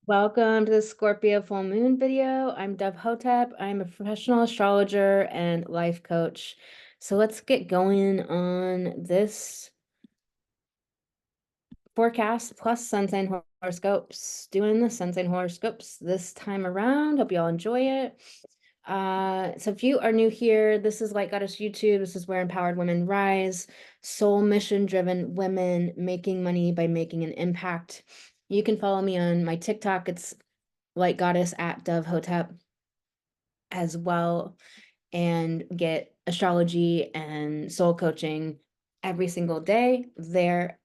Welcome to the Scorpio Full Moon video. I'm Dove Hotep. I'm a professional astrologer and life coach. So let's get going on this forecast plus sun sign horoscopes. Doing the sun sign horoscopes this time around. Hope you all enjoy it. So if you are new here, this is Light Goddess YouTube. This is where empowered women rise, soul mission driven women making money by making an impact. You can follow me on my TikTok. It's Light Goddess at Dove Hotep as well, and get astrology and soul coaching every single day there.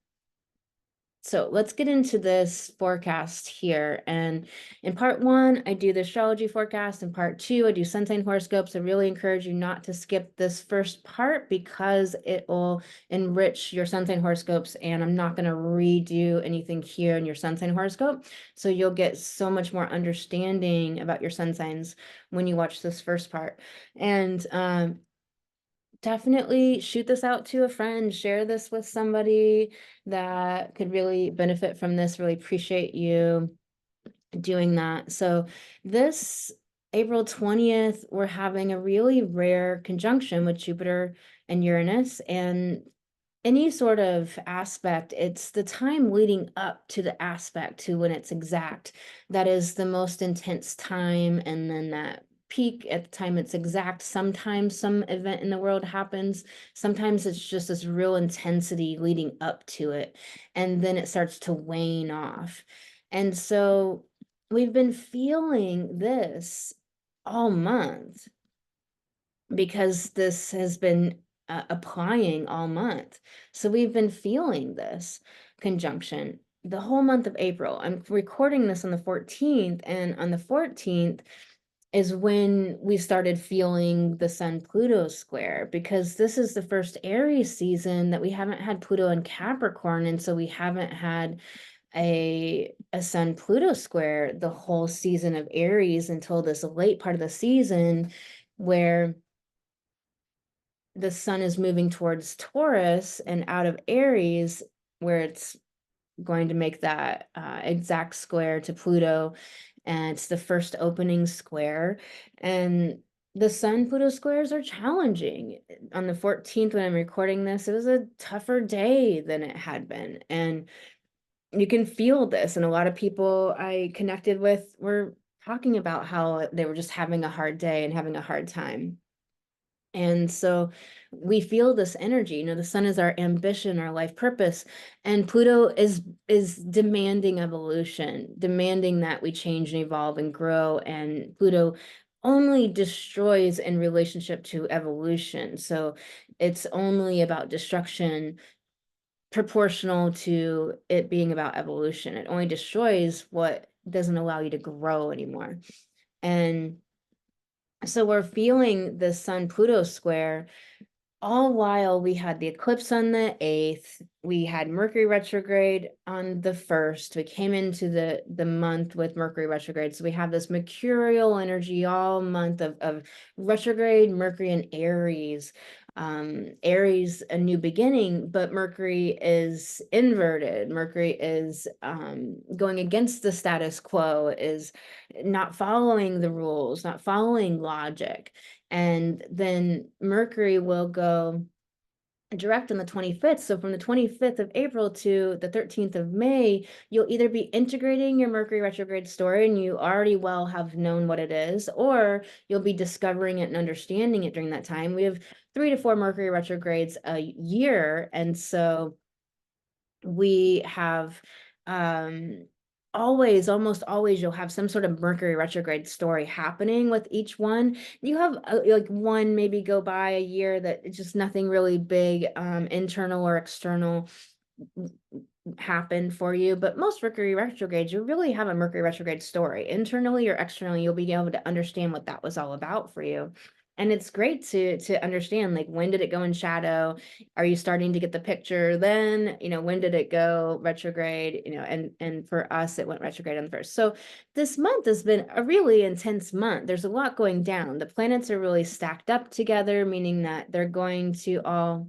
So let's get into this forecast here. And in part one, I do the astrology forecast. In part two, I do sun sign horoscopes. I really encourage you not to skip this first part because it will enrich your sun sign horoscopes. And I'm not going to redo anything here in your sun sign horoscope. So you'll get so much more understanding about your sun signs when you watch this first part. And definitely shoot this out to a friend, share this with somebody that could really benefit from this. Really appreciate you doing that. So this April 20th, we're having a really rare conjunction with Jupiter and Uranus, and any sort of aspect, it's the time leading up to the aspect to when it's exact. That is the most intense time, and then that peak at the time it's exact. Sometimes some event in the world happens. Sometimes it's just this real intensity leading up to it, and then it starts to wane off. And so we've been feeling this all month because this has been applying all month. So we've been feeling this conjunction the whole month of April. I'm recording this on the 14th, and on the 14th is when we started feeling the Sun Pluto square, because this is the first Aries season that we haven't had Pluto in Capricorn, and so we haven't had a Sun Pluto square the whole season of Aries until this late part of the season where the sun is moving towards Taurus and out of Aries, where it's going to make that exact square to Pluto. And it's the first opening square. And the Sun Pluto squares are challenging. On the 14th, when I'm recording this, it was a tougher day than it had been. And you can feel this. And a lot of people I connected with were talking about how they were just having a hard day and having a hard time. And so we feel this energy. You know, the sun is our ambition, our life purpose, and Pluto is demanding evolution, demanding that we change and evolve and grow. And Pluto only destroys in relationship to evolution. So it's only about destruction proportional to it being about evolution. It only destroys what doesn't allow you to grow anymore. And so we're feeling the Sun Pluto square all while we had the eclipse on the 8th. We had Mercury retrograde on the 1st. We came into the month with Mercury retrograde. So we have this mercurial energy all month of retrograde Mercury and Aries. Aries, a new beginning, but Mercury is inverted. Mercury is going against the status quo, is not following the rules, not following logic. And then Mercury will go direct on the 25th. So from the 25th of April to the 13th of May, you'll either be integrating your Mercury retrograde story and you already well have known what it is, or you'll be discovering it and understanding it during that time. We have 3 to 4 Mercury retrogrades a year. And so we have almost always you'll have some sort of Mercury retrograde story happening with each one. You have like one maybe go by a year that it's just nothing really big internal or external happened for you, but most Mercury retrogrades, you really have a Mercury retrograde story. Internally or externally, you'll be able to understand what that was all about for you. And it's great to understand, like, when did it go in shadow? Are you starting to get the picture then? You know, when did it go retrograde? You know, and for us, it went retrograde on the 1st. So this month has been a really intense month. There's a lot going down. The planets are really stacked up together, meaning that they're going to all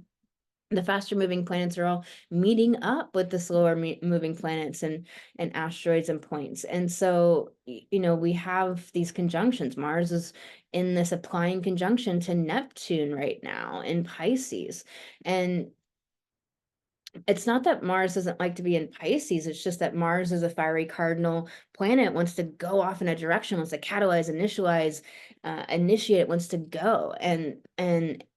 the faster moving planets are all meeting up with the slower moving planets and asteroids and points. And so, we have these conjunctions. Mars is in this applying conjunction to Neptune right now in Pisces. And it's not that Mars doesn't like to be in Pisces, it's just that Mars is a fiery cardinal planet, wants to go off in a direction, wants to catalyze, initiate, wants to go and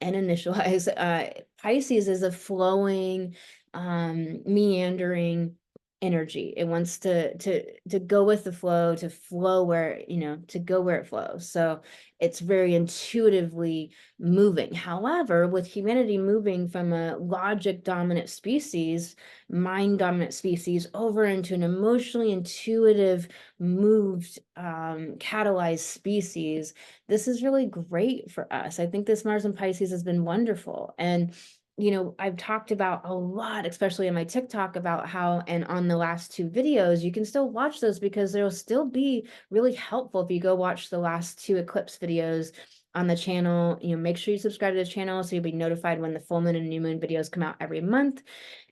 initialize. Pisces is a flowing, meandering energy. It wants to go with the flow, to flow where, to go where it flows. So it's very intuitively moving. However, with humanity moving from a logic dominant species, mind dominant species, over into an emotionally intuitive, moved, catalyzed species, this is really great for us. I think this Mars and Pisces has been wonderful. And I've talked about a lot, especially in my TikTok, about how, and on the last two videos, you can still watch those because they'll still be really helpful if you go watch the last two eclipse videos on the channel. Make sure you subscribe to the channel so you'll be notified when the full moon and new moon videos come out every month.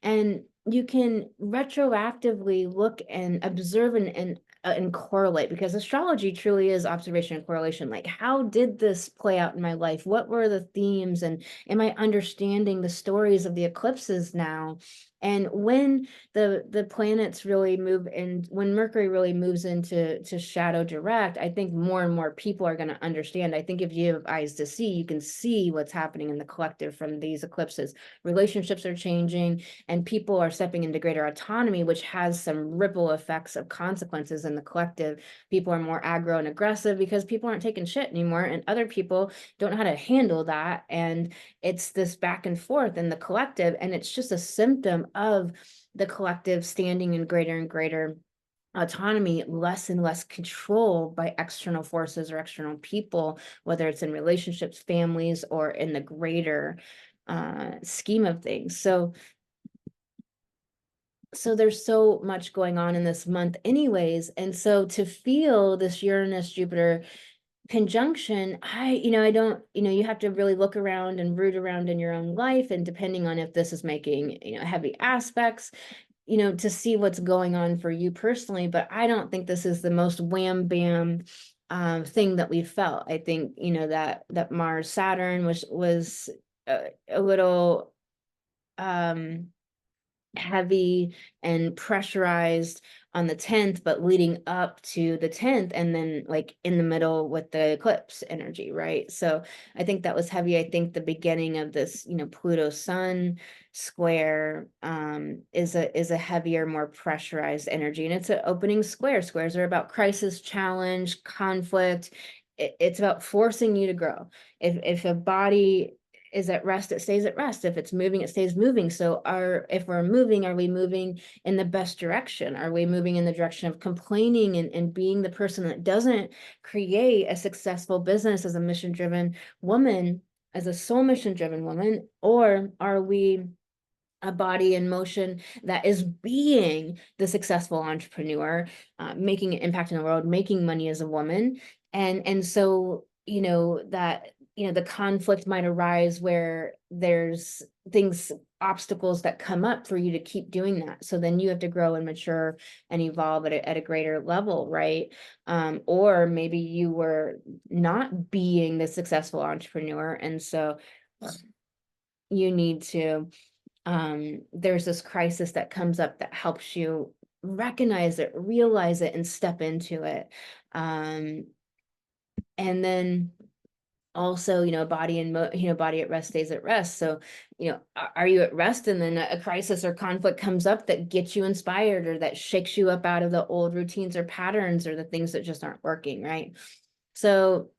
And you can retroactively look and observe and correlate, because astrology truly is observation and correlation. Like, how did this play out in my life? What were the themes? And am I understanding the stories of the eclipses now? And when the planets really move, and when Mercury really moves into shadow direct, I think more and more people are going to understand. I think if you have eyes to see, you can see what's happening in the collective from these eclipses. Relationships are changing, and people are stepping into greater autonomy, which has some ripple effects of consequences in the collective. People are more aggro and aggressive because people aren't taking shit anymore, and other people don't know how to handle that. And it's this back and forth in the collective, and it's just a symptom of the collective standing in greater and greater autonomy, less and less control by external forces or external people, whether it's in relationships, families, or in the greater scheme of things. So there's so much going on in this month anyways. And so to feel this Uranus Jupiter conjunction, I don't, you have to really look around and root around in your own life, and depending on if this is making, heavy aspects, to see what's going on for you personally. But I don't think this is the most wham bam thing that we felt. I think, that Mars Saturn was a little heavy and pressurized on the 10th, but leading up to the 10th, and then like in the middle with the eclipse energy, right? So I think that was heavy. I think the beginning of this, Pluto Sun square is a heavier, more pressurized energy, and it's an opening square. Squares are about crisis, challenge, conflict. It's about forcing you to grow. If a body is at rest, it stays at rest. If it's moving, it stays moving. So if we're moving, are we moving in the best direction? Are we moving in the direction of complaining and being the person that doesn't create a successful business as a mission-driven woman, as a soul mission-driven woman? Or are we a body in motion that is being the successful entrepreneur, making an impact in the world, making money as a woman? And so, that, the conflict might arise where there's obstacles that come up for you to keep doing that. So then you have to grow and mature and evolve at a greater level, right? Or maybe you were not being the successful entrepreneur, and so you need to, there's this crisis that comes up that helps you recognize it, realize it, and step into it. And then also, body and body at rest stays at rest. So, are you at rest, and then a crisis or conflict comes up that gets you inspired, or that shakes you up out of the old routines or patterns, or the things that just aren't working, right? So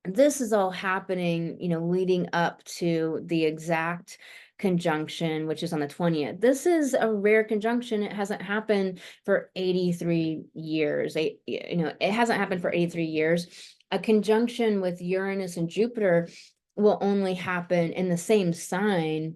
this is all happening, leading up to the exact conjunction, which is on the 20th. This is a rare conjunction. It hasn't happened for 83 years. It hasn't happened for 83 years. A conjunction with Uranus and Jupiter will only happen in the same sign,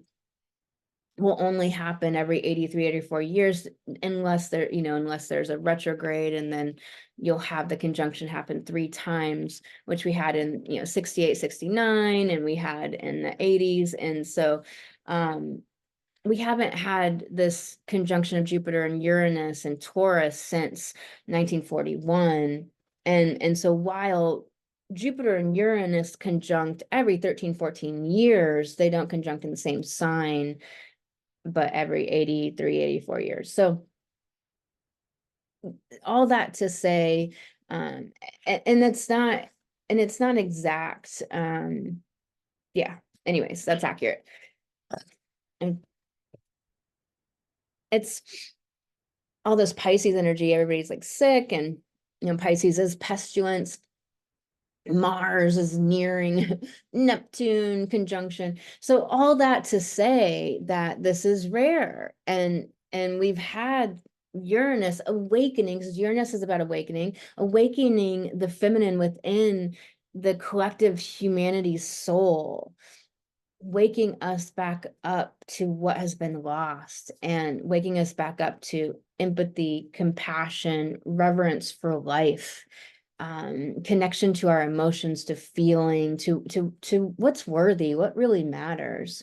will only happen every 83, 84 years, unless unless there's a retrograde, and then you'll have the conjunction happen 3 times, which we had in 68, 69, and we had in the 80s. And so We haven't had this conjunction of Jupiter and Uranus and Taurus since 1941. And so while Jupiter and Uranus conjunct every 13, 14 years, they don't conjunct in the same sign, but every 83, 84 years. So all that to say, and it's not, exact. Yeah, anyways, that's accurate. And it's all this Pisces energy, everybody's like sick, and Pisces is pestilence. Mars is nearing Neptune conjunction. So all that to say that this is rare, and we've had Uranus awakening, because Uranus is about awakening the feminine within the collective humanity's soul, waking us back up to what has been lost, and waking us back up to empathy, compassion, reverence for life, connection to our emotions, to feeling, to what's worthy, what really matters,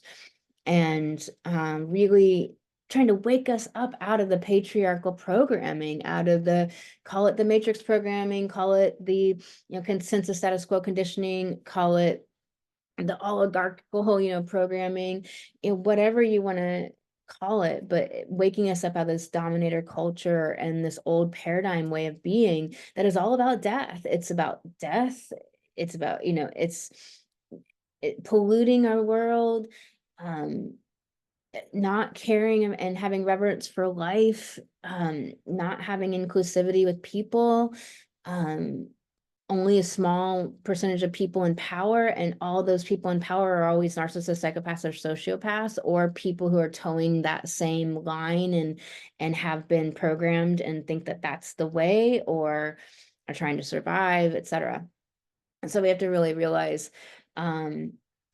and really trying to wake us up out of the patriarchal programming, out of the, call it the matrix programming, call it the consensus status quo conditioning, call it the oligarchical programming, whatever you want to call it, but waking us up out of this dominator culture and this old paradigm way of being that is all about death. It's about death. It's about it's polluting our world, not caring and having reverence for life, not having inclusivity with people, only a small percentage of people in power, and all those people in power are always narcissists, psychopaths, or sociopaths, or people who are towing that same line and have been programmed and think that that's the way, or are trying to survive, etc. And so we have to really realize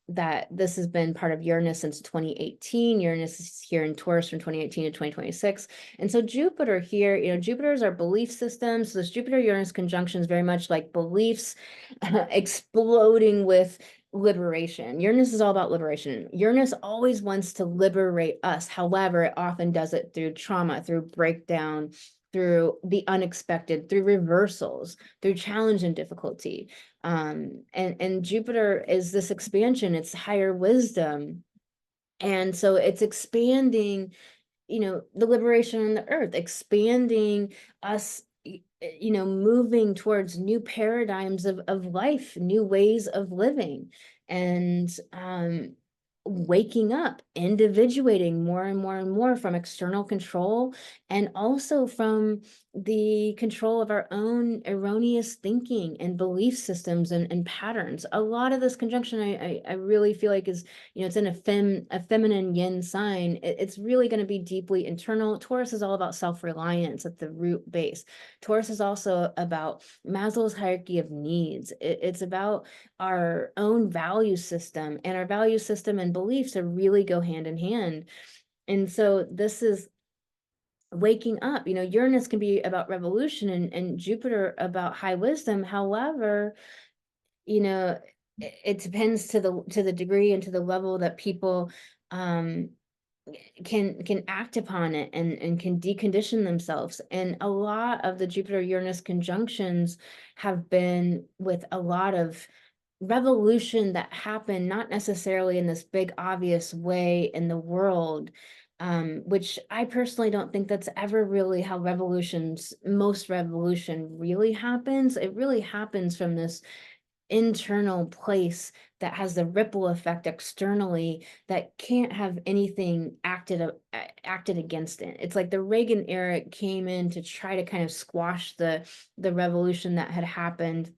that this has been part of Uranus since 2018. Uranus is here in Taurus from 2018 to 2026. And so Jupiter here, Jupiter is our belief system. So this Jupiter-Uranus conjunction is very much like beliefs exploding with liberation. Uranus is all about liberation. Uranus always wants to liberate us. However, it often does it through trauma, through breakdown, through the unexpected, through reversals, through challenge and difficulty. And Jupiter is this expansion, it's higher wisdom. And so it's expanding, the liberation on the earth, expanding us, moving towards new paradigms of life, new ways of living, and waking up, individuating more and more and more from external control, and also from the control of our own erroneous thinking and belief systems and patterns. A lot of this conjunction, I really feel like is, it's in a feminine yin sign. It's really going to be deeply internal. Taurus is all about self-reliance at the root base. Taurus is also about Maslow's hierarchy of needs. It's about our own value system, and our value system and beliefs are really go hand in hand. And so this is waking up. Uranus can be about revolution, and Jupiter about high wisdom. However, it depends to the degree and to the level that people can act upon it, and can decondition themselves. And a lot of the Jupiter Uranus conjunctions have been with a lot of revolution that happened not necessarily in this big obvious way in the world, which I personally don't think that's ever really how most revolution really happens. It really happens from this internal place that has the ripple effect externally that can't have anything acted against it. It's like the Reagan era came in to try to kind of squash the revolution that had happened,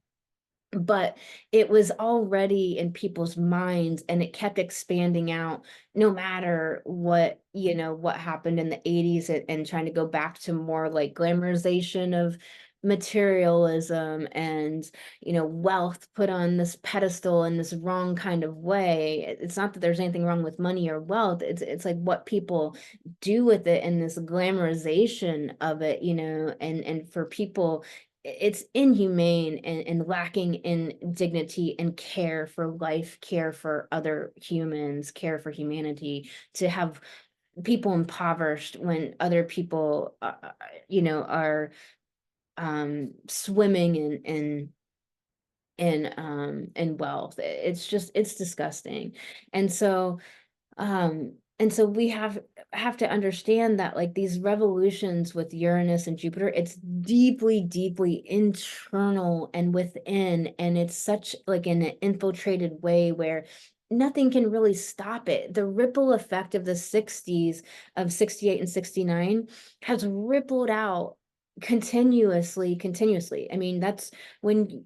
but it was already in people's minds, and it kept expanding out no matter what happened in the 80s, and trying to go back to more like glamorization of materialism, and wealth put on this pedestal in this wrong kind of way. It's not that there's anything wrong with money or wealth, it's like what people do with it, and this glamorization of it, and for people it's inhumane and lacking in dignity and care for life, care for other humans, care for humanity, to have people impoverished when other people, are swimming in wealth. It's disgusting. And so we have to understand that, like, these revolutions with Uranus and Jupiter, it's deeply, deeply internal and within, and it's such like in an infiltrated way where nothing can really stop it. The ripple effect of the 60s, of 68 and 69, has rippled out continuously. I mean, that's when,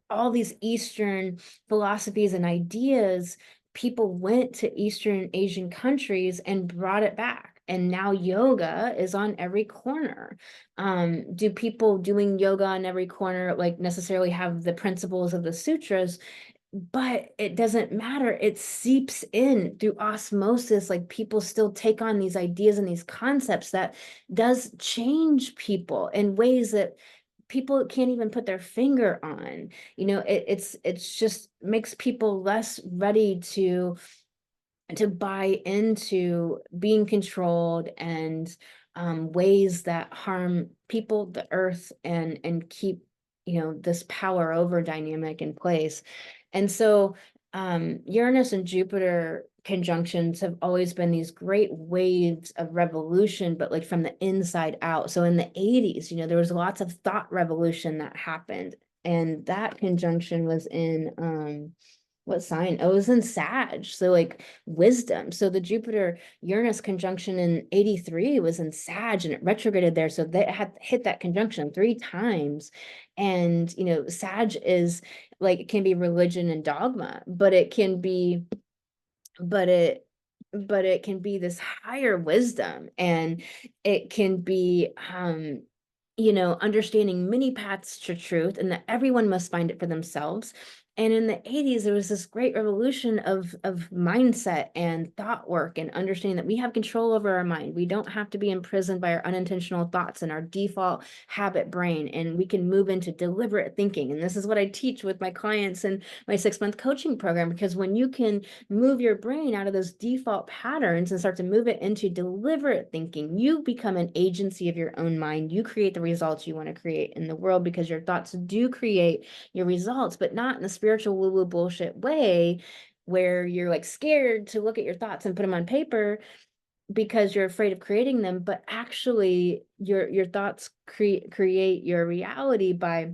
all these Eastern philosophies and ideas, people went to Eastern Asian countries and brought it back. And now yoga is on every corner. Do people doing yoga on every corner like necessarily have the principles of the sutras? But it doesn't matter. It seeps in through osmosis. Like, people still take on these ideas and these concepts that does change people in ways that people can't even put their finger on. It's just makes people less ready to buy into being controlled, and ways that harm people, the earth, and keep, this power over dynamic in place. And so Uranus and Jupiter conjunctions have always been these great waves of revolution, but like from the inside out. So in the 80s, there was lots of thought revolution that happened. And that conjunction was in what sign? Oh, it was in Sag. So like wisdom. So the Jupiter Uranus conjunction in 83 was in Sag, and it retrograded there. So they had hit that conjunction 3 times. And, Sag is like, it can be religion and dogma, but it can be, but it can be this higher wisdom, and it can be understanding many paths to truth, and that everyone must find it for themselves. And in the 80s, there was this great revolution of mindset and thought work, and understanding that we have control over our mind. We don't have to be imprisoned by our unintentional thoughts and our default habit brain, and we can move into deliberate thinking. And this is what I teach with my clients in my 6-month coaching program, because when you can move your brain out of those default patterns and start to move it into deliberate thinking, you become an agency of your own mind. You create the results you want to create in the world, because your thoughts do create your results, but not in the spiritual woo-woo bullshit way where you're like scared to look at your thoughts and put them on paper because you're afraid of creating them. But actually your thoughts create your reality by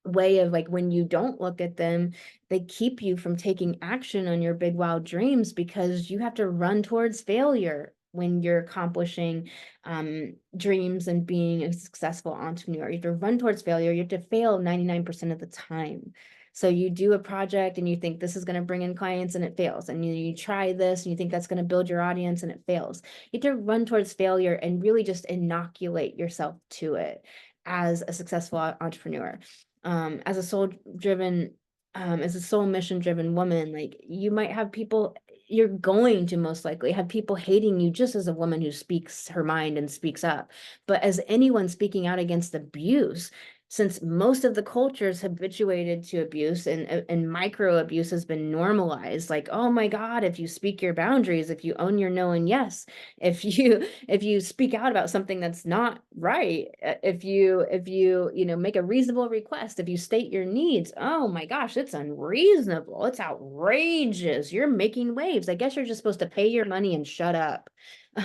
way of, like, when you don't look at them, they keep you from taking action on your big wild dreams, because you have to run towards failure when you're accomplishing dreams and being a successful entrepreneur. You have to run towards failure. You have to fail 99% of the time. So you do a project and you think this is going to bring in clients, and it fails. And you try this and you think that's going to build your audience, and it fails. You have to run towards failure and really just inoculate yourself to it as a successful entrepreneur. As a soul mission driven woman, like, you might have people, you're going to most likely have people hating you just as a woman who speaks her mind and speaks up. But as anyone speaking out against abuse, since most of the cultures habituated to abuse, and micro abuse has been normalized, like, oh my God, if you speak your boundaries, if you own your no and yes, if you speak out about something that's not right, if you make a reasonable request, if you state your needs, oh my gosh, it's unreasonable, it's outrageous, you're making waves, I guess you're just supposed to pay your money and shut up.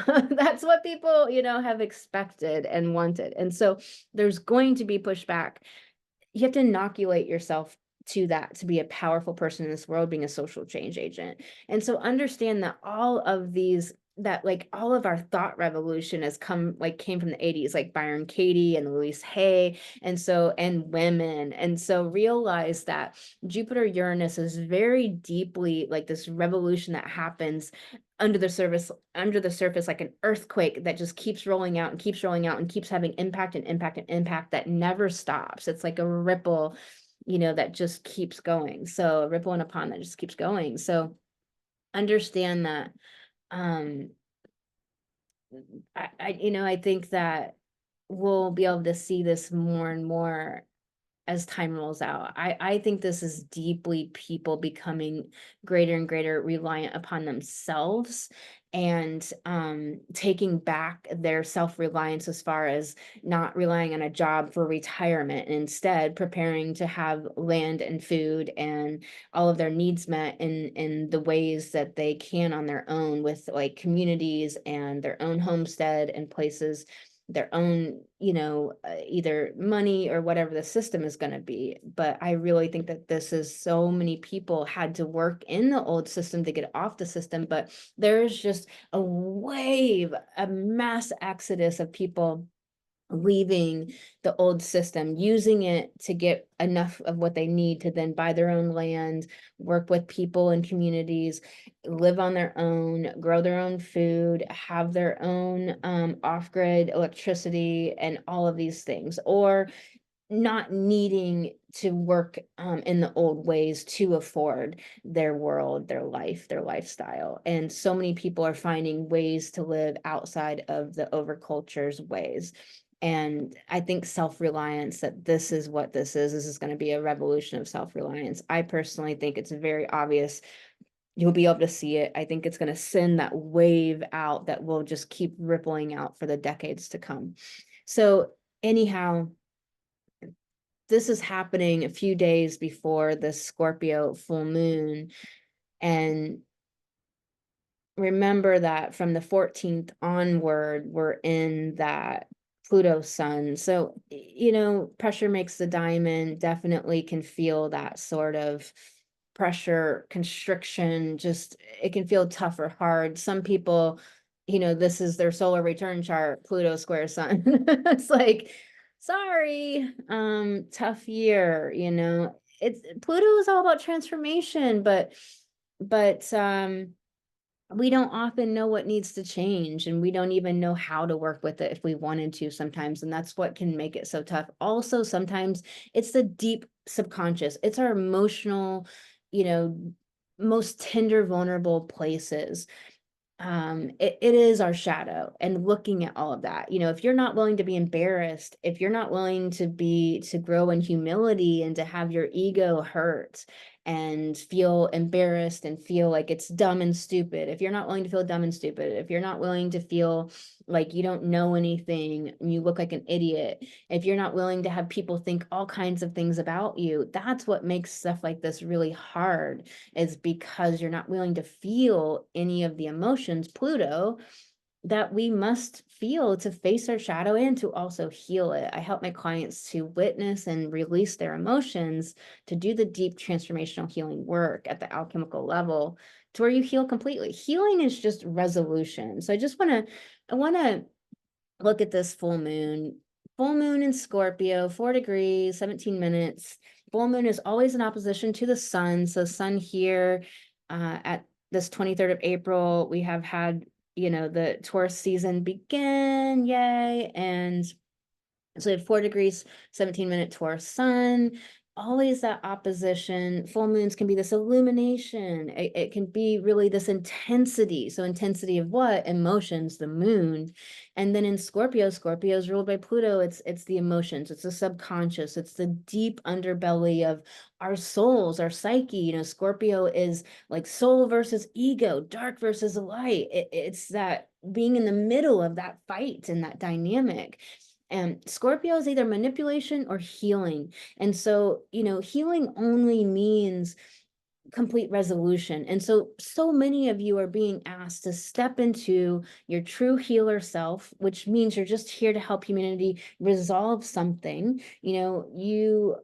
That's what people have expected and wanted. And so there's going to be pushback. You have to inoculate yourself to that, to be a powerful person in this world, being a social change agent. And so understand that all of our thought revolution came from the 80s, like Byron Katie and Louise Hay, and women. And so realize that Jupiter Uranus is very deeply like this revolution that happens under the surface, like an earthquake that just keeps rolling out and keeps rolling out and keeps having impact and impact and impact that never stops. It's like a ripple, that just keeps going. So a ripple in a pond that just keeps going. So understand that I think that we'll be able to see this more and more as time rolls out. I think this is deeply people becoming greater and greater reliant upon themselves, and taking back their self-reliance as far as not relying on a job for retirement, and instead preparing to have land and food and all of their needs met in the ways that they can on their own, with like communities and their own homestead and places, their own, either money or whatever the system is going to be. But I really think that this is, so many people had to work in the old system to get off the system, but there's just a wave, a mass exodus of people leaving the old system, using it to get enough of what they need to then buy their own land, work with people and communities, live on their own, grow their own food, have their own off-grid electricity and all of these things, or not needing to work in the old ways to afford their world, their life, their lifestyle. And so many people are finding ways to live outside of the overculture's ways. And I think self-reliance, that this is what this is. This is going to be a revolution of self-reliance. I personally think it's very obvious. You'll be able to see it. I think it's going to send that wave out that will just keep rippling out for the decades to come. So anyhow, this is happening a few days before the Scorpio full moon. And remember that from the 14th onward, we're in that Pluto sun. So, pressure makes the diamond. Definitely can feel that sort of pressure, constriction, just it can feel tough or hard. Some people, this is their solar return chart, Pluto square sun. It's like, sorry, tough year, It's Pluto is all about transformation, but we don't often know what needs to change, and we don't even know how to work with it if we wanted to sometimes. And that's what can make it so tough. Also, sometimes it's the deep subconscious. It's our emotional, most tender, vulnerable places. It is our shadow, and looking at all of that, if you're not willing to be embarrassed, if you're not willing to grow in humility and to have your ego hurt and feel embarrassed and feel like it's dumb and stupid, if you're not willing to feel dumb and stupid, if you're not willing to feel like you don't know anything and you look like an idiot, if you're not willing to have people think all kinds of things about you, that's what makes stuff like this really hard, is because you're not willing to feel any of the emotions, Pluto, that we must feel to face our shadow and to also heal it. I help my clients to witness and release their emotions, to do the deep transformational healing work at the alchemical level, to where you heal completely. Healing is just resolution. So I want to look at this full moon. Full moon in Scorpio, 4 degrees, 17 minutes. Full moon is always in opposition to the sun. So sun here at this 23rd of April, we have had, the Taurus season begin, yay. And so we have 4 degrees, 17-minute Taurus sun, always that opposition. Full moons can be this illumination. It can be really this intensity. So intensity of what? Emotions, the moon. And then in Scorpio, Scorpio is ruled by Pluto. It's the emotions, it's the subconscious, it's the deep underbelly of our souls, our psyche. Scorpio is like soul versus ego, dark versus light. It's that being in the middle of that fight and that dynamic. And Scorpio is either manipulation or healing. And so, healing only means complete resolution. And so many of you are being asked to step into your true healer self, which means you're just here to help humanity resolve something. You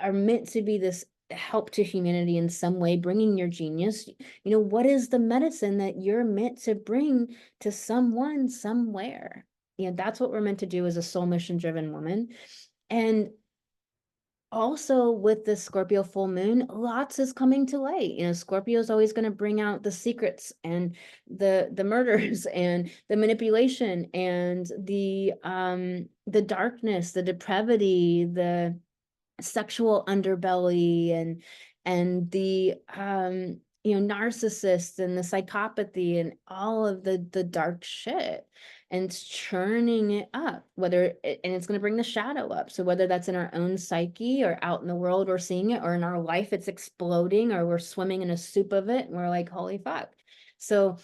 are meant to be this help to humanity in some way, bringing your genius. What is the medicine that you're meant to bring to someone somewhere? That's what we're meant to do as a soul mission driven woman. And also with the Scorpio full moon, lots is coming to light. Scorpio is always going to bring out the secrets and the murders and the manipulation and the darkness, the depravity, the sexual underbelly, and the narcissists and the psychopathy and all of the dark shit. and it's churning it up, and it's going to bring the shadow up. So whether that's in our own psyche or out in the world, we're seeing it, or in our life, it's exploding, or we're swimming in a soup of it and we're like, holy fuck. So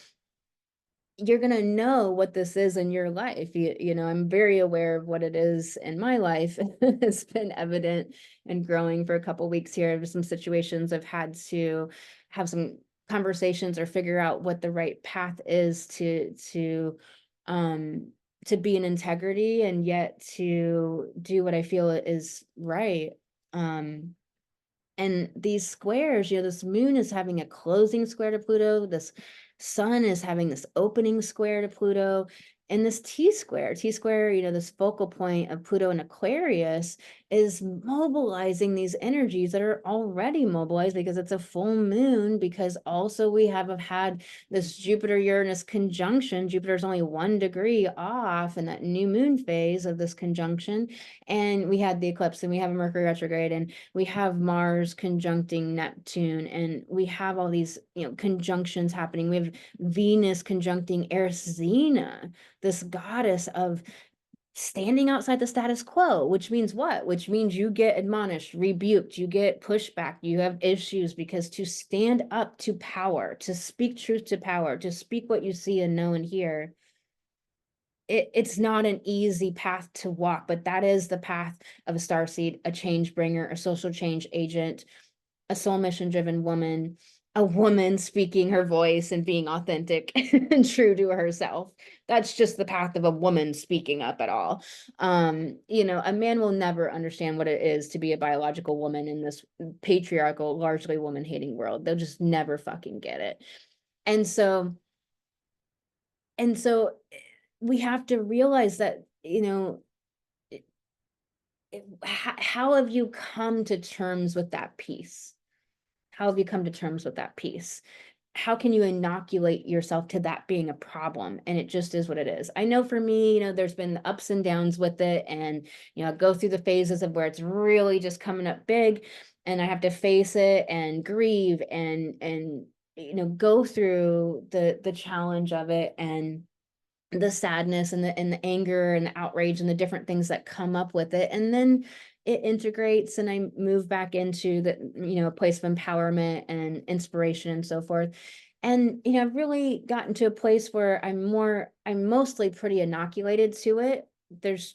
you're going to know what this is in your life. You know, I'm very aware of what it is in my life. It's been evident and growing for a couple weeks here. There's some situations I've had to have some conversations or figure out what the right path is um to be in integrity and yet to do what I feel is right. And these squares, you know, this moon is having a closing square to Pluto. This sun is having this opening square to Pluto. And this T square, you know, this focal point of Pluto and Aquarius is mobilizing these energies that are already mobilized because it's a full moon, because also we have had this Jupiter Uranus conjunction. Jupiter's only 1 degree off in that new moon phase of this conjunction. And we had the eclipse, and we have a Mercury retrograde, and we have Mars conjuncting Neptune, and we have all these, you know, conjunctions happening. We have Venus conjuncting Eris, this goddess of standing outside the status quo, which means what? Which means you get admonished, rebuked, you get pushback, you have issues, because to stand up to power, to speak truth to power, to speak what you see and know and hear, it's not an easy path to walk, but that is the path of a starseed, a change bringer, a social change agent, a soul mission driven woman, a woman speaking her voice and being authentic and true to herself. That's just the path of a woman speaking up at all. You know, a man will never understand what it is to be a biological woman in this patriarchal, largely woman hating world. They'll just never fucking get it. And so, and so we have to realize that, you know, how have you come to terms with that peace? How have you come to terms with that peace? How can you inoculate yourself to that being a problem? And it just is what it is. I know for me, you know, there's been the ups and downs with it, and, you know, I go through the phases of where it's really just coming up big, and I have to face it and grieve and, you know, go through the challenge of it, and the sadness and the anger and the outrage and the different things that come up with it. And then it integrates, and I move back into the, you know, a place of empowerment and inspiration and so forth. And, you know, I've really gotten to a place where I'm mostly pretty inoculated to it. There's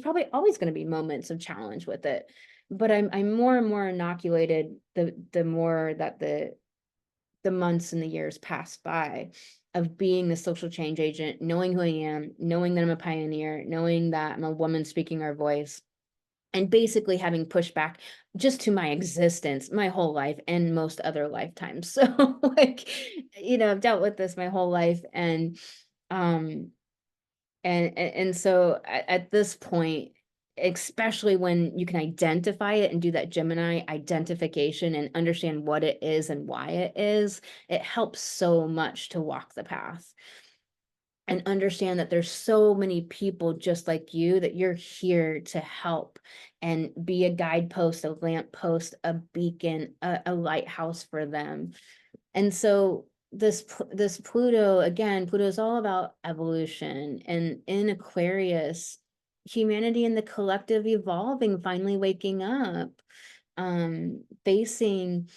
probably always going to be moments of challenge with it, but I'm more and more inoculated the more that the months and the years pass by, of being the social change agent, knowing who I am, knowing that I'm a pioneer, knowing that I'm a woman speaking our voice, and basically having pushback just to my existence my whole life and most other lifetimes. So like, you know, I've dealt with this my whole life. Um and so at this point, especially when you can identify it and do that Gemini identification and understand what it is and why it is, it helps so much to walk the path and understand that there's so many people just like you, that you're here to help and be a guidepost, a lamppost, a beacon, a lighthouse for them. And so this Pluto, again, Pluto is all about evolution, and in Aquarius, humanity and the collective evolving, finally waking up, facing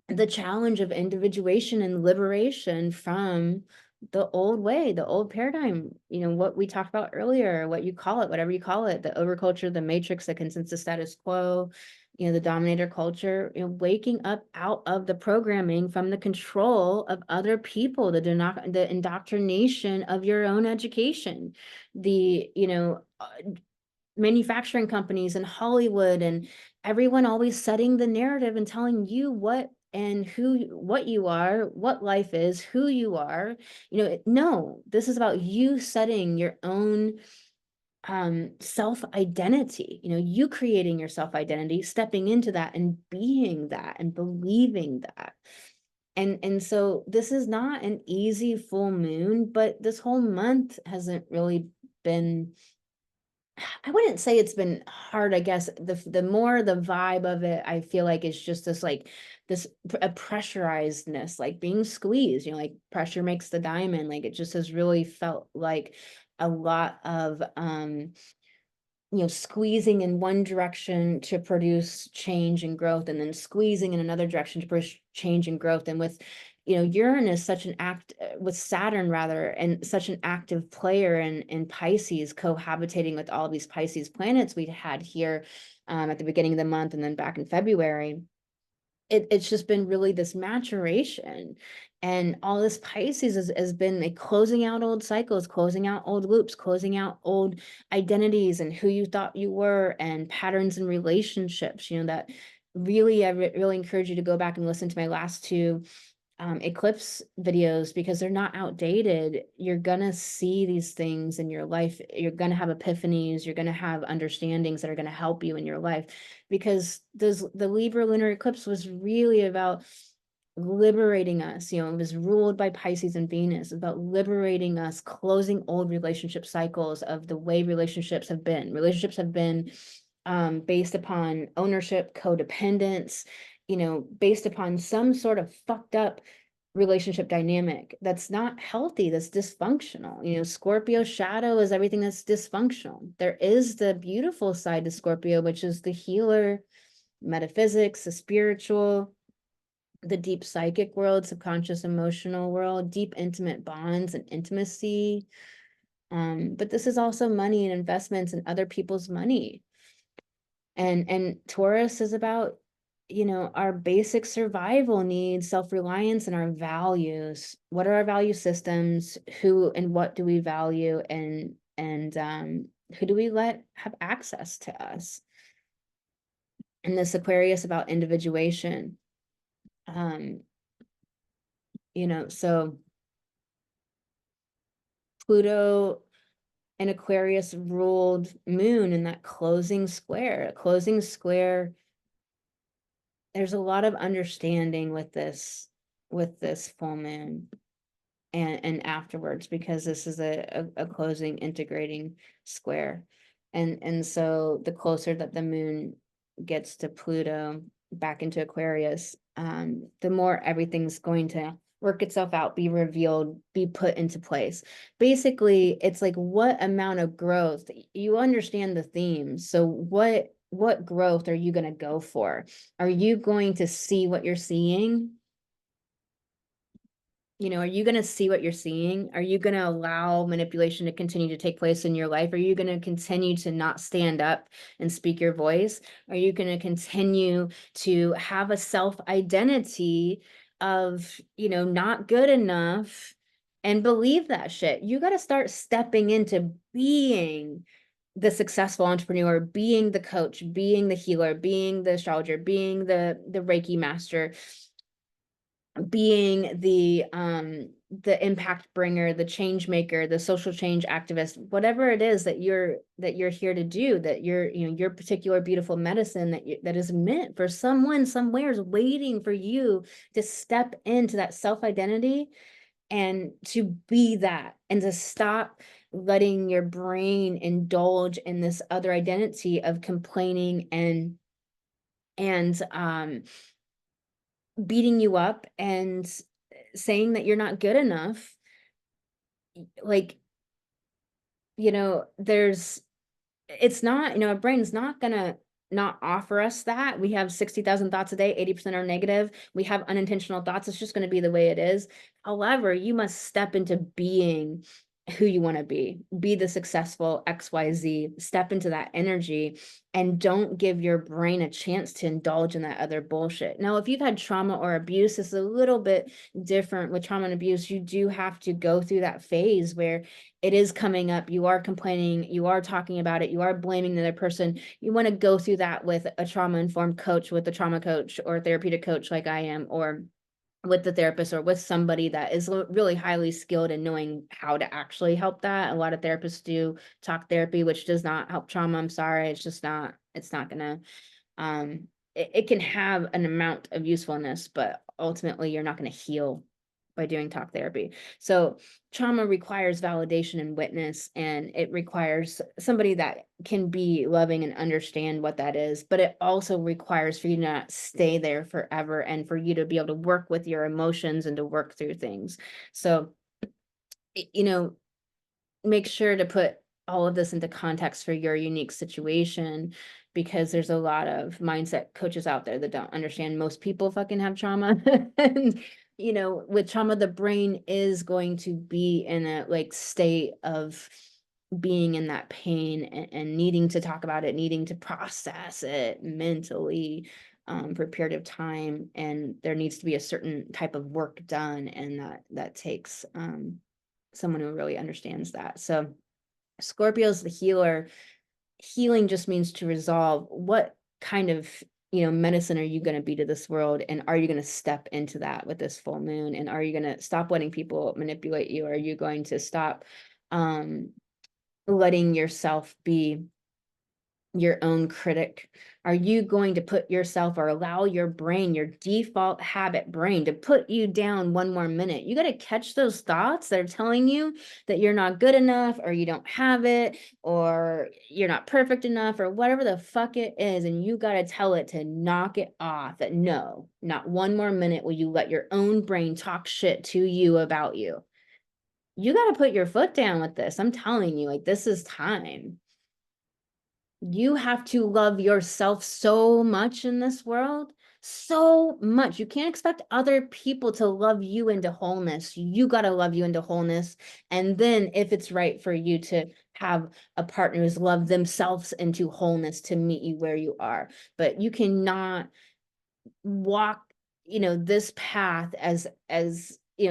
the challenge of individuation and liberation from the old way, the old paradigm, you know, what we talked about earlier, what you call it, whatever you call it, the overculture, the matrix, the consensus status quo, you know, the dominator culture, you know, waking up out of the programming from the control of other people, the indoctrination of your own education, the, you know, manufacturing companies and Hollywood and everyone always setting the narrative and telling you what you are, what life is, who you are. You know, no, this is about you setting your own self-identity, you know, you creating your self-identity, stepping into that and being that and believing that. And so this is not an easy full moon, but this whole month hasn't really been I wouldn't say it's been hard, I guess. The more the vibe of it, I feel like it's just this like a pressurizedness, like being squeezed, you know, like pressure makes the diamond. Like it just has really felt like a lot of you know, squeezing in one direction to produce change and growth, and then squeezing in another direction to produce change and growth. And with, you know, Uranus, such an with Saturn rather, and such an active player in Pisces, cohabitating with all these Pisces planets we had here at the beginning of the month and then back in February. It's just been really this maturation, and all this Pisces has been like closing out old cycles, closing out old loops, closing out old identities and who you thought you were, and patterns and relationships, you know, that really, I really encourage you to go back and listen to my last two eclipse videos, because they're not outdated. You're gonna see these things in your life. You're gonna have epiphanies. You're gonna have understandings that are gonna help you in your life, because the Libra lunar eclipse was really about liberating us. You know, it was ruled by Pisces and Venus, about liberating us, closing old relationship cycles of the way relationships have been. Relationships have been based upon ownership, codependence, you know, based upon some sort of fucked up relationship dynamic that's not healthy, that's dysfunctional. You know, Scorpio shadow is everything that's dysfunctional. There is the beautiful side to Scorpio, which is the healer, metaphysics, the spiritual, the deep psychic world, subconscious emotional world, deep intimate bonds and intimacy. But this is also money and investments and other people's money. And Taurus is about, you know, our basic survival needs, self-reliance, and our values. What are our value systems? Who and what do we value? And who do we let have access to us? And this Aquarius about individuation. You know, so Pluto and Aquarius ruled moon in that closing square. A closing square, there's a lot of understanding with this full moon and afterwards, because this is a closing integrating square. And so the closer that the moon gets to Pluto back into Aquarius, the more everything's going to work itself out, be revealed, be put into place. Basically, it's like, what amount of growth, you understand the themes. So what growth are you going to go for? Are you going to see what you're seeing? You know, are you going to see what you're seeing? Are you going to allow manipulation to continue to take place in your life? Are you going to continue to not stand up and speak your voice? Are you going to continue to have a self-identity of, you know, not good enough and believe that shit? You got to start stepping into being the successful entrepreneur, being the coach, being the healer, being the astrologer, being the Reiki master, being the impact bringer, the change maker, the social change activist, whatever it is that you're here to do, that you're, you know, your particular beautiful medicine that is meant for someone somewhere is waiting for you to step into that self-identity and to be that, and to stop letting your brain indulge in this other identity of complaining and beating you up and saying that you're not good enough. Like, you know, it's not, you know, our brain's not gonna not offer us that. We have 60,000 thoughts a day, 80% are negative. We have unintentional thoughts. It's just going to be the way it is. However, you must step into being who you want to be the successful XYZ, step into that energy, and don't give your brain a chance to indulge in that other bullshit. Now, if you've had trauma or abuse, it's a little bit different. With trauma and abuse, you do have to go through that phase where it is coming up, you are complaining, you are talking about it, you are blaming the other person. You want to go through that with a trauma-informed coach, with a trauma coach or a therapeutic coach like I am, or with the therapist, or with somebody that is really highly skilled in knowing how to actually help that. A lot of therapists do talk therapy, which does not help trauma. I'm sorry. It's just not, it's not gonna, it can have an amount of usefulness, but ultimately you're not going to heal by doing talk therapy. So trauma requires validation and witness, and it requires somebody that can be loving and understand what that is, but it also requires for you to not stay there forever and for you to be able to work with your emotions and to work through things. So, you know, make sure to put all of this into context for your unique situation, because there's a lot of mindset coaches out there that don't understand most people fucking have trauma. And with trauma, the brain is going to be in a like state of being in that pain and needing to talk about it, needing to process it mentally for a period of time, and there needs to be a certain type of work done, and that takes someone who really understands that. So Scorpio's the healer. Healing just means to resolve. What kind of medicine are you going to be to this world, and are you going to step into that with this full moon, and are you going to stop letting people manipulate you? Are you going to stop letting yourself be your own critic? Are you going to put yourself, or allow your brain, your default habit brain, to put you down one more minute? You got to catch those thoughts that are telling you that you're not good enough, or you don't have it, or you're not perfect enough, or whatever the fuck it is, and you got to tell it to knock it off. That no, not one more minute will you let your own brain talk shit to you about you. You got to put your foot down with this. I'm telling you, like, this is time. You have to love yourself so much in this world, so much. You can't expect other people to love you into wholeness. You got to love you into wholeness. And then if it's right for you to have a partner who's loved themselves into wholeness to meet you where you are. But you cannot walk, this path as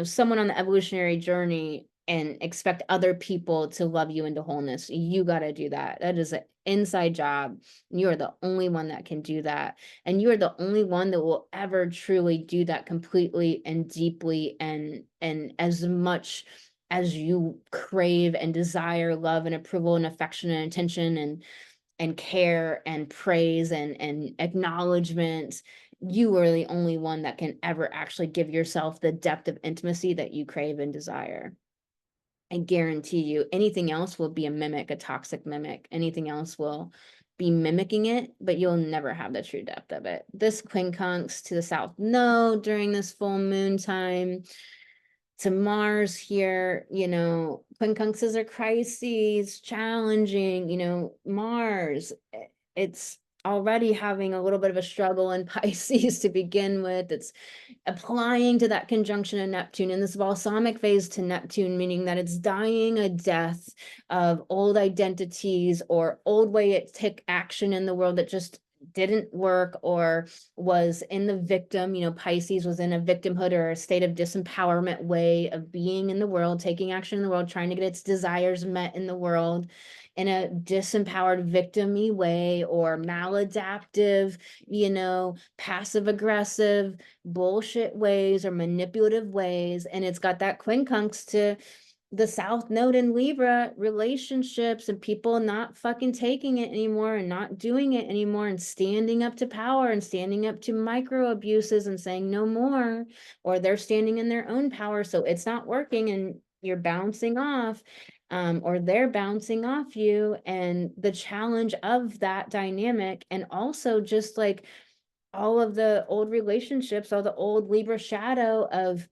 someone on the evolutionary journey and expect other people to love you into wholeness. You got to do that. That is an inside job. You are the only one that can do that. And you are the only one that will ever truly do that completely and deeply and as much as you crave and desire love and approval and affection and attention and care and praise and acknowledgement. You are the only one that can ever actually give yourself the depth of intimacy that you crave and desire. I guarantee you, anything else will be a mimic, a toxic mimic. Anything else will be mimicking it, but you'll never have the true depth of it. This quincunx to the South node during this full moon time to Mars here, quincunxes are crises, challenging, Mars, it's already having a little bit of a struggle in Pisces to begin with. It's applying to that conjunction of Neptune in this balsamic phase to Neptune, meaning that it's dying a death of old identities or old way it took action in the world that just didn't work or was in the victim. Pisces was in a victimhood or a state of disempowerment way of being in the world, taking action in the world, trying to get its desires met in the world in a disempowered victim-y way, or maladaptive, passive aggressive bullshit ways or manipulative ways. And it's got that quincunx to the South Node in Libra, relationships and people not fucking taking it anymore and not doing it anymore and standing up to power and standing up to micro abuses and saying no more, or they're standing in their own power. So it's not working and you're bouncing off, or they're bouncing off you, and the challenge of that dynamic. And also just like all of the old relationships, all the old Libra shadow of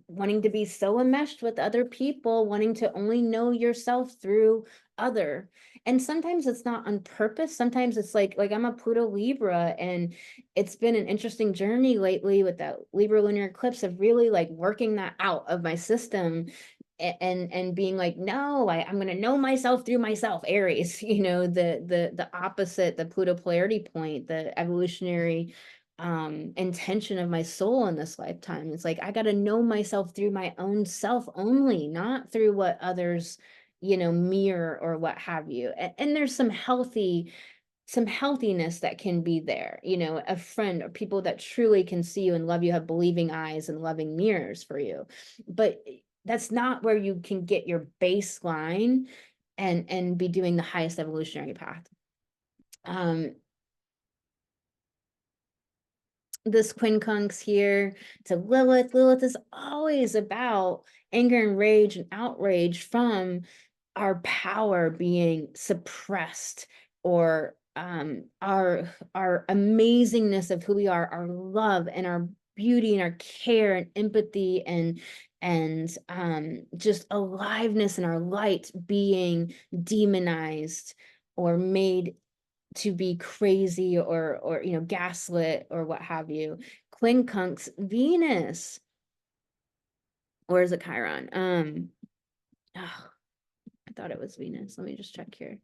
wanting to be so enmeshed with other people, wanting to only know yourself through other. And sometimes it's not on purpose. Sometimes it's like I'm a Pluto Libra, and it's been an interesting journey lately with that Libra lunar eclipse of really like working that out of my system and being like, no, I'm going to know myself through myself. Aries, the opposite, the Pluto polarity point, the evolutionary intention of my soul in this lifetime. It's like I got to know myself through my own self only, not through what others mirror or what have you. And there's some healthiness that can be there, a friend or people that truly can see you and love you, have believing eyes and loving mirrors for you. But that's not where you can get your baseline and be doing the highest evolutionary path. this quincunx here to Lilith. Lilith is always about anger and rage and outrage from our power being suppressed, or our amazingness of who we are, our love and our beauty and our care and empathy and just aliveness and our light being demonized or made to be crazy or gaslit or what have you. Quincunx Venus, or is it Chiron? Oh, I thought it was Venus. Let me just check here.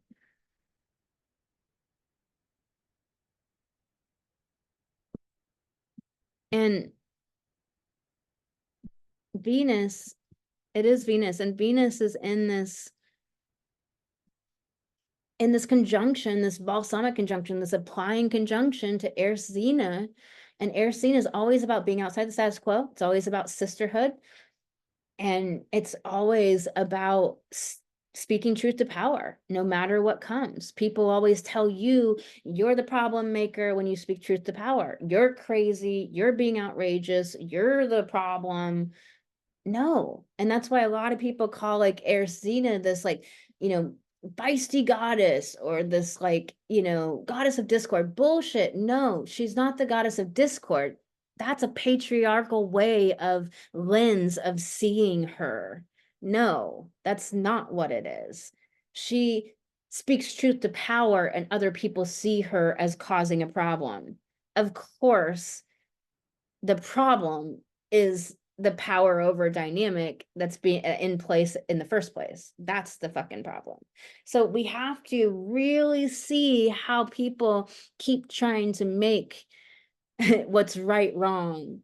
And Venus, it is Venus, and Venus is in this conjunction, this balsamic conjunction, this applying conjunction to Eris Zena. And Eris Zena is always about being outside the status quo. It's always about sisterhood. And it's always about speaking truth to power, no matter what comes. People always tell you you're the problem maker when you speak truth to power. You're crazy. You're being outrageous. You're the problem. No. And that's why a lot of people call like Erisina this feisty goddess, or this goddess of discord. Bullshit. No, she's not the goddess of discord. That's a patriarchal way of lens of seeing her. No, that's not what it is. She speaks truth to power, and other people see her as causing a problem. Of course, the problem is the power over dynamic that's being in place in the first place. That's the fucking problem. So we have to really see how people keep trying to make what's right wrong,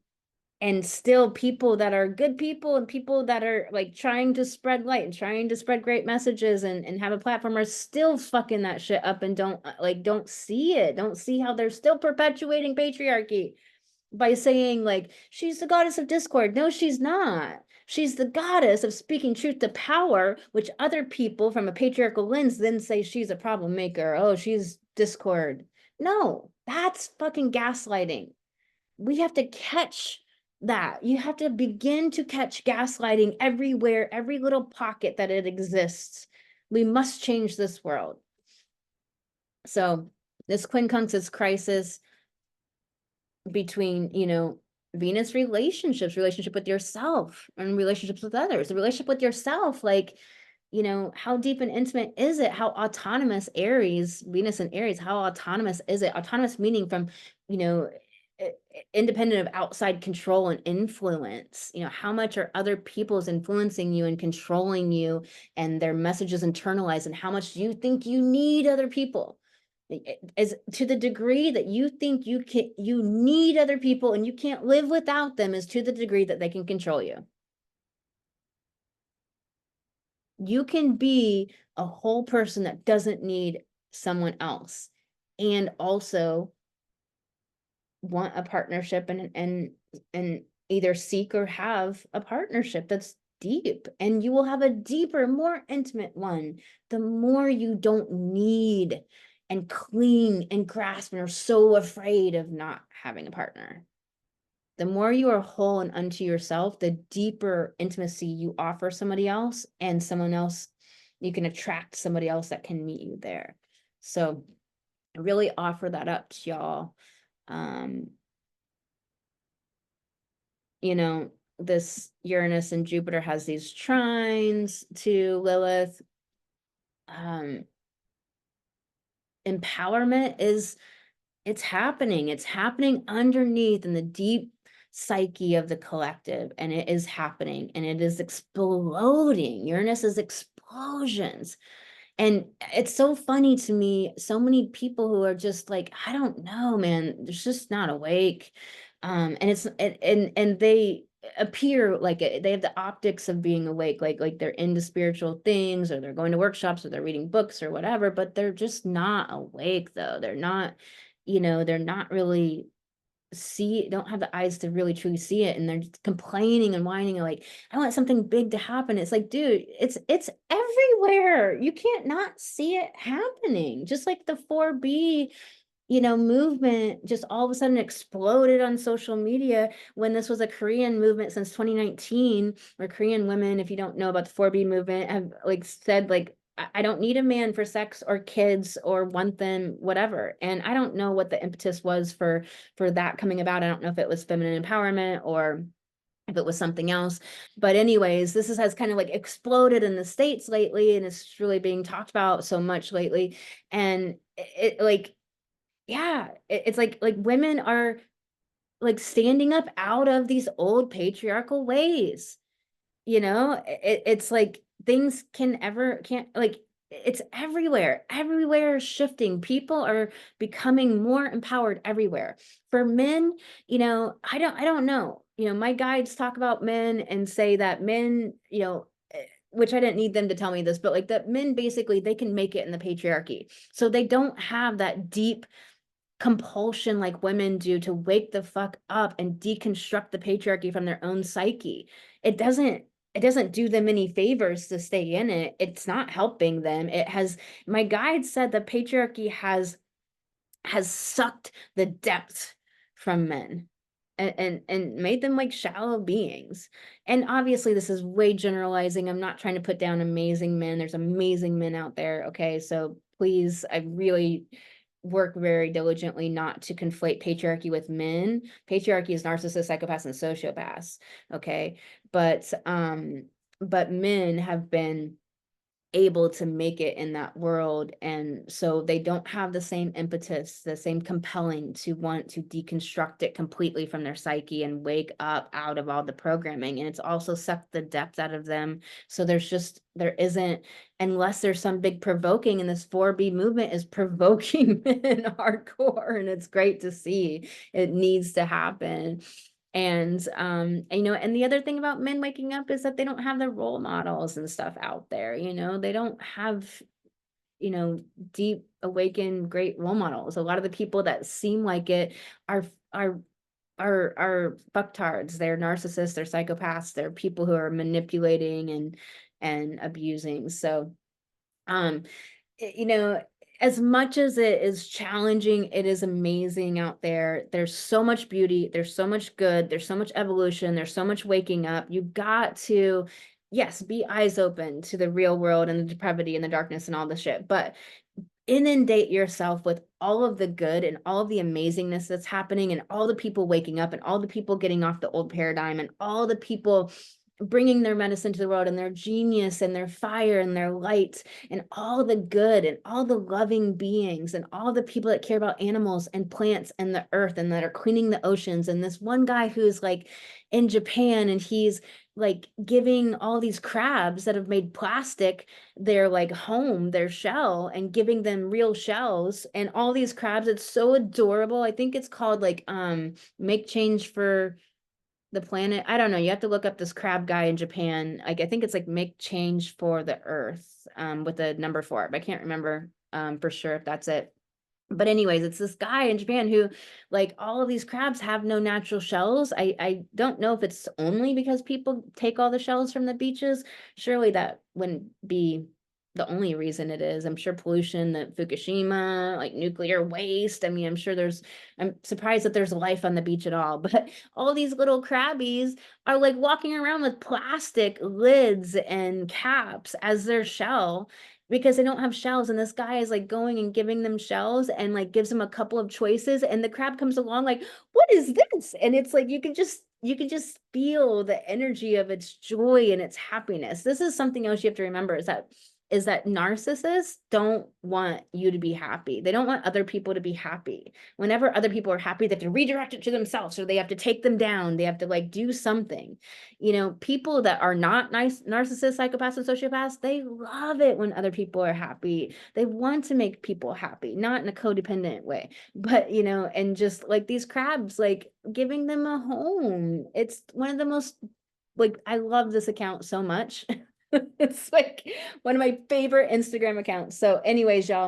and still people that are good people and people that are like trying to spread light and trying to spread great messages and have a platform are still fucking that shit up and don't see it, don't see how they're still perpetuating patriarchy by saying like she's the goddess of discord. No, she's not. She's the goddess of speaking truth to power, which other people from a patriarchal lens then say she's a problem maker. Oh, she's discord. No, that's fucking gaslighting. We have to catch that. You have to begin to catch gaslighting everywhere, every little pocket that it exists. We must change this world. So this quincunx's crisis between, Venus relationships, relationship with yourself and relationships with others, the relationship with yourself, like, how deep and intimate is it? How autonomous Venus and Aries, how autonomous is it? Autonomous meaning from, independent of outside control and influence. How much are other people's influencing you and controlling you, and their messages internalized, and how much do you think you need other people? As to the degree that you think you need other people and you can't live without them, is to the degree that they can control you. You can be a whole person that doesn't need someone else, and also want a partnership and either seek or have a partnership that's deep, and you will have a deeper, more intimate one the more you don't need and cling and grasp and are so afraid of not having a partner. The more you are whole and unto yourself, the deeper intimacy you offer somebody else, and someone else, you can attract somebody else that can meet you there. So I really offer that up to y'all. This Uranus and Jupiter has these trines to Lilith. Empowerment it's happening underneath in the deep psyche of the collective, and it is happening, and it is exploding. Uranus is explosions. And it's so funny to me, so many people who are just like, I don't know, man, there's just not awake. And they appear like they have the optics of being awake, like they're into spiritual things, or they're going to workshops, or they're reading books or whatever, but they're just not awake though. They're not, they're not really don't have the eyes to really truly see it, and they're just complaining and whining and like, I want something big to happen. It's like, dude, it's everywhere. You can't not see it happening. Just like the 4B, movement just all of a sudden exploded on social media when this was a Korean movement since 2019, where Korean women, if you don't know about the 4B movement, have like said like, I don't need a man for sex or kids or want them, whatever. And I don't know what the impetus was for that coming about. I don't know if it was feminine empowerment or if it was something else. But anyways, has kind of like exploded in the States lately, and it's really being talked about so much lately. And it like, yeah, it's like women are like standing up out of these old patriarchal ways. It's like things can't like, it's everywhere is shifting. People are becoming more empowered everywhere. For men, I don't know. My guides talk about men and say that men, which I didn't need them to tell me this, but like that men basically they can make it in the patriarchy. So they don't have that deep compulsion like women do to wake the fuck up and deconstruct the patriarchy from their own psyche. It doesn't do them any favors to stay in it. It's not helping them. My guide said the patriarchy has sucked the depth from men and made them like shallow beings. And obviously this is way generalizing. I'm not trying to put down amazing men. There's amazing men out there. Okay. So please, I really work very diligently not to conflate patriarchy with men. Patriarchy is narcissists, psychopaths, and sociopaths. Okay. But men have been able to make it in that world, and so they don't have the same impetus, the same compelling to want to deconstruct it completely from their psyche and wake up out of all the programming. And it's also sucked the depth out of them. So there isn't, unless there's some big provoking, and this 4B movement is provoking men hardcore, and it's great to see. It needs to happen. And and the other thing about men waking up is that they don't have the role models and stuff out there. They don't have deep awakened great role models. A lot of the people that seem like it are are are fucktards. They're narcissists, they're psychopaths, they're people who are manipulating and abusing. So um you know, as much as it is challenging, it is amazing out there. There's so much beauty, there's so much good, there's so much evolution, there's so much waking up. You got to, yes, be eyes open to the real world and the depravity and the darkness and all the shit, but inundate yourself with all of the good and all of the amazingness that's happening, and all the people waking up, and all the people getting off the old paradigm, and all the people bringing their medicine to the world, and their genius and their fire and their light, and all the good and all the loving beings, and all the people that care about animals and plants and the earth, and that are cleaning the oceans. And this one guy who's like in Japan, and he's like giving all these crabs that have made plastic their like home, their shell, and giving them real shells, and all these crabs. It's so adorable. I think it's called like make change for the planet. I don't know. You have to look up this crab guy in Japan. Like I think it's like make change for the earth with a number 4, but I can't remember for sure if that's it. But anyways, it's this guy in Japan who, like, all of these crabs have no natural shells. I don't know if it's only because people take all the shells from the beaches. Surely that wouldn't be the only reason it is. I'm sure pollution, the Fukushima, like nuclear waste. I mean, I'm surprised that there's life on the beach at all. But all these little crabbies are like walking around with plastic lids and caps as their shell, because they don't have shells. And this guy is like going and giving them shells, and like gives them a couple of choices, and the crab comes along like, what is this? And it's like you can just feel the energy of its joy and its happiness. This is something else you have to remember, is that narcissists don't want you to be happy. They don't want other people to be happy. Whenever other people are happy, they have to redirect it to themselves, or they have to take them down. They have to like do something. People that are not nice, narcissists, psychopaths, and sociopaths, they love it when other people are happy. They want to make people happy, not in a codependent way, but and just like these crabs, like giving them a home. It's one of the most, like, I love this account so much. It's like one of my favorite Instagram accounts. So anyways, y'all,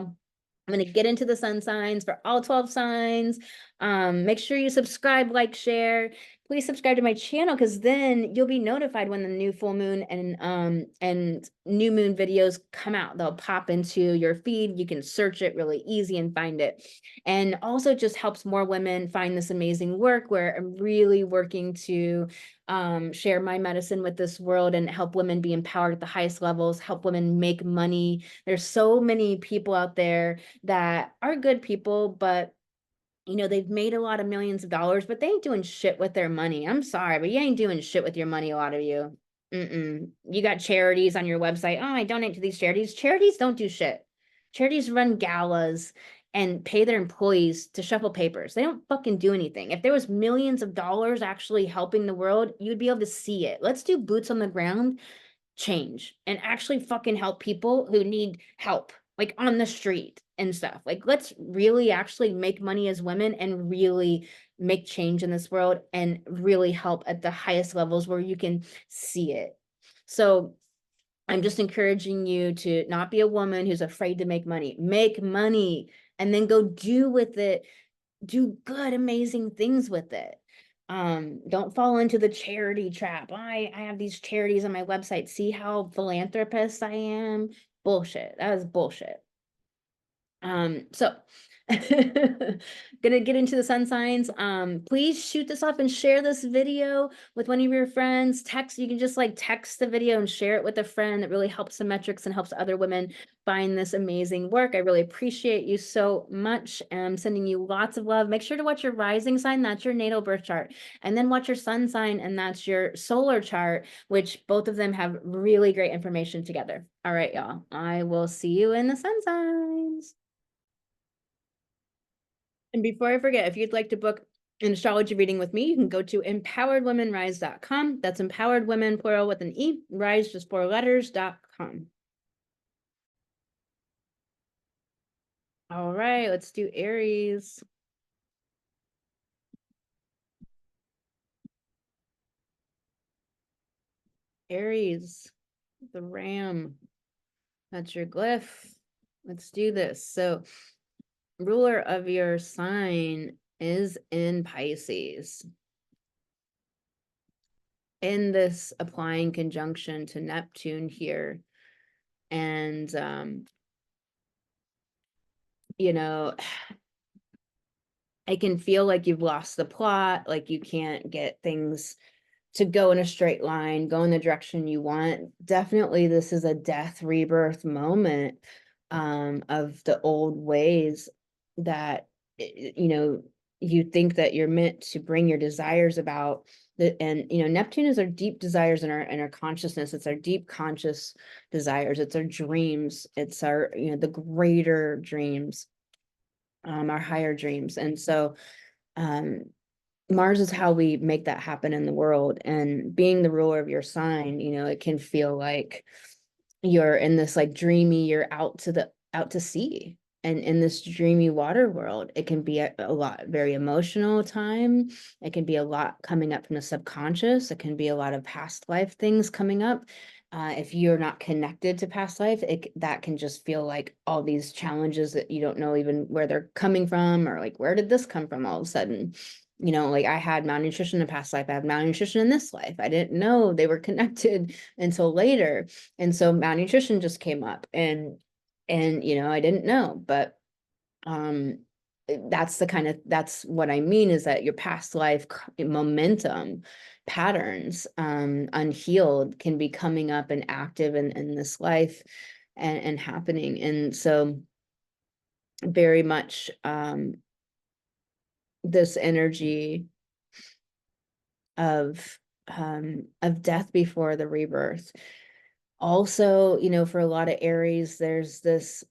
I'm going to get into the sun signs for all 12 signs. Make sure you subscribe, like, share. please subscribe to my channel, because then you'll be notified when the new full moon and new moon videos come out. They'll pop into your feed. You can search it really easy and find it. And also just helps more women find this amazing work where I'm really working to share my medicine with this world and help women be empowered at the highest levels, help women make money. There's so many people out there that are good people, but you know, they've made a lot of millions of dollars, but they ain't doing shit with their money. I'm sorry, but you ain't doing shit with your money, a lot of you. You got charities on your website. Oh, I donate to these charities. Charities don't do shit. Charities run galas and pay their employees to shuffle papers. They don't fucking do anything. If there was millions of dollars actually helping the world, you'd be able to see it. Let's do boots on the ground change and actually fucking help people who need help, like on the street and stuff. Like, let's really actually make money as women and really make change in this world and really help at the highest levels where you can see it. So I'm just encouraging you to not be a woman who's afraid to make money and then go do with it, do good, amazing things with it. Don't fall into the charity trap. I have these charities on my website. See how philanthropist I am? Bullshit. That is bullshit. So gonna get into the sun signs. Please shoot this off and share this video with one of your friends. Text, you can just like text the video and share it with a friend. It really helps the metrics and helps other women find this amazing work. I really appreciate you so much. I'm sending you lots of love. Make sure to watch your rising sign, that's your natal birth chart, and then watch your sun sign, and that's your solar chart, which both of them have really great information together. All right, y'all. I will see you in the sun signs. And before I forget, if you'd like to book an astrology reading with me, you can go to empoweredwomenrise.com. That's empowered women, plural with an E, rise, just 4 letters.com. All right, let's do Aries. Aries, the ram. That's your glyph. Let's do this. So, ruler of your sign is in Pisces. In this applying conjunction to Neptune here. And you know, I can feel like you've lost the plot, like you can't get things to go in a straight line, go in the direction you want. Definitely, this is a death rebirth moment of the old ways that, you know, you think that you're meant to bring your desires about. And you know, Neptune is our deep desires in our consciousness. It's our deep conscious desires. It's our dreams. It's our, you know, the greater dreams, our higher dreams. And so Mars is how we make that happen in the world. And being the ruler of your sign, you know, it can feel like you're in this like dreamy, you're out to sea. And in this dreamy water world, it can be a lot, very emotional time. It can be a lot coming up from the subconscious. It can be a lot of past life things coming up. If you're not connected to past life, that can just feel like all these challenges that you don't know even where they're coming from, or like, where did this come from all of a sudden? You know, like I had malnutrition in past life, I have malnutrition in this life. I didn't know they were connected until later. And so malnutrition just came up, and you know, I didn't know. But that's what I mean, is that your past life momentum patterns, unhealed, can be coming up and active in this life and happening. And so very much this energy of death before the rebirth. Also, you know, for a lot of Aries, there's this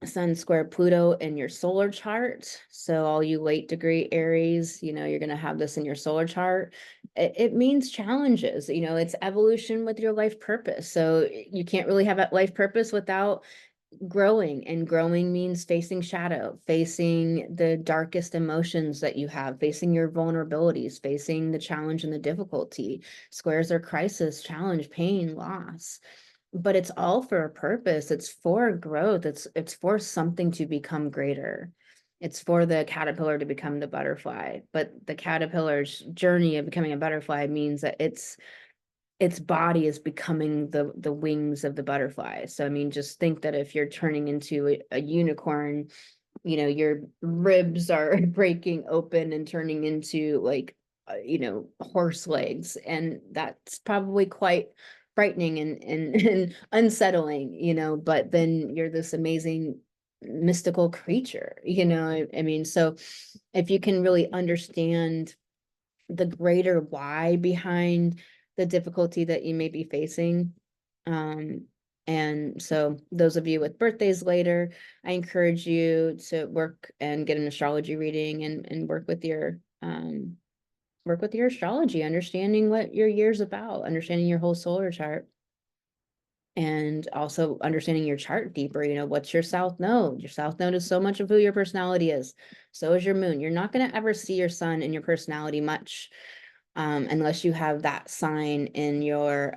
Sun square Pluto in your solar chart. So all you late degree Aries, you know, you're going to have this in your solar chart. It means challenges, you know, it's evolution with your life purpose. So you can't really have a life purpose without growing, and growing means facing shadow, facing the darkest emotions that you have, facing your vulnerabilities, facing the challenge and the difficulty. Squares are crisis, challenge, pain, loss, but it's all for a purpose. It's for growth. It's for something to become greater. It's for the caterpillar to become the butterfly, but the caterpillar's journey of becoming a butterfly means that its body is becoming the wings of the butterfly. So I mean, just think that if you're turning into a unicorn, you know, your ribs are breaking open and turning into like you know, horse legs, and that's probably quite frightening and unsettling, you know, but then you're this amazing mystical creature, you know. I mean, so if you can really understand the greater why behind the difficulty that you may be facing. And so those of you with birthdays later, I encourage you to work and get an astrology reading and work with your astrology, understanding what your year's about, understanding your whole solar chart, and also understanding your chart deeper. You know, what's your south node? Your south node is so much of who your personality is. So is your moon. You're not going to ever see your sun in your personality much, unless you have that sign in your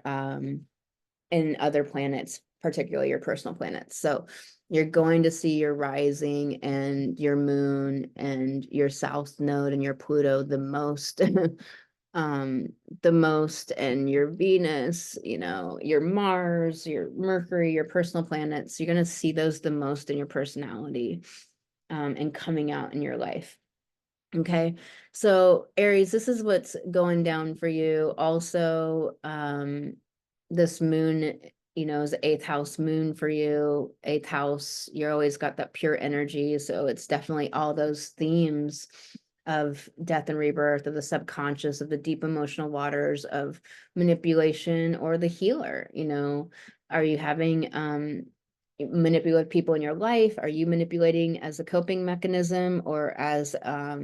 in other planets, particularly your personal planets. So you're going to see your rising and your moon and your south node and your Pluto the most. The most, and your Venus, you know, your Mars, your Mercury, your personal planets, you're going to see those the most in your personality, and coming out in your life. Okay, so Aries, this is what's going down for you. Also, this moon, you know, is the 8th house moon for you. 8th house, you're always got that pure energy. So it's definitely all those themes of death and rebirth, of the subconscious, of the deep emotional waters, of manipulation, or the healer. You know, are you having manipulate people in your life? Are you manipulating as a coping mechanism, or as a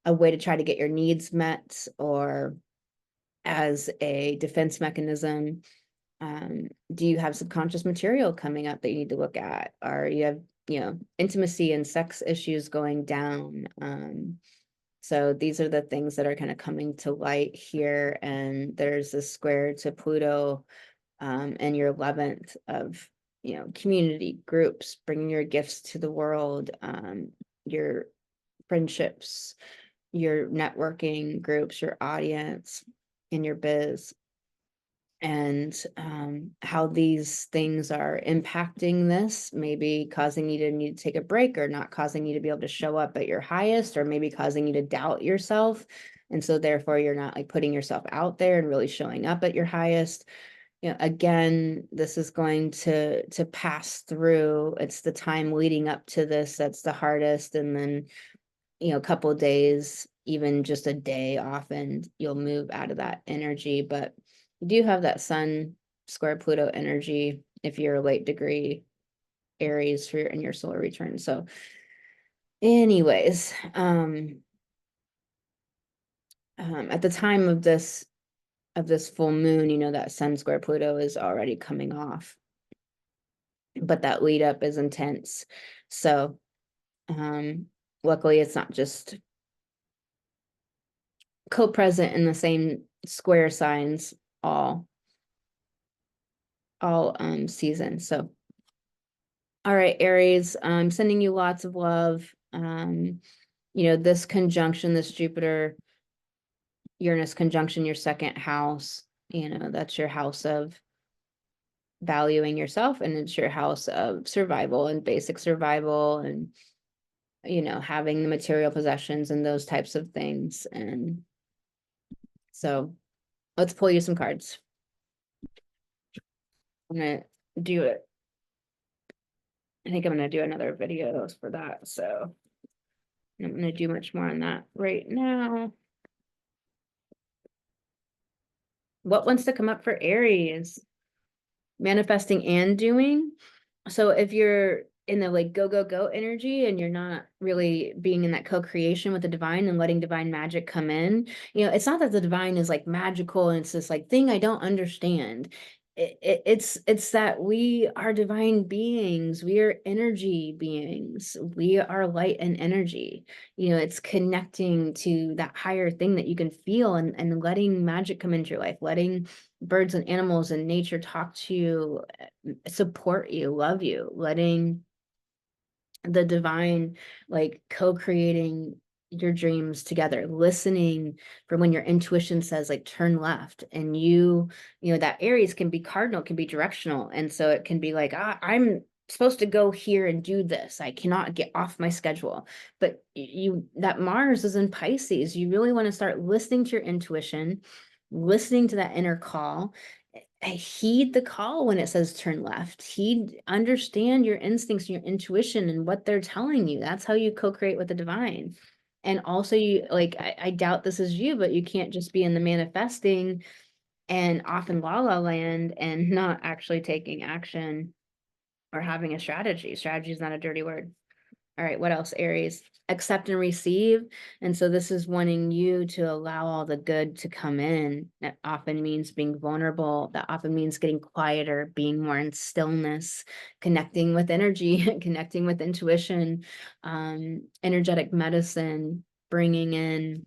way to try to get your needs met, or as a defense mechanism? Do you have subconscious material coming up that you need to look at? Or you have, you know, intimacy and sex issues going down? So these are the things that are kind of coming to light here. And there's a square to Pluto, and your 11th of, you know, community groups, bringing your gifts to the world, your friendships, your networking groups, your audience, in your biz, and how these things are impacting this, maybe causing you to need to take a break, or not causing you to be able to show up at your highest, or maybe causing you to doubt yourself. And so therefore you're not like putting yourself out there and really showing up at your highest. You know, again, this is going to pass through. It's the time leading up to this that's the hardest. And then, you know, a couple of days, even just a day, often you'll move out of that energy. But you do have that Sun square Pluto energy if you're a late degree Aries for in your solar return. So anyways, at the time of this full moon, you know, that Sun square Pluto is already coming off, but that lead up is intense. So luckily it's not just co-present in the same square signs all season. So all right, Aries, I'm sending you lots of love. You know, this conjunction, this Jupiter Uranus conjunction, your 2nd house, you know, that's your house of valuing yourself, and it's your house of survival and basic survival, and, you know, having the material possessions and those types of things. And so let's pull you some cards. I'm gonna do it. I think I'm gonna do another video for that. So I'm gonna do much more on that right now. What wants to come up for Aries? Manifesting and doing. So if you're in the like go, go, go energy, and you're not really being in that co-creation with the divine and letting divine magic come in, you know, it's not that the divine is like magical and it's this like thing I don't understand. It's that we are divine beings. We are energy beings. We are light and energy. You know, it's connecting to that higher thing that you can feel, and letting magic come into your life, letting birds and animals and nature talk to you, support you, love you, letting the divine, like co-creating your dreams together, listening for when your intuition says like turn left, and you know, that Aries can be cardinal, can be directional. And so it can be like, I'm supposed to go here and do this. I cannot get off my schedule. But that Mars is in Pisces. You really want to start listening to your intuition, listening to that inner call. Heed the call when it says turn left. Understand your instincts, your intuition, and what they're telling you. That's how you co-create with the divine. And also, you like, I doubt this is you, but you can't just be in the manifesting and off in la la land and not actually taking action or having a strategy. Strategy is not a dirty word. All right, what else, Aries? Accept and receive. And so this is wanting you to allow all the good to come in. That often means being vulnerable. That often means getting quieter, being more in stillness, connecting with energy, connecting with intuition, energetic medicine, bringing in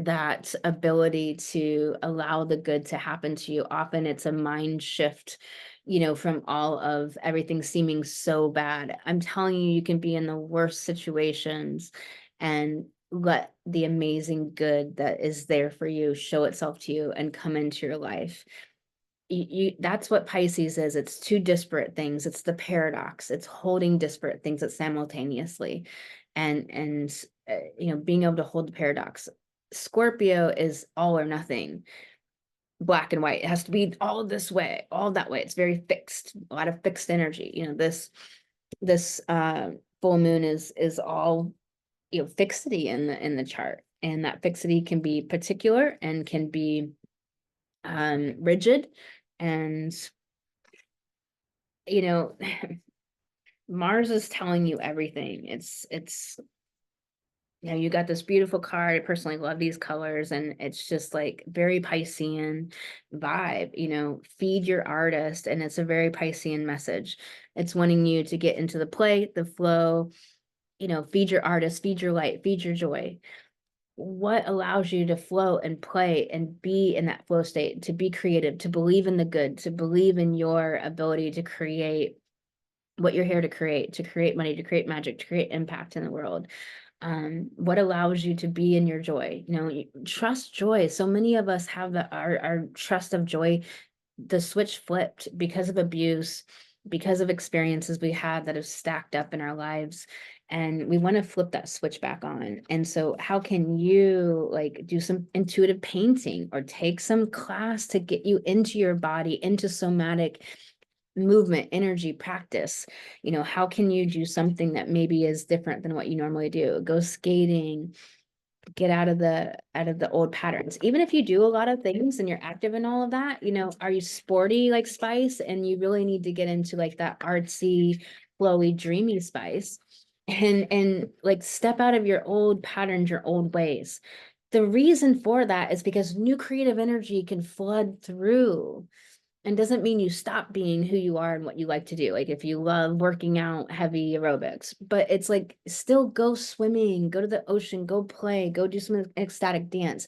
that ability to allow the good to happen to you. Often it's a mind shift, you know, from all of everything seeming so bad. I'm telling you, you can be in the worst situations and let the amazing good that is there for you show itself to you and come into your life. That's what Pisces is. It's two disparate things. It's the paradox. It's holding disparate things at simultaneously, and you know, being able to hold the paradox. Scorpio is all or nothing, black and white. It has to be all this way, all that way. It's very fixed, a lot of fixed energy. You know, this full moon is all, you know, fixity in the chart, and that fixity can be particular and can be rigid. And you know, Mars is telling you everything. It's you know, you got this beautiful card. I personally love these colors, and it's just like very Piscean vibe, you know, feed your artist. And it's a very Piscean message. It's wanting you to get into the play, the flow, you know, feed your artist, feed your light, feed your joy. What allows you to flow and play and be in that flow state, to be creative, to believe in the good, to believe in your ability to create what you're here to create money, to create magic, to create impact in the world. What allows you to be in your joy, you know, trust joy. So many of us have our trust of joy, the switch flipped because of abuse, because of experiences we had that have stacked up in our lives, and we want to flip that switch back on. And so how can you like do some intuitive painting or take some class to get you into your body, into somatic movement, energy, practice? You know, how can you do something that maybe is different than what you normally do? Go skating, get out of the old patterns. Even if you do a lot of things and you're active in all of that, you know, are you sporty like Spice, and you really need to get into like that artsy, flowy, dreamy Spice, and like step out of your old patterns, your old ways. The reason for that is because new creative energy can flood through, and doesn't mean you stop being who you are and what you like to do. Like if you love working out heavy aerobics, but it's like still go swimming, go to the ocean, go play, go do some ecstatic dance,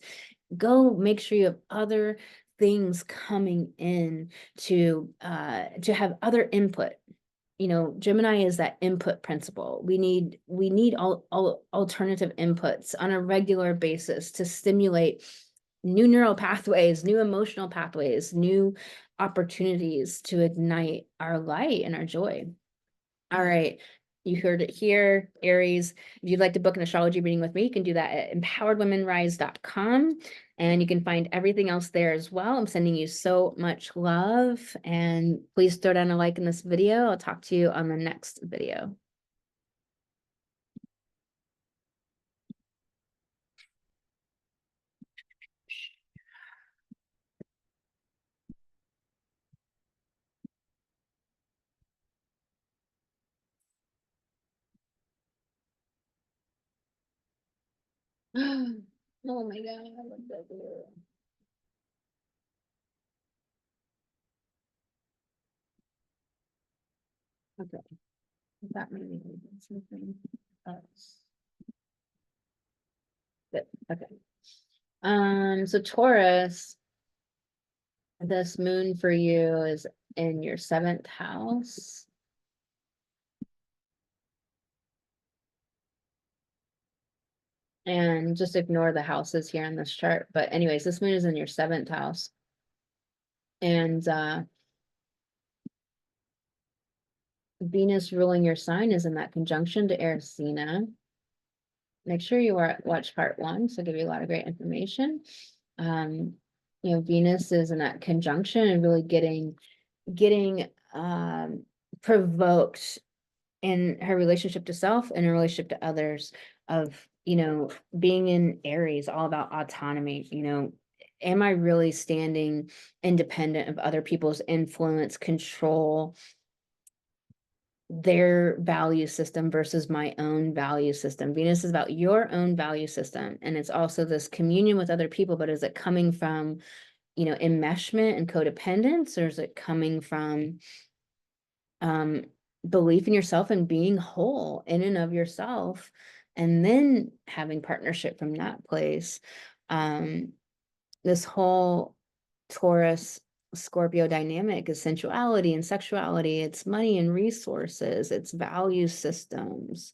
go make sure you have other things coming in to have other input. You know, Gemini is that input principle. We need all alternative inputs on a regular basis to stimulate new neural pathways, new emotional pathways, new opportunities to ignite our light and our joy. All right. You heard it here, Aries. If you'd like to book an astrology reading with me, you can do that at empoweredwomenrise.com. And you can find everything else there as well. I'm sending you so much love. And please throw down a like in this video. I'll talk to you on the next video. Oh my God, I love that video. Okay, that made me think of something else. Good. Okay. So Taurus, this moon for you is in your 7th house. and just ignore the houses here in this chart. But anyways, this moon is in your 7th house. And Venus ruling your sign is in that conjunction to Aries. Make sure you watch part 1, so I'll give you a lot of great information. Venus is in that conjunction and really getting provoked in her relationship to self and her relationship to others, of being in Aries, all about autonomy. Am I really standing independent of other people's influence, control, their value system versus my own value system? Venus is about your own value system, and it's also this communion with other people, but is it coming from enmeshment and codependence, or is it coming from belief in yourself and being whole in and of yourself, and then having partnership from that place? This whole Taurus Scorpio dynamic is sensuality and sexuality, it's money and resources, it's value systems.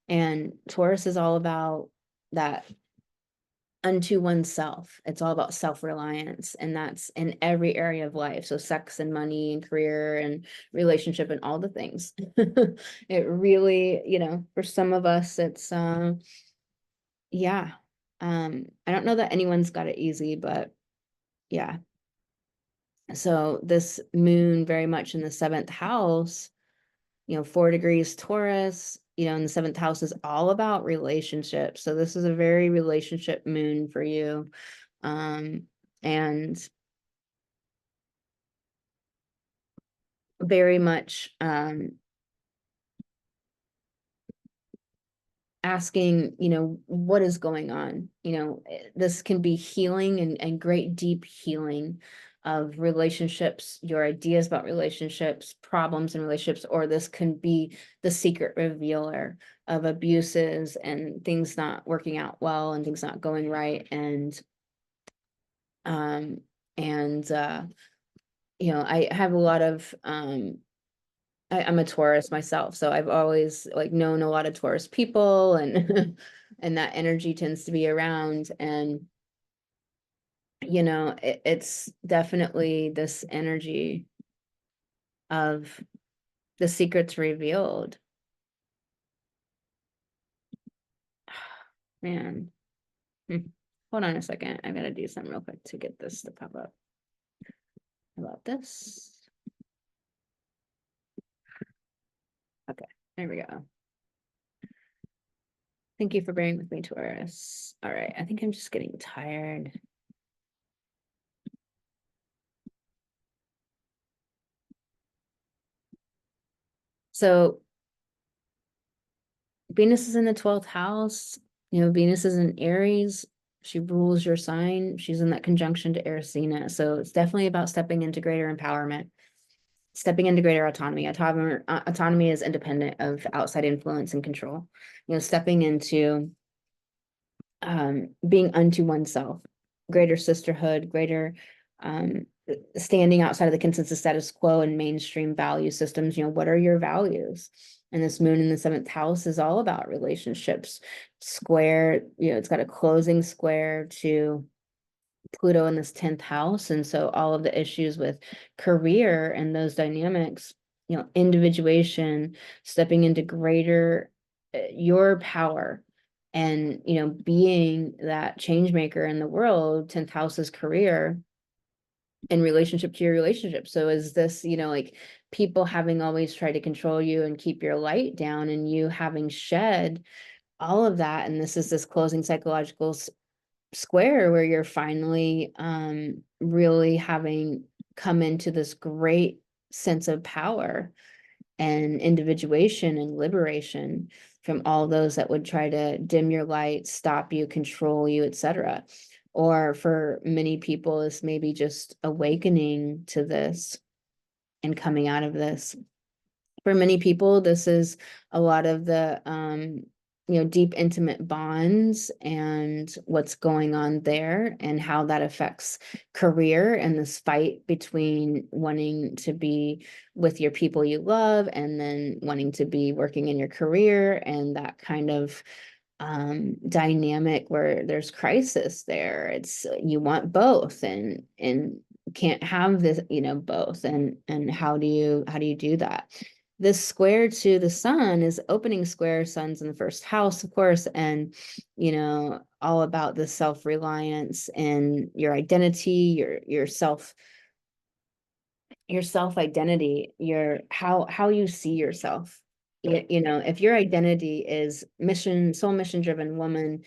And Taurus is all about that unto oneself. It's all about self-reliance, and that's in every area of life. So sex and money and career and relationship and all the things. It really, for some of us, it's yeah. I don't know that anyone's got it easy, but yeah. So this moon very much in the 7th house, 4 degrees Taurus, in the 7th house is all about relationships. So this is a very relationship moon for you. And very much asking, what is going on? This can be healing and great deep healing of relationships, your ideas about relationships, problems in relationships, or this can be the secret revealer of abuses and things not working out well and things not going right. And I have a lot of I'm a Taurus myself, so I've always known a lot of Taurus people, and and that energy tends to be around. And it's definitely this energy of the secrets revealed. Man. Hold on a second. I gotta do something real quick to get this to pop up. How about this? Okay, there we go. Thank you for bearing with me, Taurus. All right, I think I'm just getting tired. So Venus is in the 12th house. Venus is in Aries. She rules your sign. She's in that conjunction to Aries. So it's definitely about stepping into greater empowerment, stepping into greater autonomy. Autonomy is independent of outside influence and control. Stepping into being unto oneself, greater sisterhood, greater standing outside of the consensus status quo and mainstream value systems. What are your values? And this moon in the 7th house is all about relationships. Square, it's got a closing square to Pluto in this 10th house. And so all of the issues with career and those dynamics, individuation, stepping into greater your power, and being that change maker in the world. 10th house is career in relationship to your relationship. So is this people having always tried to control you and keep your light down, and you having shed all of that, and this is this closing psychological square where you're finally really having come into this great sense of power and individuation and liberation from all those that would try to dim your light, stop you, control you, etc. Or for many people, it's maybe just awakening to this and coming out of this. For many people, this is a lot of the deep intimate bonds and what's going on there, and how that affects career, and this fight between wanting to be with your people you love and then wanting to be working in your career, and that kind of dynamic where there's crisis there. It's you want both and can't have this, both. And how do you do that? This square to the sun is opening square. Sun's in the first house, of course, and all about the self-reliance and your identity, your self identity, your how you see yourself. If your identity is soul mission driven woman,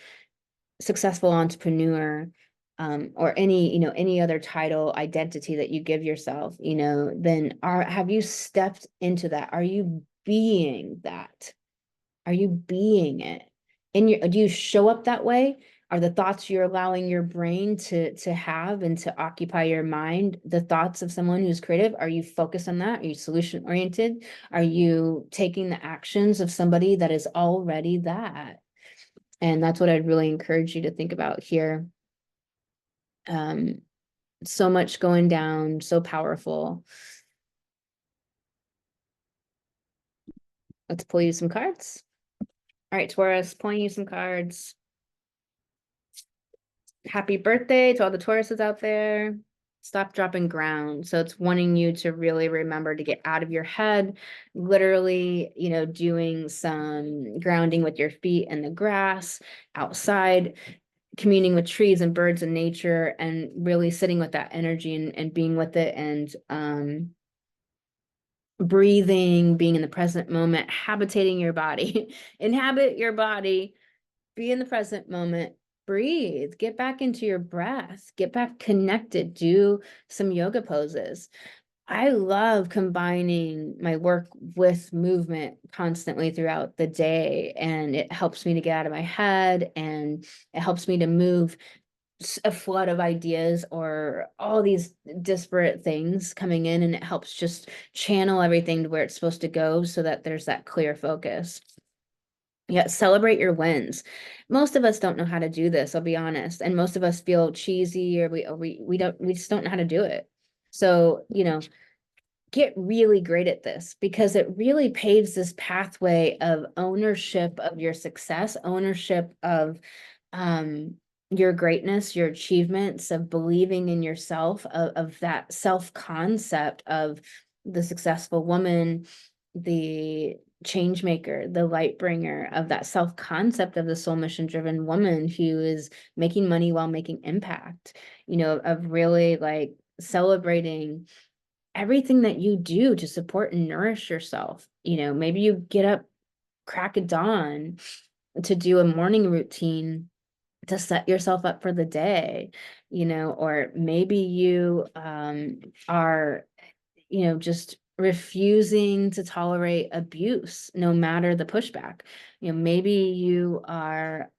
successful entrepreneur, or any other title identity that you give yourself, then have you stepped into that? Are you being that? Are you being it? Do you show up that way? Are the thoughts you're allowing your brain to have and to occupy your mind the thoughts of someone who's creative? Are you focused on that? Are you solution oriented? Are you taking the actions of somebody that is already that? And that's what I'd really encourage you to think about here. So much going down, so powerful. Let's pull you some cards. All right, Taurus, pulling you some cards. Happy birthday to all the Tauruses out there. Stop, dropping ground. So it's wanting you to really remember to get out of your head, literally, doing some grounding with your feet in the grass, outside, communing with trees and birds and nature, and really sitting with that energy and being with it, and breathing, being in the present moment, habitating your body. Inhabit your body, be in the present moment, breathe, get back into your breath, get back connected, do some yoga poses. I love combining my work with movement constantly throughout the day, and it helps me to get out of my head, and it helps me to move a flood of ideas or all these disparate things coming in, and it helps just channel everything to where it's supposed to go so that there's that clear focus. Yeah, celebrate your wins. Most of us don't know how to do this, I'll be honest, and most of us feel cheesy, or we just don't know how to do it. So, get really great at this, because it really paves this pathway of ownership of your success, ownership of your greatness, your achievements, of believing in yourself, of that self-concept of the successful woman, the change maker, the light bringer, of that self-concept of the soul mission driven woman who is making money while making impact, of really like celebrating everything that you do to support and nourish yourself. Maybe you get up crack of dawn to do a morning routine to set yourself up for the day, or maybe you are, just refusing to tolerate abuse no matter the pushback. Maybe you are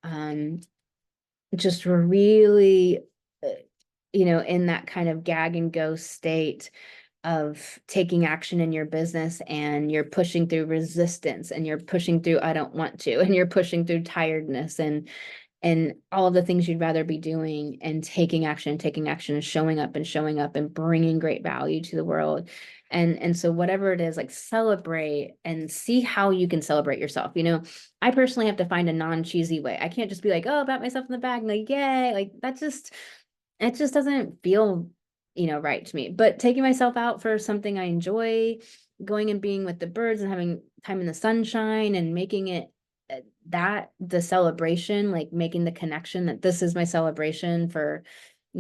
just really, in that kind of gag and go state of taking action in your business, and you're pushing through resistance, and you're pushing through I don't want to, and you're pushing through tiredness, and all of the things you'd rather be doing, and taking action, and showing up and bringing great value to the world. And so whatever it is, like, celebrate and see how you can celebrate yourself. I personally have to find a non-cheesy way. I can't just be like, oh, pat myself in the back and like, yay, like it just doesn't feel, right to me. But taking myself out for something I enjoy, going and being with the birds and having time in the sunshine, and making it that the celebration, like making the connection that this is my celebration for,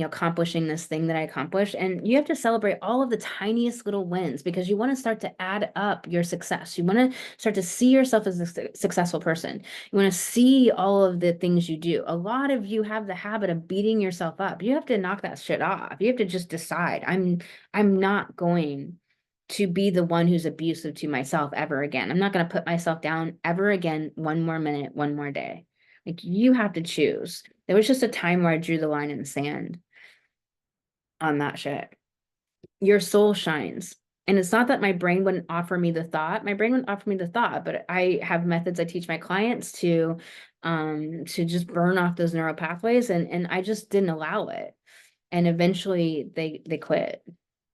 accomplishing this thing that I accomplished. And you have to celebrate all of the tiniest little wins, because you want to start to add up your success. You want to start to see yourself as a successful person. You want to see all of the things you do. A lot of you have the habit of beating yourself up. You have to knock that shit off. You have to just decide, I'm not going to be the one who's abusive to myself ever again. I'm not going to put myself down ever again, one more minute, one more day. Like, you have to choose. There was just a time where I drew the line in the sand on that shit. Your soul shines. And it's not that my brain wouldn't offer me the thought. My brain wouldn't offer me the thought, but I have methods I teach my clients to just burn off those neural pathways, and I just didn't allow it. And eventually they quit.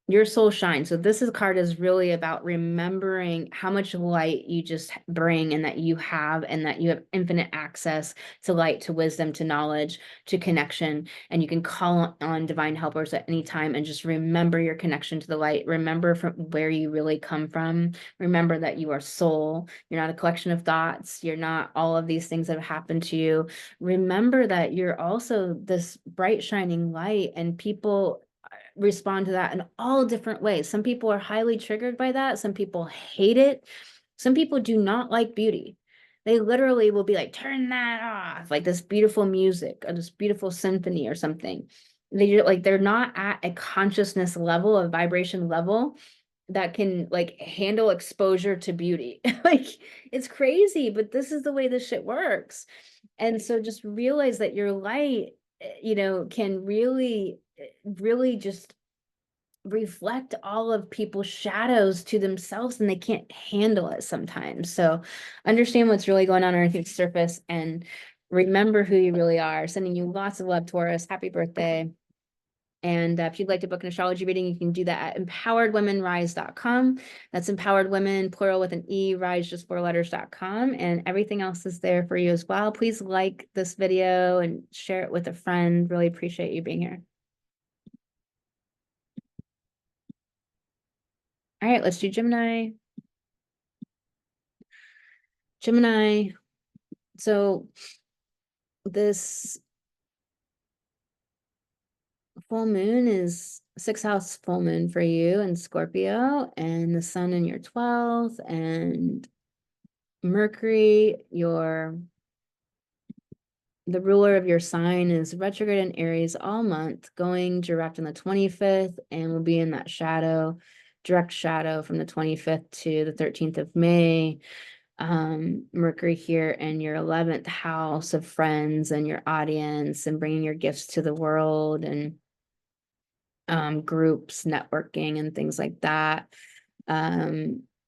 Your soul shines. So this is card is really about remembering how much light you just bring and that you have, and that you have infinite access to light, to wisdom, to knowledge, to connection. And you can call on divine helpers at any time and just remember your connection to the light. Remember from where you really come from. Remember that you are soul. You're not a collection of thoughts. You're not all of these things that have happened to you. Remember that you're also this bright, shining light, and people respond to that in all different ways. Some people are highly triggered by that. Some people hate it. Some people do not like beauty. They literally will be like, turn that off, like this beautiful music or this beautiful symphony or something. They're not at a consciousness level, a vibration level that can like handle exposure to beauty. Like, it's crazy, but this is the way this shit works. And so just realize that your light, can really just reflect all of people's shadows to themselves, and they can't handle it sometimes. So understand what's really going on underneath the surface and remember who you really are. Sending you lots of love, Taurus. Happy birthday. And if you'd like to book an astrology reading, you can do that at empoweredwomenrise.com. That's empowered women, plural with an E, rise, just 4 letters.com. And everything else is there for you as well. Please like this video and share it with a friend. Really appreciate you being here. All right, let's do Gemini. Gemini. So this full moon is 6th house full moon for you in Scorpio, and the sun in your 12th, and Mercury, the ruler of your sign, is retrograde in Aries all month, going direct on the 25th, and will be in that direct shadow from the 25th to the 13th of May. Mercury here in your 11th house of friends and your audience and bringing your gifts to the world, and groups, networking, and things like that.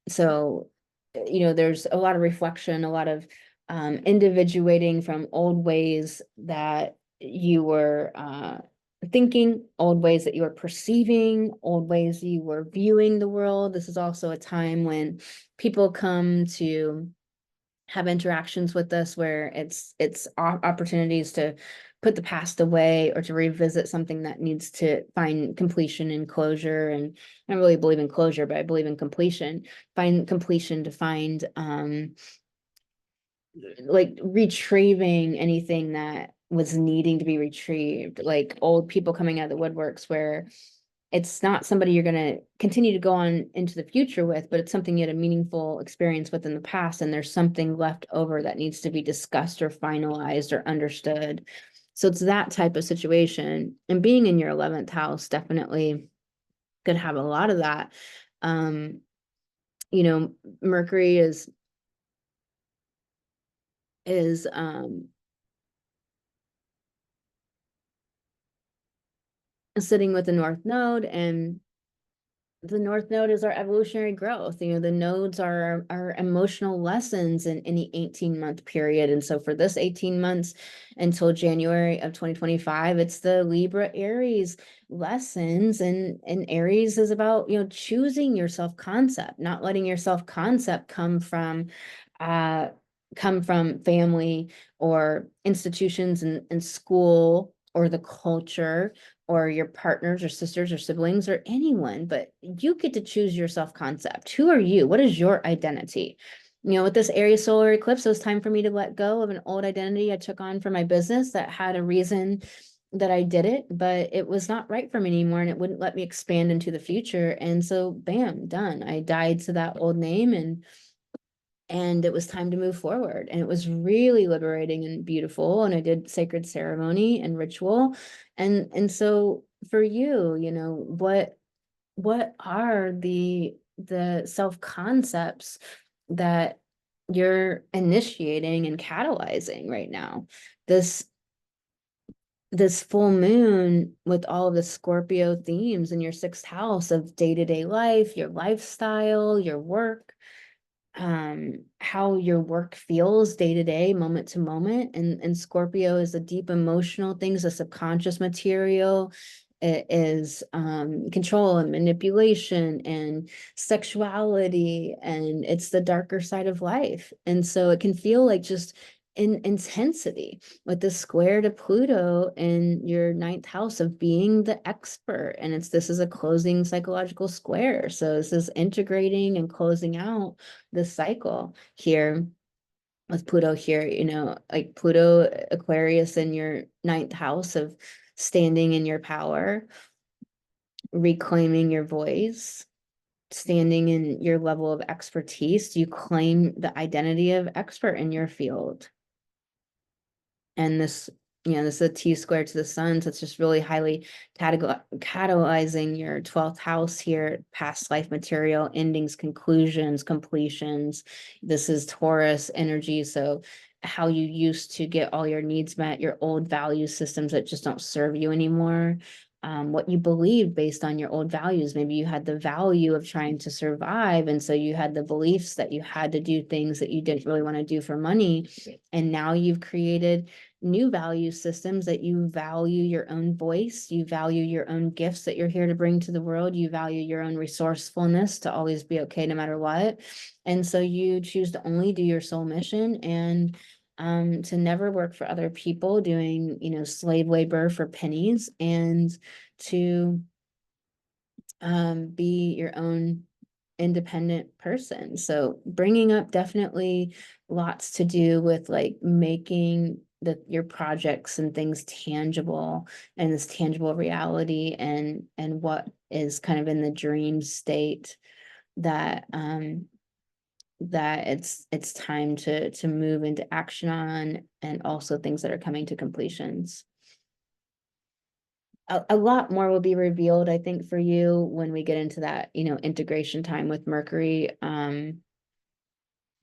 So, there's a lot of reflection, a lot of individuating from old ways that you were thinking, old ways that you were perceiving, old ways you were viewing the world. This is also a time when people come to have interactions with us where it's opportunities to put the past away or to revisit something that needs to find completion and closure. And I don't really believe in closure, but I believe in completion. Find completion to find like retrieving anything that was needing to be retrieved, like old people coming out of the woodworks where it's not somebody you're going to continue to go on into the future with, but it's something you had a meaningful experience with in the past, and there's something left over that needs to be discussed or finalized or understood. So it's that type of situation. And being in your 11th house definitely could have a lot of that. Mercury is sitting with the North Node, and the North Node is our evolutionary growth. The nodes are our emotional lessons in any 18-month period. And so for this 18 months until January of 2025, it's the Libra Aries lessons. And Aries is about, choosing your self-concept, not letting your self-concept come from family or institutions and school or the culture or your partners or sisters or siblings or anyone, but you get to choose your self-concept. Who are you? What is your identity? With this Aries solar eclipse, it was time for me to let go of an old identity I took on for my business that had a reason that I did it, but it was not right for me anymore, and it wouldn't let me expand into the future. And so, bam, done. I died to that old name, and it was time to move forward. And it was really liberating and beautiful. And I did sacred ceremony and ritual. And so for you, what are the self-concepts that you're initiating and catalyzing right now? This full moon with all of the Scorpio themes in your 6th house of day-to-day life, your lifestyle, your work, how your work feels day to day, moment to moment. And Scorpio is the deep emotional things, the subconscious material. it is control and manipulation and sexuality, and it's the darker side of life. And so it can feel like just in intensity with the square to Pluto in your ninth house of being the expert. And this is a closing psychological square. So this is integrating and closing out the cycle here with Pluto here, like Pluto Aquarius in your ninth house of standing in your power, reclaiming your voice, standing in your level of expertise. You claim the identity of expert in your field. And this is a T square to the sun. So it's just really highly catalyzing your 12th house here, past life material, endings, conclusions, completions. This is Taurus energy. So how you used to get all your needs met, your old value systems that just don't serve you anymore. What you believed based on your old values. Maybe you had the value of trying to survive. And so you had the beliefs that you had to do things that you didn't really want to do for money. And now you've created new value systems that you value your own voice, you value your own gifts that you're here to bring to the world, you value your own resourcefulness to always be okay no matter what. And so you choose to only do your soul mission and to never work for other people doing, slave labor for pennies, and to be your own independent person. So bringing up definitely lots to do with like making your projects and things tangible, and this tangible reality, and what is kind of in the dream state that that it's time to move into action on, and also things that are coming to completions. A lot more will be revealed, I think, for you when we get into that, integration time with Mercury.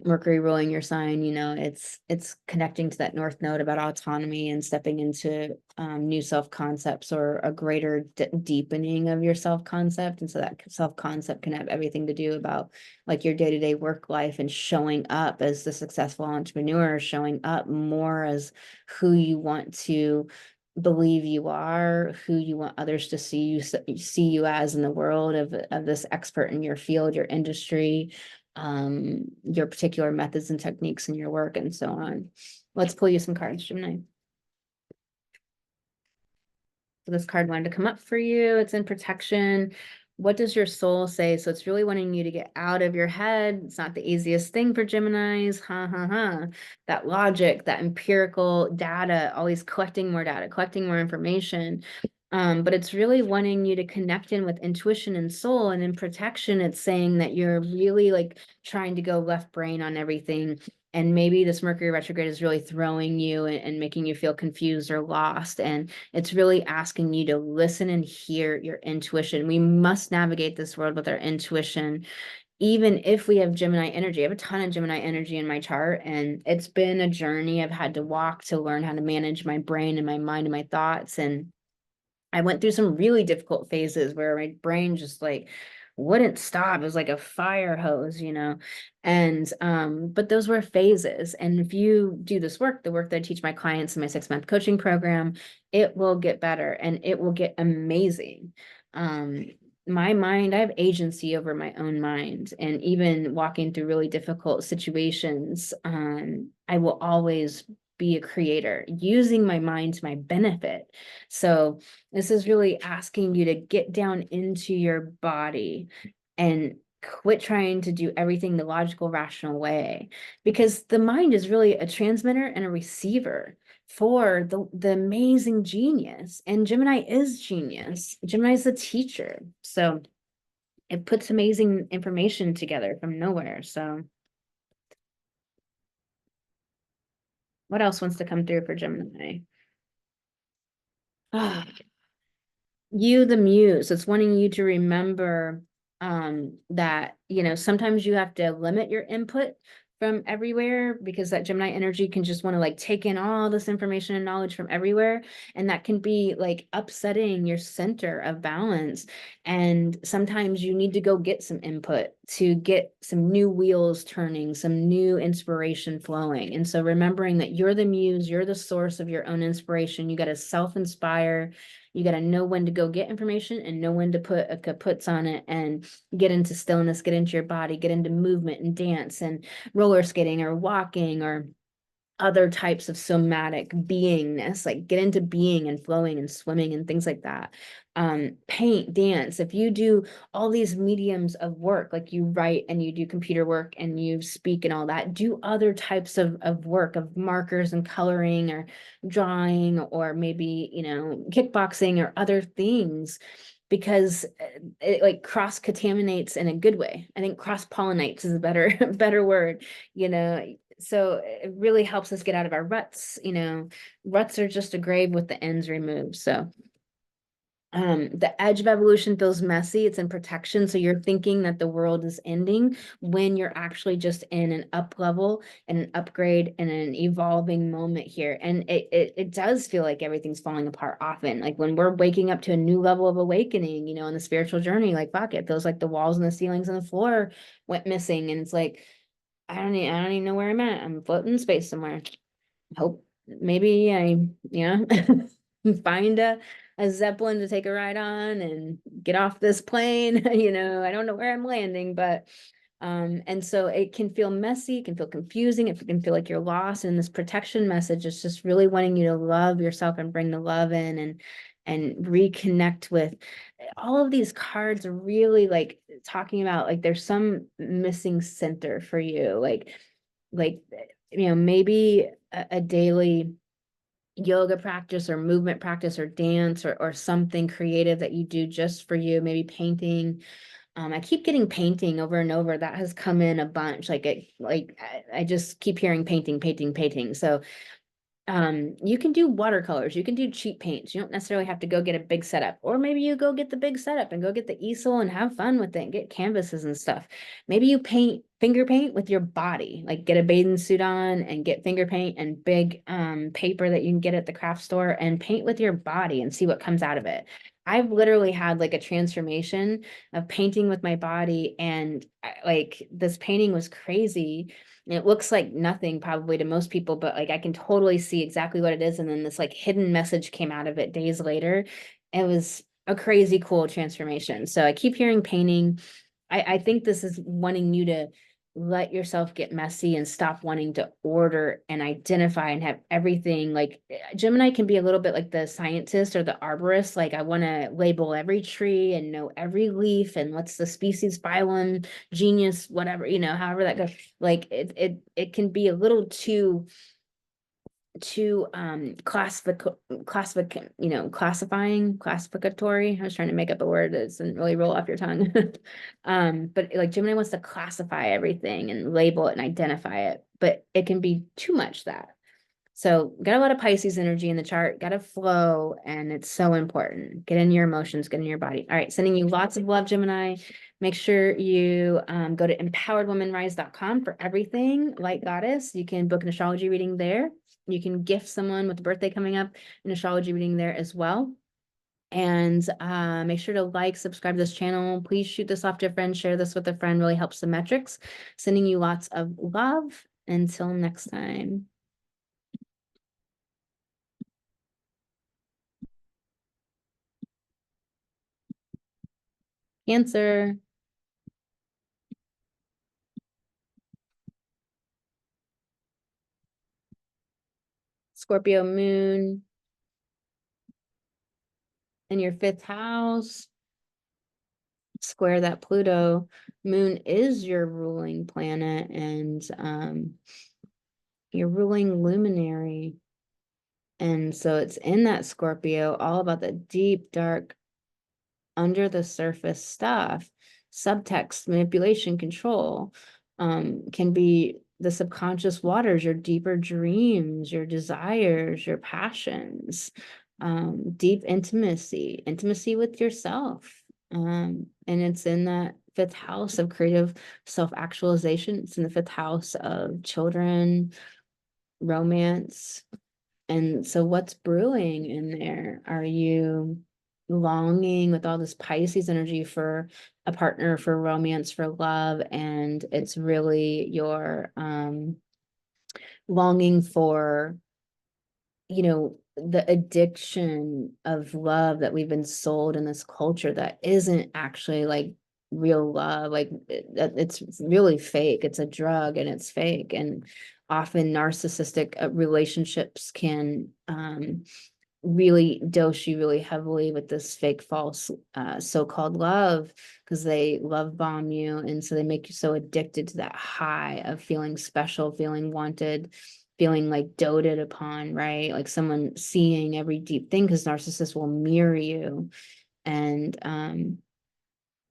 Mercury ruling your sign, it's connecting to that north node about autonomy and stepping into new self-concepts, or a greater deepening of your self-concept. And so that self-concept can have everything to do about like your day-to-day work life, and showing up as the successful entrepreneur, showing up more as who you want to believe you are, who you want others to see you as in the world of this expert in your field, your industry, your particular methods and techniques in your work, and so on. Let's pull you some cards, Gemini. So this card wanted to come up for you. It's in protection. What does your soul say? So it's really wanting you to get out of your head. It's not the easiest thing for Geminis. That logic, that empirical data, always collecting more data, collecting more information. But it's really wanting you to connect in with intuition and soul. And in protection, it's saying that you're really like trying to go left brain on everything. And maybe this Mercury retrograde is really throwing you and making you feel confused or lost. And it's really asking you to listen and hear your intuition. We must navigate this world with our intuition, even if we have Gemini energy. I have a ton of Gemini energy in my chart, and it's been a journey I've had to walk to learn how to manage my brain and my mind and my thoughts. And I went through some really difficult phases where my brain just like wouldn't stop. It was like a fire hose, And but those were phases. And if you do this work, the work that I teach my clients in my 6-month coaching program, it will get better and it will get amazing. My mind, I have agency over my own mind. And even walking through really difficult situations, I will always be a creator, using my mind to my benefit. So this is really asking you to get down into your body and quit trying to do everything the logical, rational way, because the mind is really a transmitter and a receiver for the amazing genius. And Gemini is genius. Gemini is a teacher. So it puts amazing information together from nowhere. So what else wants to come through for Gemini? Ah, you, the muse. It's wanting you to remember that, sometimes you have to limit your input from everywhere, because that Gemini energy can just want to like take in all this information and knowledge from everywhere. And that can be like upsetting your center of balance. And sometimes you need to go get some input to get some new wheels turning, some new inspiration flowing. And so remembering that you're the muse, you're the source of your own inspiration. You got to self-inspire. You got to know when to go get information and know when to put a kaputs on it and get into stillness, get into your body, get into movement and dance and roller skating or walking or other types of somatic beingness, like get into being and flowing and swimming and things like that. Paint, dance. If you do all these mediums of work, like you write and you do computer work and you speak and all that, do other types of work, of markers and coloring or drawing, or maybe, you know, kickboxing or other things, because it like cross contaminates in a good way. I think cross pollinates is a better word, you know. So it really helps us get out of our ruts. You know, ruts are just a grave with the ends removed. So the edge of evolution feels messy. It's in protection. So you're thinking that the world is ending when you're actually just in an up level and an upgrade and an evolving moment here. And it does feel like everything's falling apart often. Like when we're waking up to a new level of awakening, you know, on the spiritual journey, like fuck, it feels like the walls and the ceilings and the floor went missing. And it's like, I don't even know where I'm at. I'm floating in space somewhere. Hope maybe find a Zeppelin to take a ride on and get off this plane. You know, I don't know where I'm landing, but and so it can feel messy, it can feel confusing, it can feel like you're lost. And this protection message is just really wanting you to love yourself and bring the love in and reconnect with all of these cards are really like talking about like there's some missing center for you, like you know, maybe a daily yoga practice or movement practice or dance or something creative that you do just for you, maybe painting. I keep getting painting over and over. That has come in a bunch. I just keep hearing painting. So you can do watercolors, you can do cheap paints. You don't necessarily have to go get a big setup, or maybe you go get the big setup and go get the easel and have fun with it and get canvases and stuff. Maybe you finger paint with your body, like get a bathing suit on and get finger paint and big paper that you can get at the craft store and paint with your body and see what comes out of it. I've literally had like a transformation of painting with my body, and like this painting was crazy. It looks like nothing probably to most people, but like I can totally see exactly what it is. And then this like hidden message came out of it days later. It was a crazy cool transformation. So I keep hearing painting. I think this is wanting you to let yourself get messy and stop wanting to order and identify and have everything. Like Gemini can be a little bit like the scientist or the arborist. Like I want to label every tree and know every leaf and what's the species, phylum, genius, whatever, you know, however that goes. Like it can be a little too classificatory. I was trying to make up a word that doesn't really roll off your tongue. But like Gemini wants to classify everything and label it and identify it, but it can be too much that. So got a lot of Pisces energy in the chart, got to flow, and it's so important. Get in your emotions, get in your body. All right, sending you lots of love, Gemini. Make sure you go to empoweredwomanrise.com for everything. Light Goddess, you can book an astrology reading there. You can gift someone with a birthday coming up an astrology reading there as well. And make sure to like, subscribe to this channel. Please shoot this off to a friend, share this with a friend, really helps the metrics. Sending you lots of love. Until next time. Cancer, Scorpio moon in your 5th house, square that Pluto. Moon is your ruling planet and your ruling luminary. And so it's in that Scorpio, all about the deep, dark, under the surface stuff. Subtext, manipulation, control, can be the subconscious waters, your deeper dreams, your desires, your passions, deep intimacy with yourself. And it's in that 5th house of creative self-actualization. It's in the 5th house of children, romance. And so what's brewing in there? Are you longing with all this Pisces energy for a partner, for romance, for love, and it's really your longing for, you know, the addiction of love that we've been sold in this culture that isn't actually like real love. Like it's really fake. It's a drug and it's fake. And often narcissistic relationships can really dose you really heavily with this fake false so-called love, because they love bomb you, and so they make you so addicted to that high of feeling special, feeling wanted, feeling like doted upon, right? Like someone seeing every deep thing, because narcissists will mirror you. And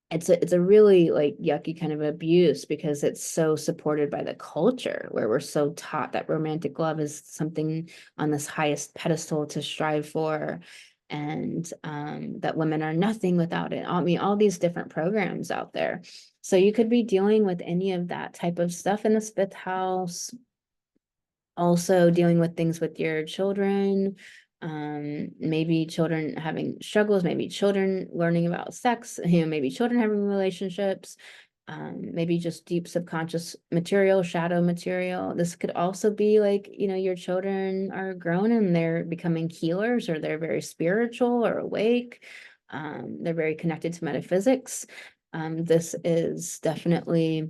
it's a really like yucky kind of abuse, because it's so supported by the culture, where we're so taught that romantic love is something on this highest pedestal to strive for, and that women are nothing without it. I mean, all these different programs out there. So you could be dealing with any of that type of stuff in the fifth house. Also dealing with things with your children, maybe children having struggles, maybe children learning about sex, maybe children having relationships, maybe just deep subconscious material, shadow material. This could also be like, your children are grown and they're becoming healers, or they're very spiritual or awake. They're very connected to metaphysics. This is definitely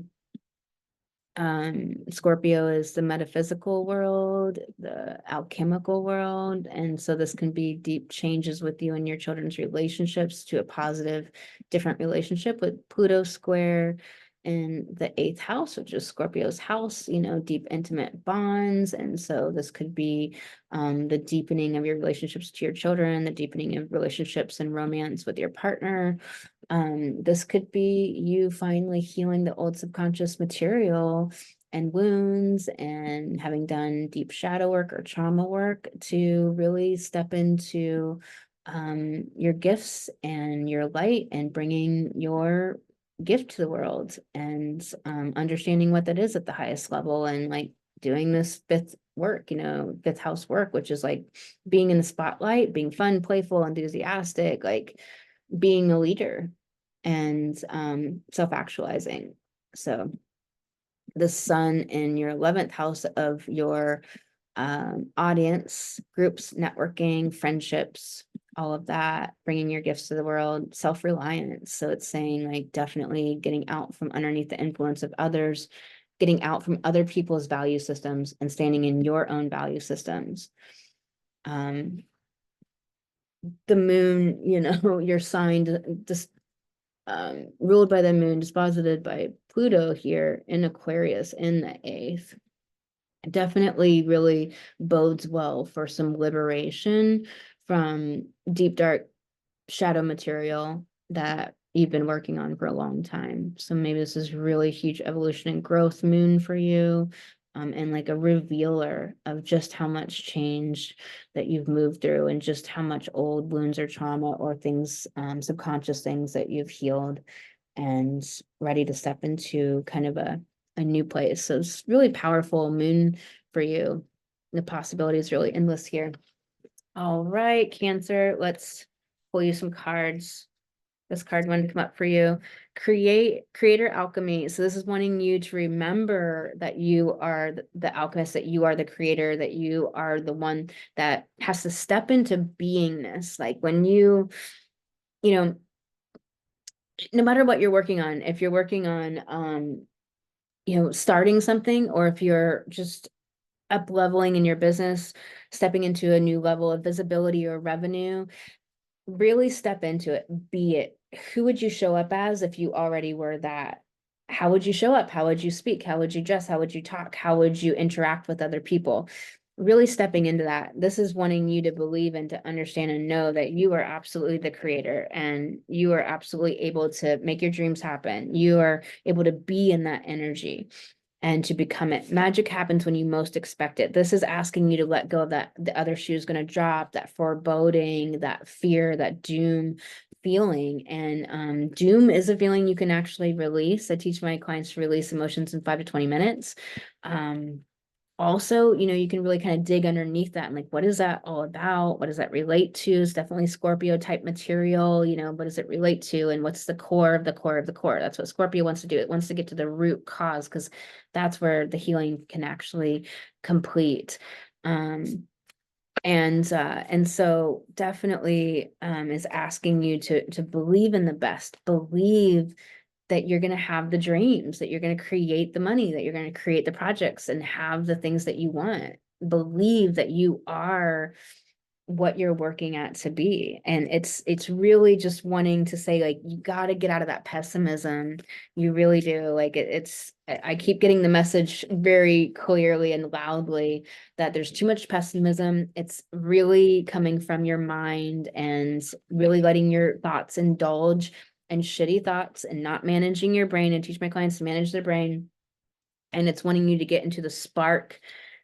Scorpio is the metaphysical world, the alchemical world. And so this can be deep changes with you and your children's relationships to a positive, different relationship, with Pluto Square in the 8th house, which is Scorpio's house, deep intimate bonds. And so this could be the deepening of your relationships to your children, the deepening of relationships and romance with your partner. This could be you finally healing the old subconscious material and wounds, and having done deep shadow work or trauma work to really step into your gifts and your light, and bringing your gift to the world, and understanding what that is at the highest level, and like doing this fifth work, fifth house work, which is like being in the spotlight, being fun, playful, enthusiastic, like being a leader, and self-actualizing. So the sun in your 11th house of your audience, groups, networking, friendships, all of that, bringing your gifts to the world, self-reliance. So it's saying like definitely getting out from underneath the influence of others, getting out from other people's value systems and standing in your own value systems. The moon, you're signed, just ruled by the moon, disposited by Pluto here in Aquarius in the 8th. Definitely really bodes well for some liberation from deep, dark shadow material that you've been working on for a long time. So maybe this is really huge evolution and growth moon for you, and like a revealer of just how much change that you've moved through, and just how much old wounds or trauma or things, subconscious things that you've healed and ready to step into kind of a new place. So it's really powerful moon for you. The possibility is really endless here. All right, Cancer, let's pull you some cards. This card wanted to come up for you. Creator alchemy. So this is wanting you to remember that you are the alchemist, that you are the creator, that you are the one that has to step into beingness. Like when you know, no matter what you're working on, if you're working on, starting something, or if you're just up leveling in your business, stepping into a new level of visibility or revenue, really step into it. Be it. Who would you show up as if you already were that? How would you show up? How would you speak? How would you dress? How would you talk? How would you interact with other people? Really stepping into that. This is wanting you to believe and to understand and know that you are absolutely the creator, and you are absolutely able to make your dreams happen. You are able to be in that energy and to become it. Magic happens when you most expect it. This is asking you to let go of that, the other shoe is going to drop, that foreboding, that fear, that doom feeling. And doom is a feeling you can actually release. I teach my clients to release emotions in 5 to 20 minutes. also, you know, you can really kind of dig underneath that and like, what is that all about? What does that relate to? It's definitely Scorpio type material, you know, what does it relate to? And what's the core of the core of the core? That's what Scorpio wants to do. It wants to get to the root cause, because that's where the healing can actually complete. And so definitely is asking you to believe in the best, believe that you're going to have the dreams, that you're going to create the money, that you're going to create the projects and have the things that you want. Believe that you are what you're working at to be. And it's really just wanting to say, like, you got to get out of that pessimism. You really do. Like I keep getting the message very clearly and loudly that there's too much pessimism. It's really coming from your mind and really letting your thoughts indulge and shitty thoughts and not managing your brain. And teach my clients to manage their brain. And it's wanting you to get into the spark,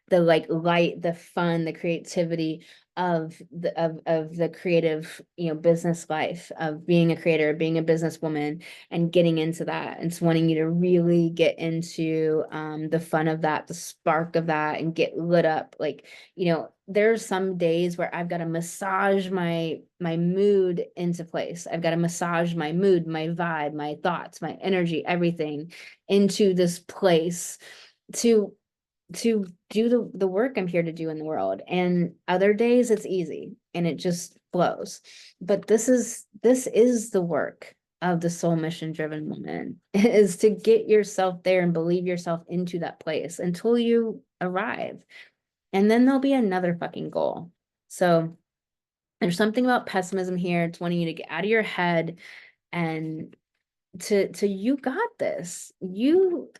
the like light, the fun, the creativity of the creative, you know, business life, of being a creator, being a businesswoman, and getting into that. It's wanting you to really get into the fun of that, the spark of that, and get lit up. Like, you know, there's some days where I've got to massage my mood into place. I've got to massage my mood, my vibe, my thoughts, my energy, everything into this place to do the work I'm here to do in the world. And other days it's easy and it just flows. But this is the work of the soul mission driven woman, is to get yourself there and believe yourself into that place until you arrive. And then there'll be another fucking goal. So there's something about pessimism here. It's wanting you to get out of your head and to you got this. You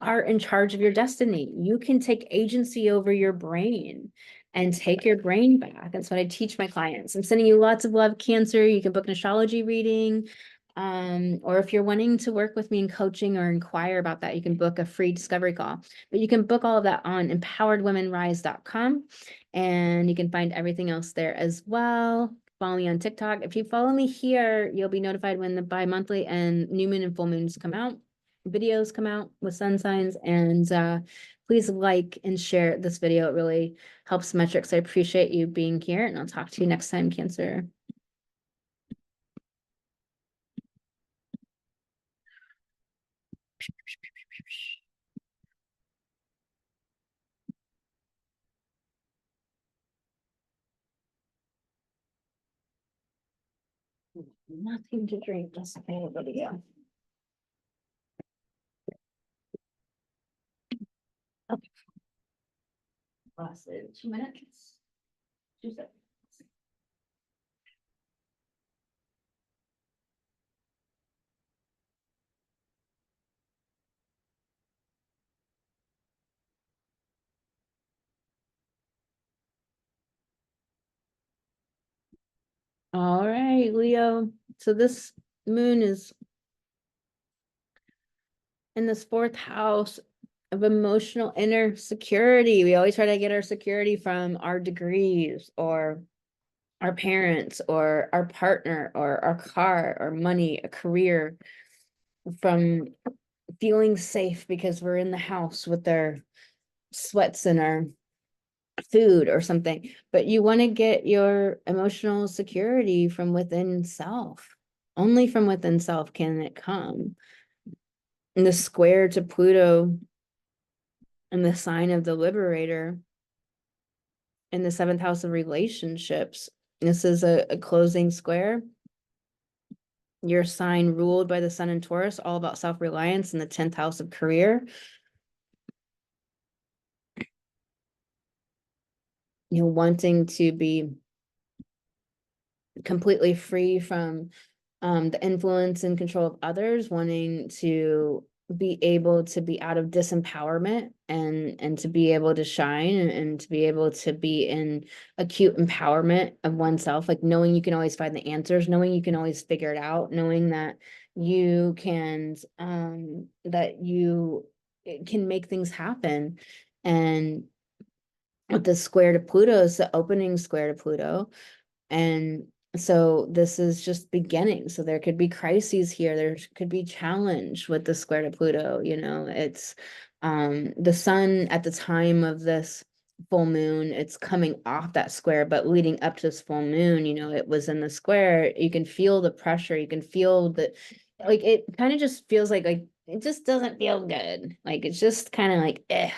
are in charge of your destiny. You can take agency over your brain and take your brain back. That's what I teach my clients. I'm sending you lots of love, Cancer. You can book an astrology reading. Or if you're wanting to work with me in coaching or inquire about that, you can book a free discovery call. But you can book all of that on empoweredwomenrise.com. And you can find everything else there as well. Follow me on TikTok. If you follow me here, you'll be notified when the bi-monthly and new moon and full moons come out. Videos come out with sun signs. And please like and share this video. It really helps metrics. I appreciate you being here, and I'll talk to you next time, Cancer. Nothing to drink, just a whole video. Okay. Lasted 2 minutes. 2 seconds. All right, Leo. So this moon is in this 4th house of emotional inner security. We always try to get our security from our degrees or our parents or our partner or our car or money, a career, from feeling safe because we're in the house with our sweats and our food or something. But you want to get your emotional security from within self. Only from within self can it come. And the square to Pluto and the sign of the liberator in the 7th house of relationships. This is a closing square. Your sign ruled by the sun and Taurus, all about self-reliance, in the 10th house of career. You know, wanting to be completely free from the influence and control of others, wanting to be able to be out of disempowerment and to be able to shine and to be able to be in acute empowerment of oneself, like knowing you can always find the answers, knowing you can always figure it out, knowing that you can make things happen. And with the square to Pluto is the opening square to Pluto. And so this is just beginning. So there could be crises here. There could be challenge with the square to Pluto. You know, it's The sun at the time of this full moon, it's coming off that square, but leading up to this full moon, you know, it was in the square. You can feel the pressure, you can feel the, like, it kind of just feels like it just doesn't feel good. Like it's just kind of like eh.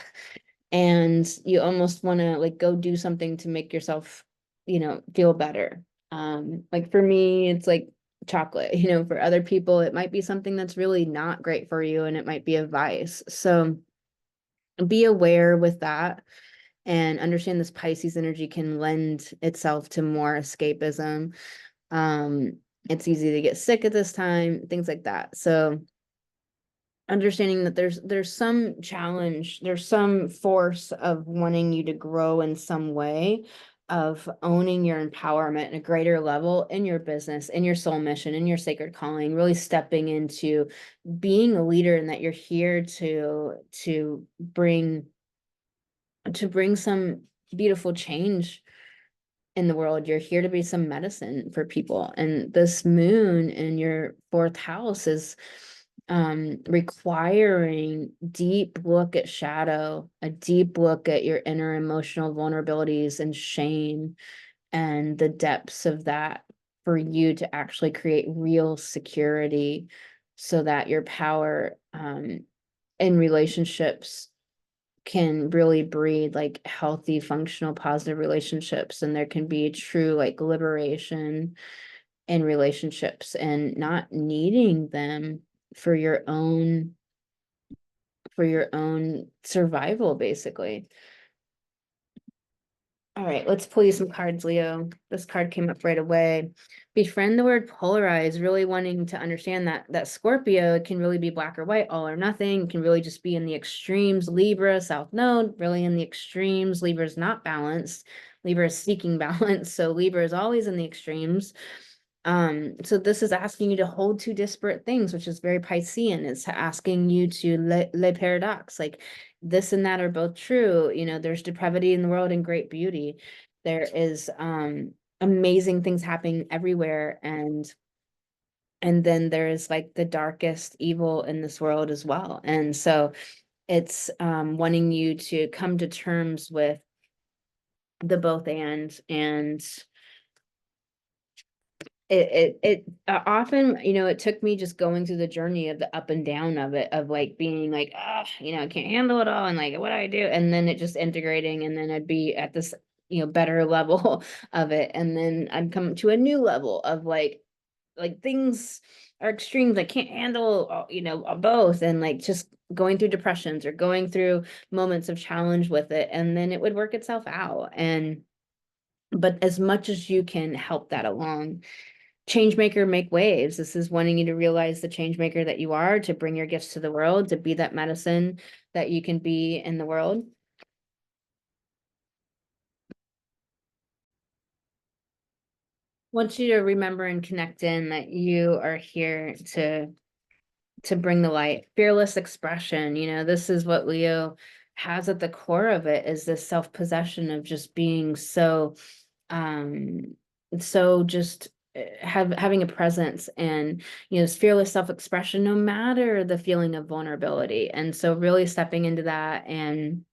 And you almost want to like go do something to make yourself, you know, feel better. Like for me, it's like chocolate, you know, for other people, it might be something that's really not great for you and it might be a vice. So be aware with that and understand this Pisces energy can lend itself to more escapism. Um, it's easy to get sick at this time, things like that. So understanding that there's some challenge, there's some force of wanting you to grow in some way, of owning your empowerment at a greater level in your business, in your soul mission, in your sacred calling, really stepping into being a leader, and that you're here to bring some beautiful change in the world. You're here to be some medicine for people. And this moon in your fourth house is requiring deep look at shadow, a deep look at your inner emotional vulnerabilities and shame and the depths of that, for you to actually create real security, so that your power in relationships can really breed like healthy, functional, positive relationships, and there can be true like liberation in relationships and not needing them for your own survival, basically. All right, let's pull you some cards, Leo. This card came up right away. Befriend the word polarize, really wanting to understand that Scorpio can really be black or white, all or nothing, can really just be in the extremes. Libra, South Node, really in the extremes. Libra is not balanced. Libra is seeking balance. So Libra is always in the extremes. So this is asking you to hold two disparate things, which is very Piscean. It's asking you to le paradox, like this and that are both true. You know, there's depravity in the world and great beauty. There is amazing things happening everywhere, and then there is like the darkest evil in this world as well. And so it's wanting you to come to terms with the both and it often, you know, it took me just going through the journey of the up and down of it, of like being like, oh, you know, I can't handle it all, and like what do I do? And then it just integrating, and then I'd be at this, you know, better level of it, and then I'd come to a new level of like things are extremes, I can't handle, you know, both, and like just going through depressions or going through moments of challenge with it, and then it would work itself out. And but as much as you can help that along, change maker, make waves. This is wanting you to realize the change maker that you are, to bring your gifts to the world, to be that medicine that you can be in the world. Want you to remember and connect in that you are here to bring the light. Fearless expression, you know, this is what Leo has at the core of it, is this self-possession of just being so so just having a presence, and you know, this fearless self-expression no matter the feeling of vulnerability. And so really stepping into that, and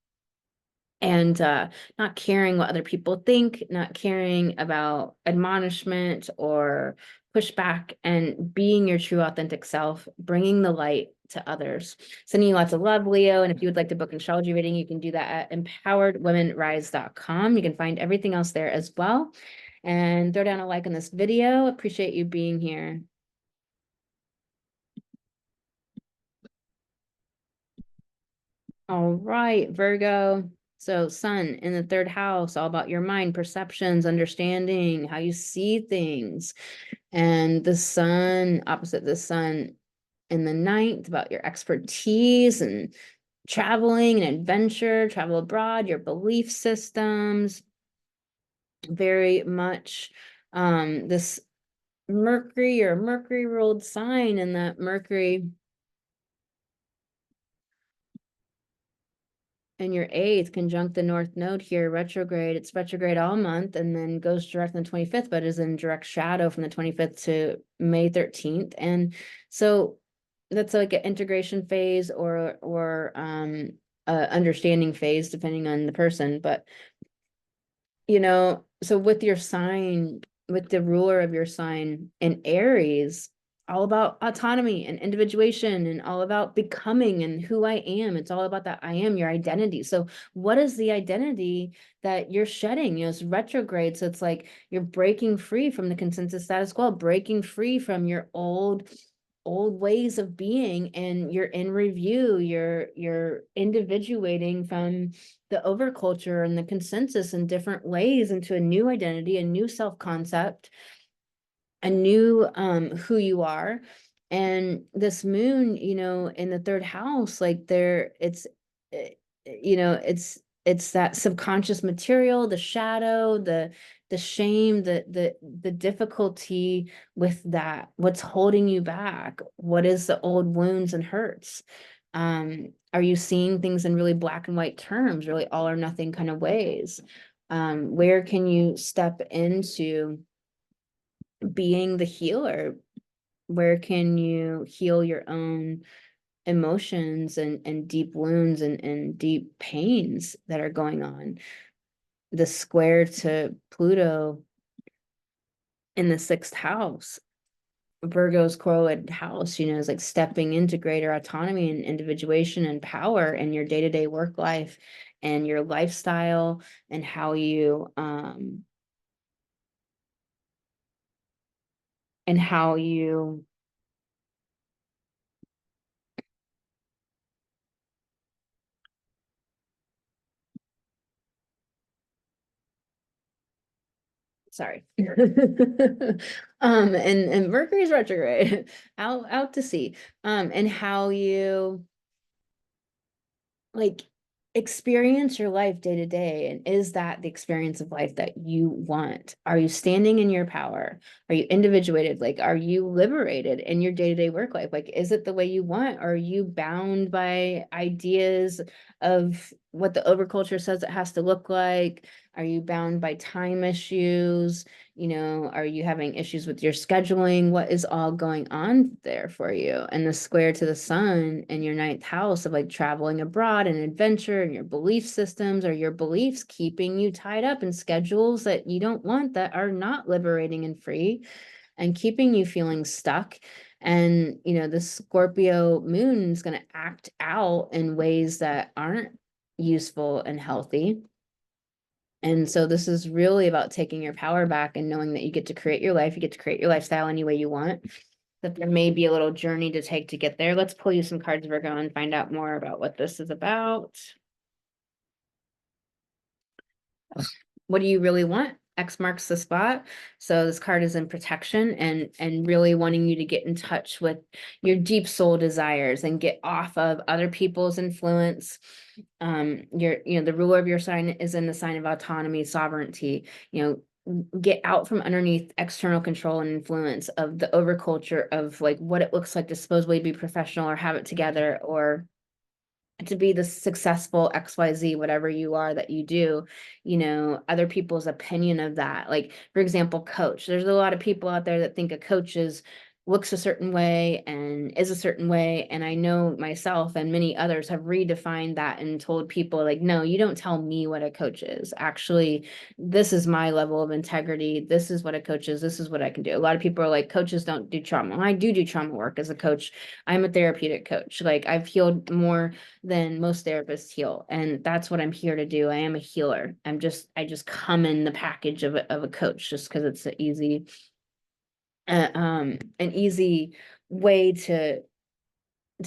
not caring what other people think, not caring about admonishment or pushback, and being your true authentic self, bringing the light to others. Sending you lots of love, Leo. And if you would like to book an astrology reading, you can do that at empoweredwomenrise.com. You can find everything else there as well. And throw down a like on this video. Appreciate you being here. All right, Virgo. So sun in the third house, all about your mind, perceptions, understanding, how you see things. And the sun, opposite the sun in the ninth, about your expertise and traveling and adventure, travel abroad, your belief systems, very much this Mercury, or Mercury ruled sign, and that Mercury and your eighth conjunct the North Node here, retrograde. It's retrograde all month and then goes direct on the 25th, but is in direct shadow from the 25th to May 13th. And so that's like an integration phase or understanding phase, depending on the person. But so with your sign, with the ruler of your sign in Aries, all about autonomy and individuation and all about becoming and who I am. It's all about that I am, your identity. So what is the identity that you're shedding? It's retrograde. So it's like you're breaking free from the consensus status quo, breaking free from your old ways of being, and you're in review, you're individuating from the overculture and the consensus in different ways into a new identity, a new self-concept, a new who you are. And this moon, in the third house, like eh, it's that subconscious material, the shadow, the shame, the difficulty with that. What's holding you back? What is the old wounds and hurts? Are you seeing things in really black and white terms, really all or nothing kind of ways? Where can you step into being the healer? Where can you heal your own emotions and deep wounds and deep pains that are going on? The square to Pluto in the sixth house, Virgo's correlated house, is like stepping into greater autonomy and individuation and power in your day-to-day work life and your lifestyle, and how you and how you sorry. And Mercury's retrograde, out to sea. And how you like experience your life day to day. And is that the experience of life that you want? Are you standing in your power? Are you individuated? Like, are you liberated in your day-to-day work life? Like, is it the way you want? Are you bound by ideas of what the overculture says it has to look like? Are you bound by time issues? Are you having issues with your scheduling? What is all going on there for you? And the square to the sun in your ninth house of like traveling abroad and adventure and your belief systems, or your beliefs keeping you tied up in schedules that you don't want, that are not liberating and free, and keeping you feeling stuck. And, the Scorpio moon is going to act out in ways that aren't useful and healthy. And so this is really about taking your power back and knowing that you get to create your life, you get to create your lifestyle any way you want. That there may be a little journey to take to get there. Let's pull you some cards, Virgo, and find out more about what this is about. What do you really want? X marks the spot. So this card is in protection and really wanting you to get in touch with your deep soul desires and get off of other people's influence. The ruler of your sign is in the sign of autonomy, sovereignty. Get out from underneath external control and influence of the overculture of like what it looks like to supposedly be professional or have it together, or to be the successful XYZ, whatever you are that you do, other people's opinion of that. Like, for example, coach. There's a lot of people out there that think a coach looks a certain way and is a certain way. And I know myself and many others have redefined that and told people like, no, you don't tell me what a coach is. Actually, this is my level of integrity. This is what a coach is. This is what I can do. A lot of people are like, coaches don't do trauma. I do trauma work as a coach. I'm a therapeutic coach. Like, I've healed more than most therapists heal. And that's what I'm here to do. I am a healer. I just come in the package of a coach, just because it's an easy way to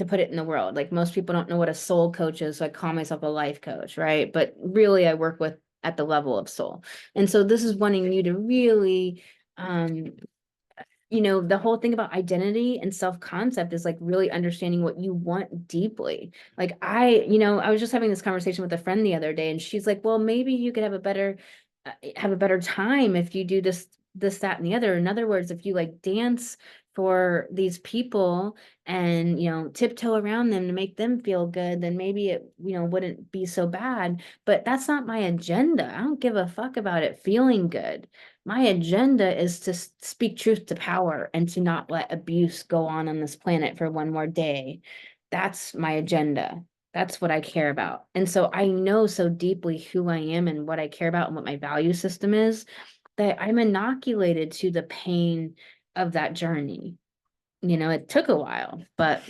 put it in the world. Like, most people don't know what a soul coach is, so I call myself a life coach, right? But really I work with at the level of soul. And so this is wanting you to really the whole thing about identity and self-concept is like really understanding what you want deeply. Like, I was just having this conversation with a friend the other day, and she's like, well, maybe you could have a better time if you do this this, that, and the other. In other words, if you like dance for these people and, you know, tiptoe around them to make them feel good, then maybe it, you know, wouldn't be so bad. But that's not my agenda. I don't give a fuck about it feeling good. My agenda is to speak truth to power and to not let abuse go on this planet for one more day. That's my agenda. That's what I care about. And so I know so deeply who I am and what I care about and what my value system is, that I'm inoculated to the pain of that journey. You know, it took a while, but,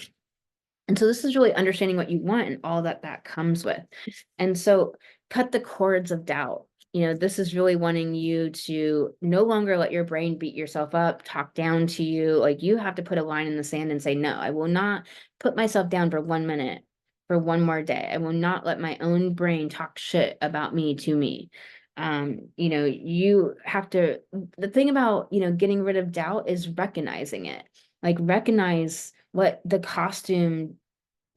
and so this is really understanding what you want and all that that comes with. And so cut the cords of doubt. You know, this is really wanting you to no longer let your brain beat yourself up, talk down to you. Like, you have to put a line in the sand and say, no, I will not put myself down for 1 minute, for one more day. I will not let my own brain talk shit about me to me. You know, you have to, the thing about, you know, getting rid of doubt is recognizing it. Like, recognize what the costume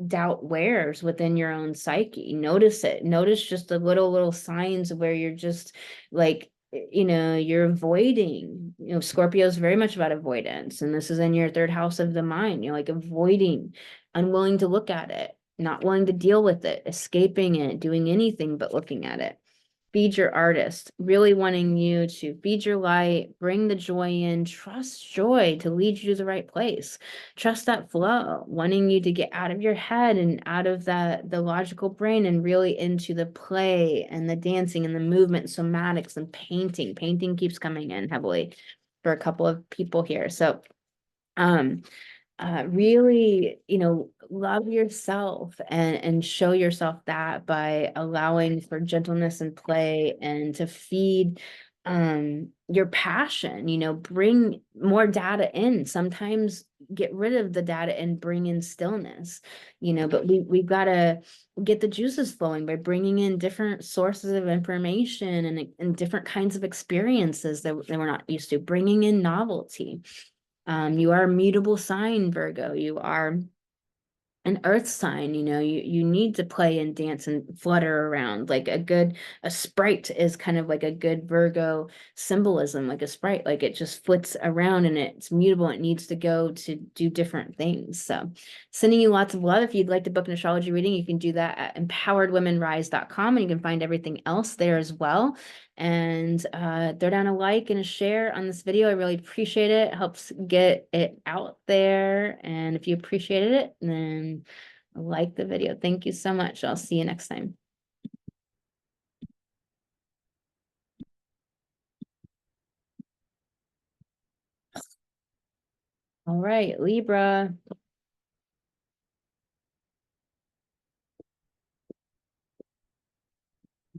doubt wears within your own psyche. Notice it. Notice just the little signs where you're just like, you know, you're avoiding. You know, Scorpio is very much about avoidance, and this is in your third house of the mind. You're like avoiding, unwilling to look at it, not willing to deal with it, escaping it, doing anything but looking at it. Feed your artist, really wanting you to feed your light, bring the joy in, trust joy to lead you to the right place. Trust that flow, wanting you to get out of your head and out of the logical brain and really into the play and the dancing and the movement, somatics and painting. Painting keeps coming in heavily for a couple of people here. So really, you know, love yourself and show yourself that by allowing for gentleness and play and to feed your passion. You know, bring more data in. Sometimes get rid of the data and bring in stillness, you know, but we've got to get the juices flowing by bringing in different sources of information and different kinds of experiences that we're not used to, bringing in novelty. You are a mutable sign, Virgo. You are an earth sign. You know, you need to play and dance and flutter around. Like a sprite is kind of like a good Virgo symbolism, like a sprite. Like, it just flits around and it's mutable. It needs to go to do different things. So sending you lots of love. If you'd like to book an astrology reading, you can do that at empoweredwomenrise.com, and you can find everything else there as well. And throw down a like and a share on this video. I really appreciate it. It helps get it out there. And if you appreciated it, then like the video. Thank you so much. I'll see you next time. All right, Libra.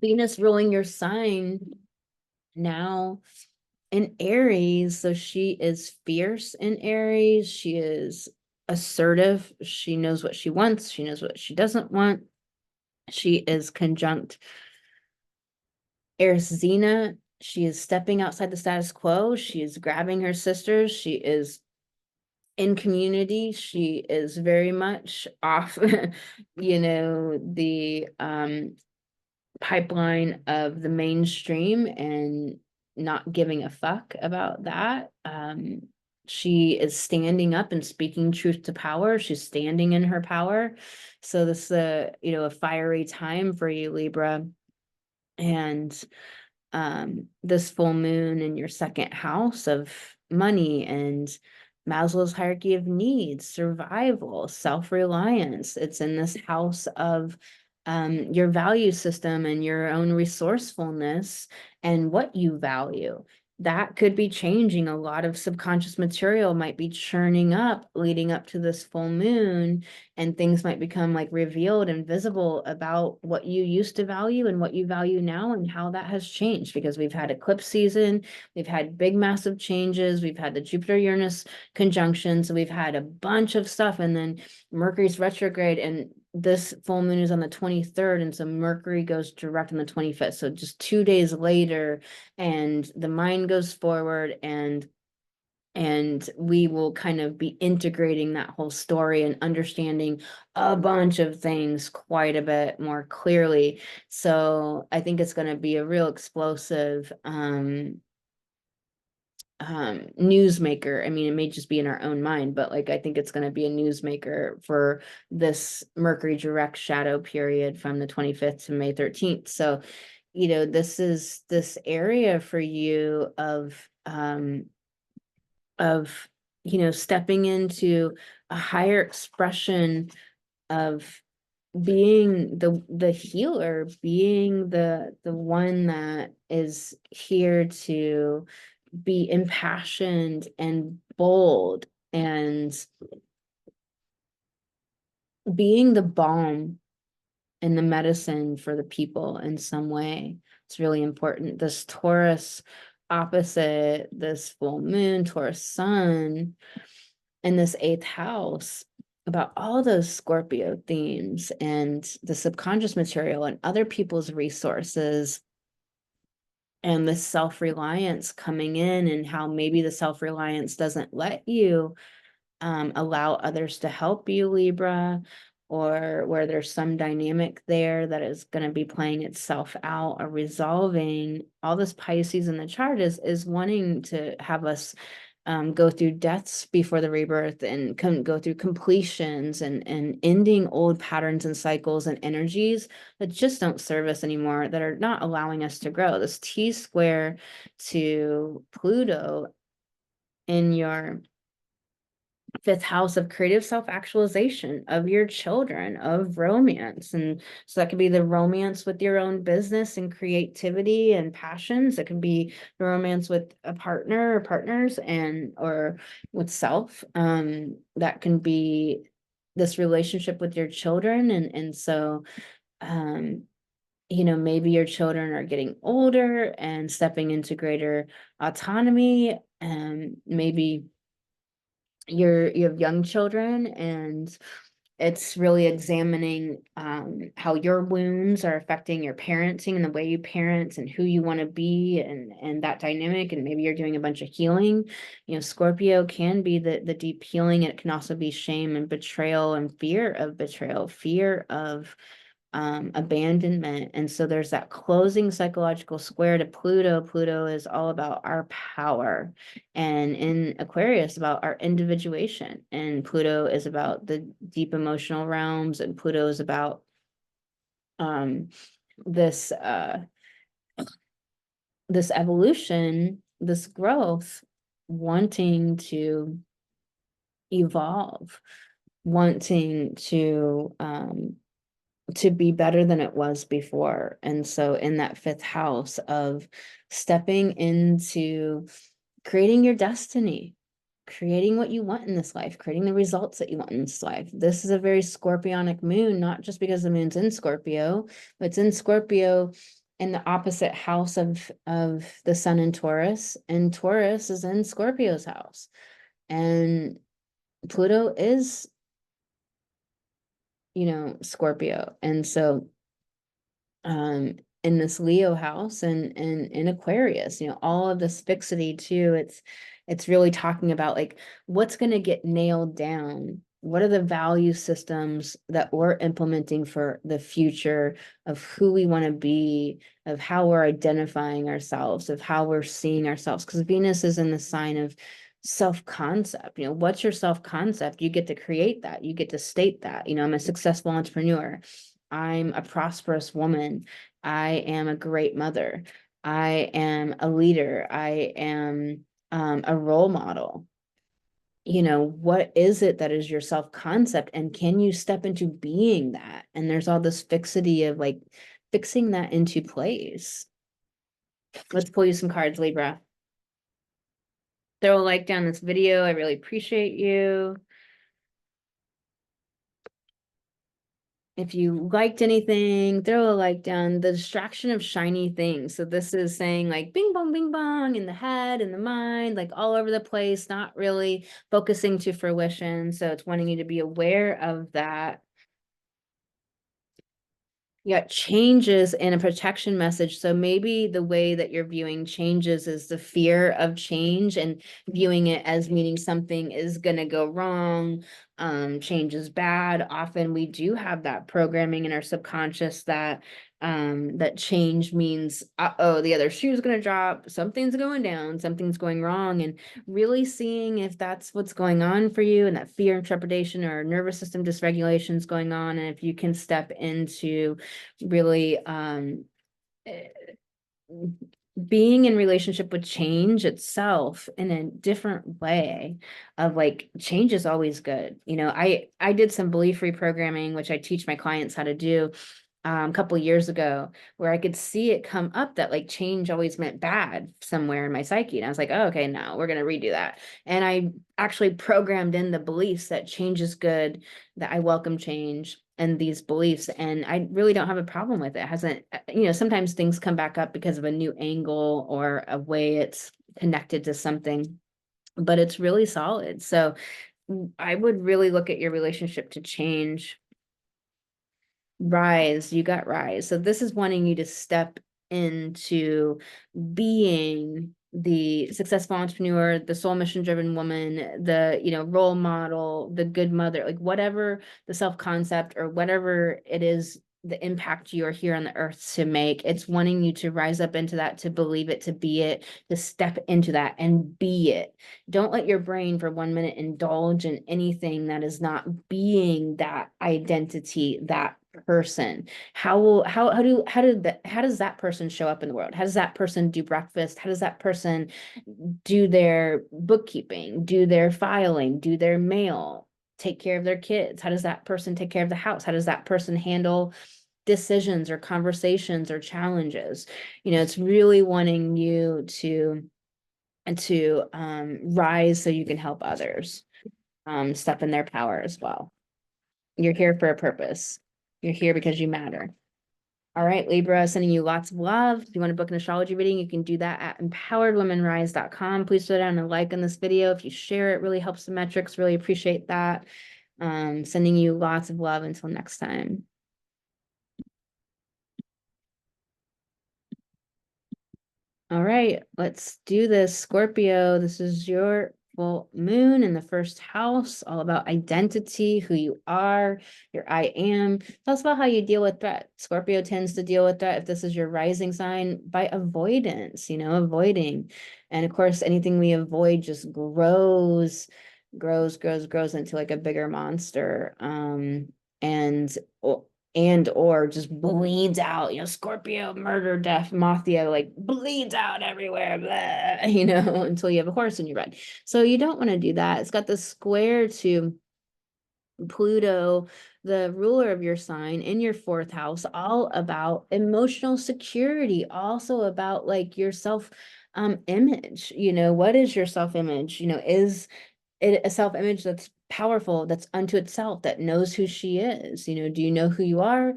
Venus ruling your sign now in Aries. So she is fierce in Aries. She is assertive. She knows what she wants. She knows what she doesn't want. She is conjunct Eris Xena. She is stepping outside the status quo. She is grabbing her sisters. She is in community. She is very much off, you know, the pipeline of the mainstream and not giving a fuck about that. She is standing up and speaking truth to power. She's standing in her power. So this is a, you know, a fiery time for you, Libra. And this full moon in your second house of money and Maslow's hierarchy of needs, survival, self-reliance. It's in this house of your value system and your own resourcefulness and what you value. That could be changing. A lot of subconscious material might be churning up leading up to this full moon, and things might become like revealed and visible about what you used to value and what you value now and how that has changed, because we've had eclipse season, we've had big massive changes, we've had the Jupiter Uranus conjunction, so we've had a bunch of stuff, and then Mercury's retrograde, and this full moon is on the 23rd, and so Mercury goes direct on the 25th, so just 2 days later, and the mind goes forward, and we will kind of be integrating that whole story and understanding a bunch of things quite a bit more clearly. So I think it's going to be a real explosive newsmaker. I mean, it may just be in our own mind, but like I think it's going to be a newsmaker for this Mercury direct shadow period from the 25th to May 13th. So, you know, this is this area for you of, you know, stepping into a higher expression of being the healer, being the one that is here to be impassioned and bold, and being the balm and the medicine for the people in some way. It's really important. This Taurus opposite, this full moon, Taurus sun, in this eighth house, about all those Scorpio themes and the subconscious material and other people's resources, and the self-reliance coming in, and how maybe the self-reliance doesn't let you allow others to help you, Libra, or where there's some dynamic there that is going to be playing itself out or resolving. All this Pisces in the chart is wanting to have us go through deaths before the rebirth, and go through completions, and ending old patterns and cycles and energies that just don't serve us anymore, that are not allowing us to grow. This T square to Pluto in your fifth house of creative self-actualization, of your children, of romance. And so that could be the romance with your own business and creativity and passions. It could be the romance with a partner or partners, and or with self. That can be this relationship with your children. And so you know, maybe your children are getting older and stepping into greater autonomy, and maybe you have young children, and it's really examining how your wounds are affecting your parenting and the way you parent and who you want to be, and that dynamic. And maybe you're doing a bunch of healing. You know, Scorpio can be the deep healing, and it can also be shame and betrayal and fear of betrayal, fear of abandonment. And so there's that closing psychological square to Pluto. Pluto is all about our power, and in Aquarius about our individuation, and Pluto is about the deep emotional realms, and Pluto is about this this evolution, this growth, wanting to evolve, wanting to be better than it was before. And so in that fifth house of stepping into creating your destiny, creating what you want in this life, creating the results that you want in this life. This is a very Scorpionic moon, not just because the moon's in Scorpio, but it's in Scorpio in the opposite house of the sun in Taurus, and Taurus is in Scorpio's house. And Pluto is, you know, Scorpio. And so in this Leo house, and in Aquarius, you know, all of this fixity too, it's really talking about like what's going to get nailed down. What are the value systems that we're implementing for the future of who we want to be, of how we're identifying ourselves, of how we're seeing ourselves? Because Venus is in the sign of self-concept. You know, what's your self-concept? You get to create that. You get to state that. You know, I'm a successful entrepreneur. I'm a prosperous woman. I am a great mother. I am a leader. I am a role model. You know, what is it that is your self-concept, and can you step into being that? And there's all this fixity of like fixing that into place. Let's pull you some cards, Libra. Throw a like down this video. I really appreciate you. If you liked anything, throw a like down. The distraction of shiny things. So this is saying like bing bong in the head and the mind, like all over the place, not really focusing to fruition. So it's wanting you to be aware of that. You got changes and a protection message. So maybe the way that you're viewing changes is the fear of change, and viewing it as meaning something is going to go wrong. Change is bad. Often we do have that programming in our subconscious that that change means, uh-oh, the other shoe's going to drop, something's going down, something's going wrong, and really seeing if that's what's going on for you, and that fear and trepidation or nervous system dysregulation is going on, and if you can step into really being in relationship with change itself in a different way of like, change is always good. You know, I did some belief reprogramming, which I teach my clients how to do a couple of years ago, where I could see it come up that like change always meant bad somewhere in my psyche. And I was like, oh, okay, no, we're going to redo that. And I actually programmed in the beliefs that change is good, that I welcome change, and these beliefs. And I really don't have a problem with it. It hasn't, you know, sometimes things come back up because of a new angle or a way it's connected to something, but it's really solid. So I would really look at your relationship to change. Rise, you got rise. So this is wanting you to step into being the successful entrepreneur, the soul mission driven woman, the, you know, role model, the good mother, like whatever the self concept or whatever it is, the impact you are here on the earth to make. It's wanting you to rise up into that, to believe it, to be it, to step into that and be it. Don't let your brain for 1 minute indulge in anything that is not being that identity, that person. How does that person show up in the world? How does that person do breakfast? How does that person do their bookkeeping, do their filing, do their mail, take care of their kids? How does that person take care of the house? How does that person handle decisions or conversations or challenges? You know, it's really wanting you to rise so you can help others step in their power as well. You're here for a purpose. You're here because you matter. All right, Libra, sending you lots of love. If you want to book an astrology reading, you can do that at empoweredwomenrise.com. Please throw down a like on this video. If you share it, really helps the metrics. Really appreciate that. Sending you lots of love until next time. All right, let's do this. Scorpio, this is your full moon in the first house, all about identity, who you are, your I am. Tell us about how you deal with threat. Scorpio tends to deal with threat, if this is your rising sign, by avoidance, you know, avoiding. And of course, anything we avoid just grows into like a bigger monster. And or just bleeds out, you know, Scorpio, murder, death, Mafia, like bleeds out everywhere, blah, you know, until you have a horse in your bed. So you don't want to do that. It's got the square to Pluto, the ruler of your sign in your fourth house, all about emotional security, also about like your self image. You know, what is your self image? You know, is it a self image that's powerful, that's unto itself, that knows who she is? You know, do you know who you are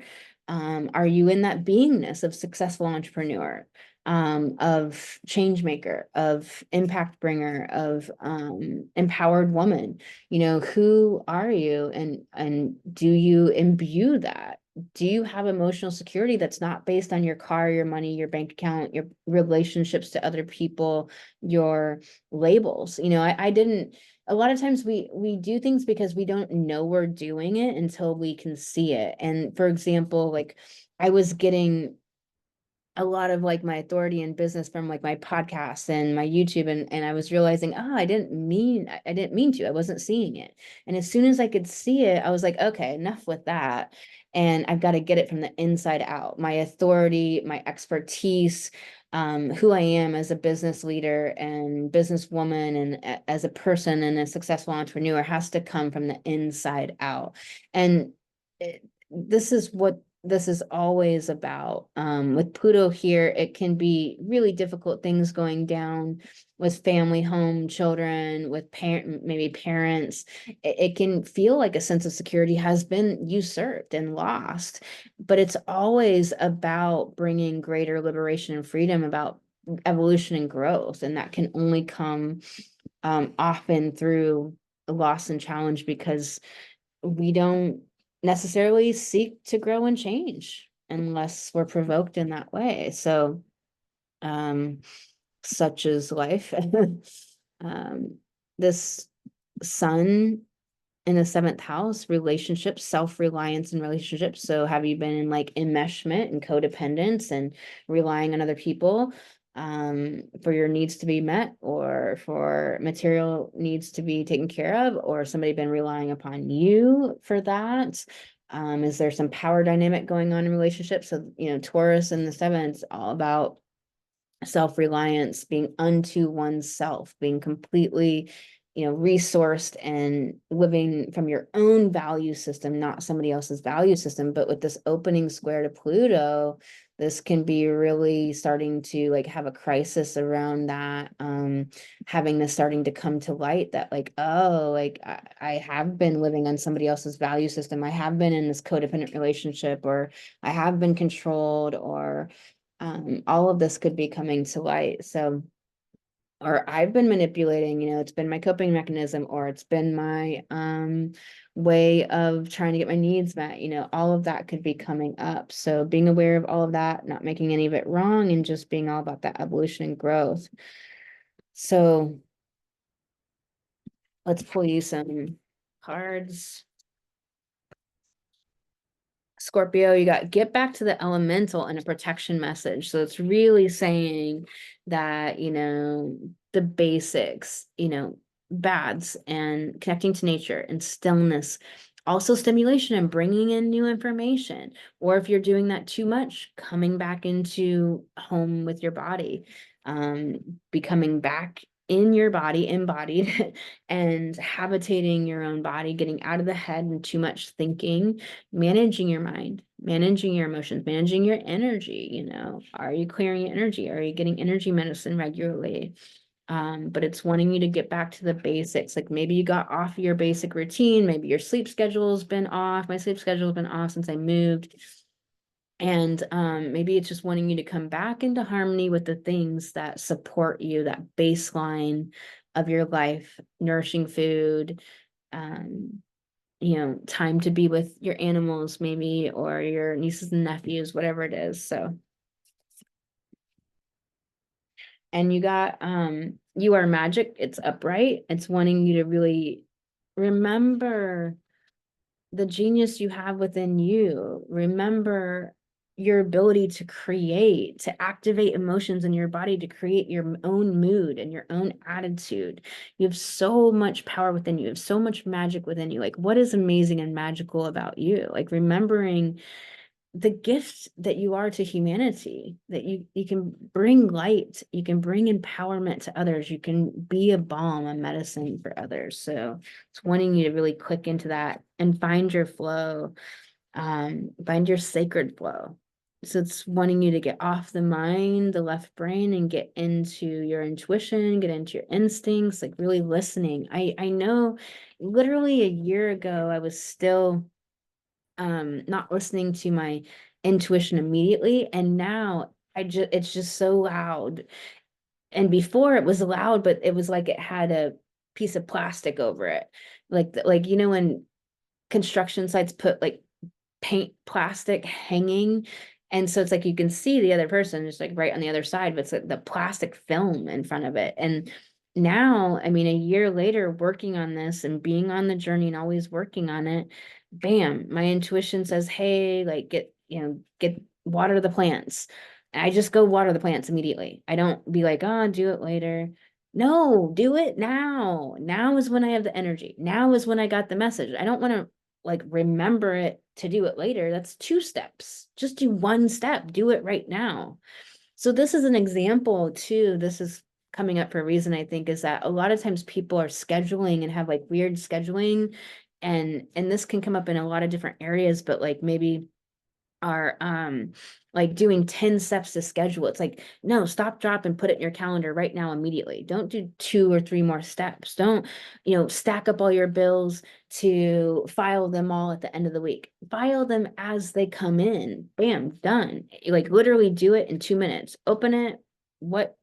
you in that beingness of successful entrepreneur, of change maker, of impact bringer, of empowered woman? You know, who are you, and do you imbue that? Do you have emotional security that's not based on your car, your money, your bank account, your relationships to other people, your labels? You know, I didn't, a lot of times we do things because we don't know we're doing it until we can see it. And for example, like I was getting a lot of like my authority in business from like my podcast and my YouTube, and I was realizing, I didn't mean to. I wasn't seeing it. And as soon as I could see it, I was like, okay, enough with that. And I've got to get it from the inside out. My authority, my expertise, who I am as a business leader and businesswoman, and as a person and a successful entrepreneur, has to come from the inside out. And this is what this is always about. With Pluto here, it can be really difficult things going down with family, home, children, with maybe parents. It can feel like a sense of security has been usurped and lost, but it's always about bringing greater liberation and freedom, about evolution and growth. And that can only come often through loss and challenge, because we don't necessarily seek to grow and change unless we're provoked in that way. So, such is life. This sun in the 7th house, relationships, self-reliance in relationships. So have you been in like enmeshment and codependence and relying on other people for your needs to be met, or for material needs to be taken care of, or somebody been relying upon you for that? Is there some power dynamic going on in relationships? So, Taurus in the 7th, all about self-reliance, being unto oneself, being completely, resourced and living from your own value system, not somebody else's value system. But with this opening square to Pluto, this can be really starting to like have a crisis around that, having this starting to come to light that like, oh, like I have been living on somebody else's value system. I have been in this codependent relationship, or I have been controlled, or all of this could be coming to light. So, or I've been manipulating, it's been my coping mechanism, or it's been my way of trying to get my needs met, all of that could be coming up. So being aware of all of that, not making any of it wrong, and just being all about that evolution and growth. So let's pull you some cards. Scorpio, you got get back to the elemental and a protection message. So it's really saying that, the basics, baths and connecting to nature and stillness, also stimulation and bringing in new information. Or if you're doing that too much, coming back into home with your body, becoming back in your body, embodied, and habitating your own body, getting out of the head and too much thinking, managing your mind, managing your emotions, managing your energy. Are you clearing your energy? Are you getting energy medicine regularly? But it's wanting you to get back to the basics. Like maybe you got off your basic routine, maybe your sleep schedule's been off. My sleep schedule's been off since I moved. And maybe it's just wanting you to come back into harmony with the things that support you, that baseline of your life, nourishing food, time to be with your animals, maybe, or your nieces and nephews, whatever it is. So, and you got you are magic. It's upright. It's wanting you to really remember the genius you have within you. Remember your ability to create, to activate emotions in your body, to create your own mood and your own attitude. You have so much power within you. You have so much magic within you. Like, what is amazing and magical about you? Like remembering the gift that you are to humanity, that you can bring light, you can bring empowerment to others, you can be a balm, a medicine for others. So it's wanting you to really click into that and find your flow, find your sacred flow. So it's wanting you to get off the mind, the left brain, and get into your intuition, get into your instincts, like really listening. I know literally a year ago I was still not listening to my intuition immediately, and now it's just so loud. And before it was loud, but it was like it had a piece of plastic over it, like when construction sites put like paint plastic hanging, and so it's like you can see the other person just like right on the other side, but it's like the plastic film in front of it. And now, I mean, a year later, working on this and being on the journey and always working on it, bam, my intuition says, hey, like get water the plants. And I just go water the plants immediately. I don't be like, oh, do it later. No, do it now. Now is when I have the energy. Now is when I got the message. I don't want to like remember it to do it later. That's 2 steps. Just do 1 step. Do it right now. So this is an example too. This is coming up for a reason, I think, is that a lot of times people are scheduling and have like weird scheduling, and this can come up in a lot of different areas, but like maybe are like doing 10 steps to schedule. It's like, no, stop, drop, and put it in your calendar right now immediately. Don't do 2 or 3 more steps. Don't stack up all your bills to file them all at the end of the week. File them as they come in. Bam, done. Like literally do it in 2 minutes. Open it. What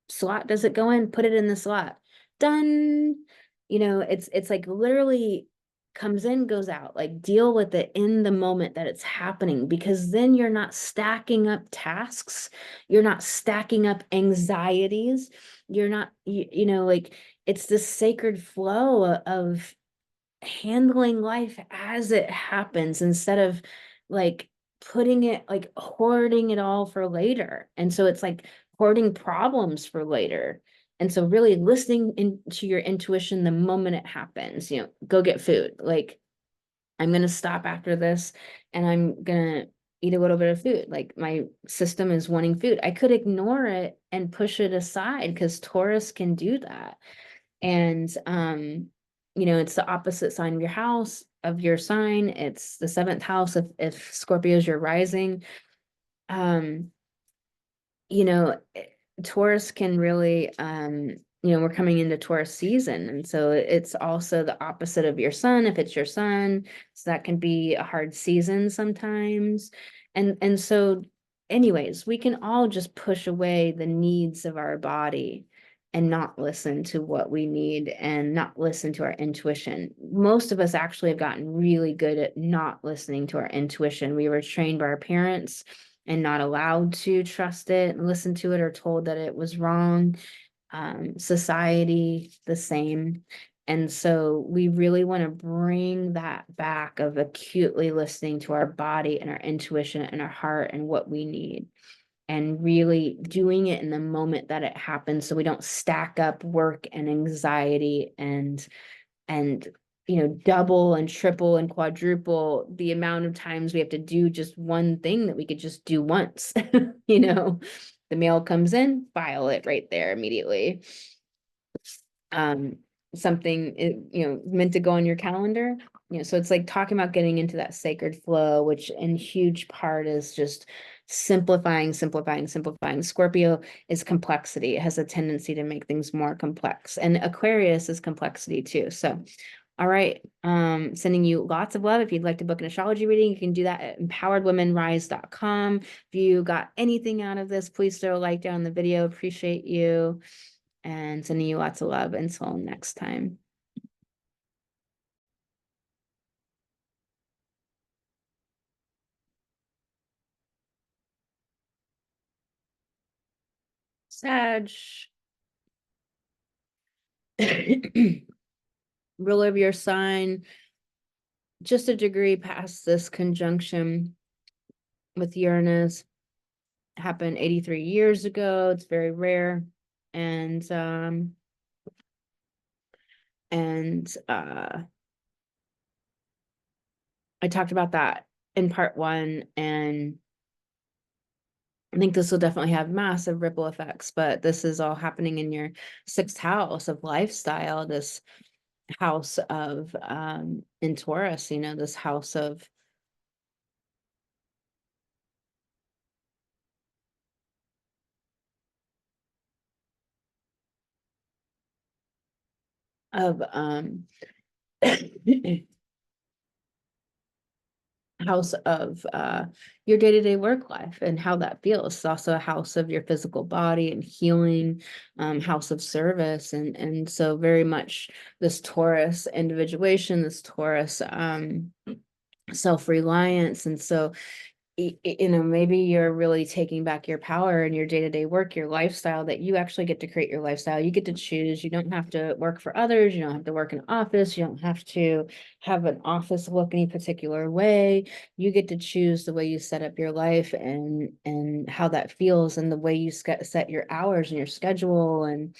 slot does it go in? Put it in the slot. Done. It's like literally comes in, goes out. Like deal with it in the moment that it's happening, because then you're not stacking up tasks. You're not stacking up anxieties. You're not, like it's this sacred flow of handling life as it happens instead of like putting it, like hoarding it all for later. And so it's like hoarding problems for later. And so really listening into your intuition the moment it happens, go get food. Like, I'm going to stop after this and I'm going to eat a little bit of food. Like, my system is wanting food. I could ignore it and push it aside because Taurus can do that. And, it's the opposite sign of your house, of your sign. It's the seventh house if Scorpio is your rising. Um, Taurus can really, we're coming into Taurus season. And so it's also the opposite of your sun, if it's your sun. So that can be a hard season sometimes. And so anyways, we can all just push away the needs of our body and not listen to what we need and not listen to our intuition. Most of us actually have gotten really good at not listening to our intuition. We were trained by our parents and not allowed to trust it and listen to it, or told that it was wrong. Society, the same. And so we really want to bring that back of acutely listening to our body and our intuition and our heart and what we need, and really doing it in the moment that it happens, so we don't stack up work and anxiety and double and triple and quadruple the amount of times we have to do just one thing that we could just do once. The mail comes in, file it right there immediately. Something meant to go on your calendar. So it's like talking about getting into that sacred flow, which in huge part is just simplifying. Scorpio is complexity. It has a tendency to make things more complex, and Aquarius is complexity too. So all right. Sending you lots of love. If you'd like to book an astrology reading, you can do that at empoweredwomenrise.com. If you got anything out of this, please throw a like down the video. Appreciate you. And sending you lots of love. Until next time. Sag. Ruler of your sign, just a degree past this conjunction with Uranus. Happened 83 years ago. It's very rare. And I talked about that in part 1, and I think this will definitely have massive ripple effects, but this is all happening in your 6th house of lifestyle, this house of in Taurus, this house of of house of your day-to-day work life and how that feels. It's also a house of your physical body and healing, house of service, and so very much this Taurus individuation, this Taurus self-reliance. And so maybe you're really taking back your power in your day-to-day work, your lifestyle, that you actually get to create your lifestyle. You get to choose. You don't have to work for others. You don't have to work in an office. You don't have to have an office look any particular way. You get to choose the way you set up your life and how that feels, and the way you set your hours and your schedule, and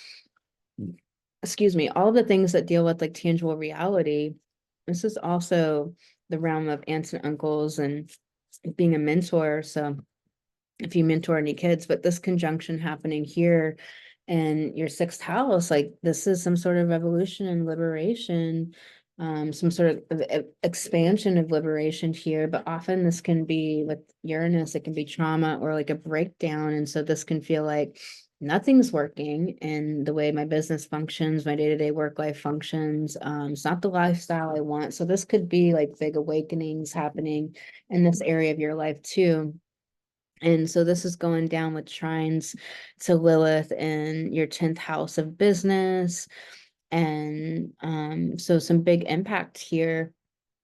all the things that deal with like tangible reality. This is also the realm of aunts and uncles and being a mentor. So if you mentor any kids, but this conjunction happening here in your 6th house, like this is some sort of revolution and liberation, some sort of expansion of liberation here. But often this can be with Uranus, it can be trauma or like a breakdown. And so this can feel like nothing's working in the way my business functions, my day-to-day work life functions. It's not the lifestyle I want. So this could be like big awakenings happening in this area of your life too. And so this is going down with trines to Lilith in your 10th house of business. And so some big impact here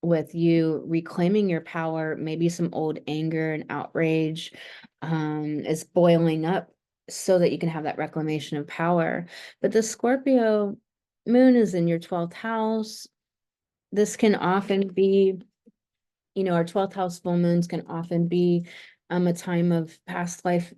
with you reclaiming your power. Maybe some old anger and outrage is boiling up so that you can have that reclamation of power. But the Scorpio moon is in your 12th house. this can often be, you know, our 12th house full moons can often be a time of past life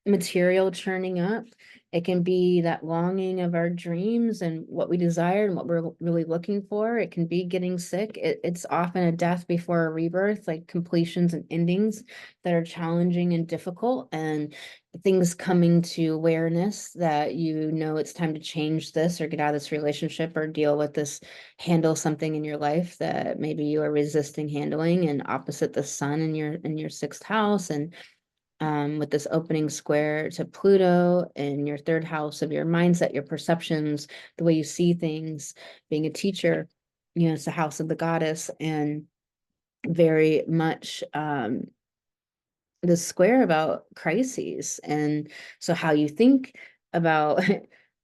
material churning up. It can be that longing of our dreams and what we desire and what we're really looking for. It can be getting sick. It's often a death before a rebirth, like completions and endings that are challenging and difficult, and things coming to awareness that, you know, it's time to change this or get out of this relationship or deal with this, handle something in your life that maybe you are resisting handling, and opposite the sun in your sixth house, and with this opening square to Pluto in your third house of your mindset, your perceptions, the way you see things, being a teacher, you know, it's the house of the goddess, and very much the square about crises. And so how you think about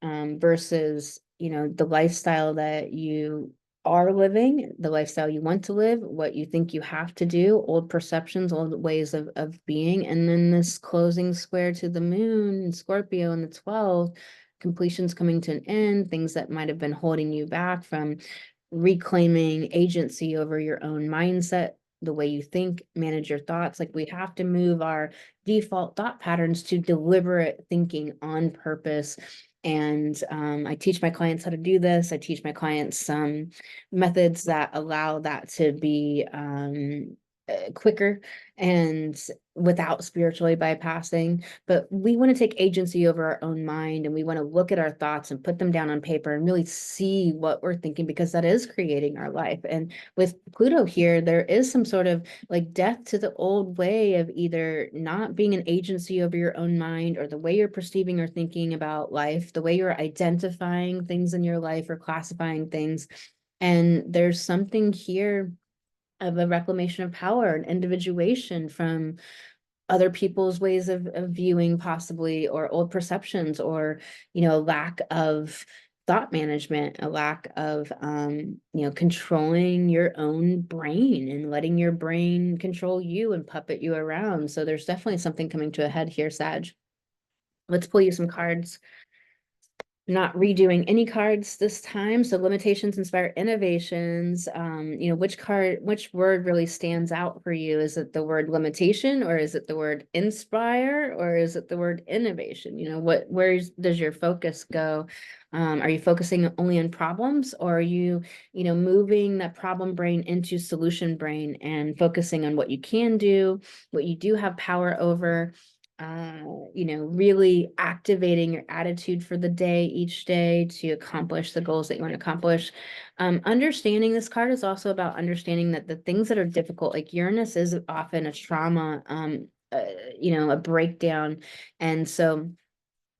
versus, you know, the lifestyle that you are living, the lifestyle you want to live, what you think you have to do, old perceptions, old ways of being. And then this closing square to the moon in Scorpio in the 12th, completions coming to an end, things that might have been holding you back from reclaiming agency over your own mindset, the way you think, manage your thoughts. Like, we have to move our default thought patterns to deliberate thinking on purpose. And I teach my clients how to do this. I teach my clients some methods that allow that to be quicker and without spiritually bypassing. But we want to take agency over our own mind, and we want to look at our thoughts and put them down on paper and really see what we're thinking, because that is creating our life. And with Pluto here, there is some sort of like death to the old way of either not being an agency over your own mind, or the way you're perceiving or thinking about life, the way you're identifying things in your life or classifying things. And there's something here of a reclamation of power and individuation from other people's ways of viewing, possibly, or old perceptions, or, you know, a lack of thought management, a lack of you know, controlling your own brain and letting your brain control you and puppet you around. So there's definitely something coming to a head here, Sag. Let's pull you some cards. Not redoing any cards this time. So limitations inspire innovations. You know, which word really stands out for you? Is it the word limitation, or is it the word inspire, or is it the word innovation? You know, where does your focus go? Are you focusing only on problems, or are you, you know, moving that problem brain into solution brain and focusing on what you can do, what you do have power over? You know, really activating your attitude for the day, each day, to accomplish the goals that you want to accomplish. Understanding this card is also about understanding that the things that are difficult, like Uranus is often a trauma, you know, a breakdown. And so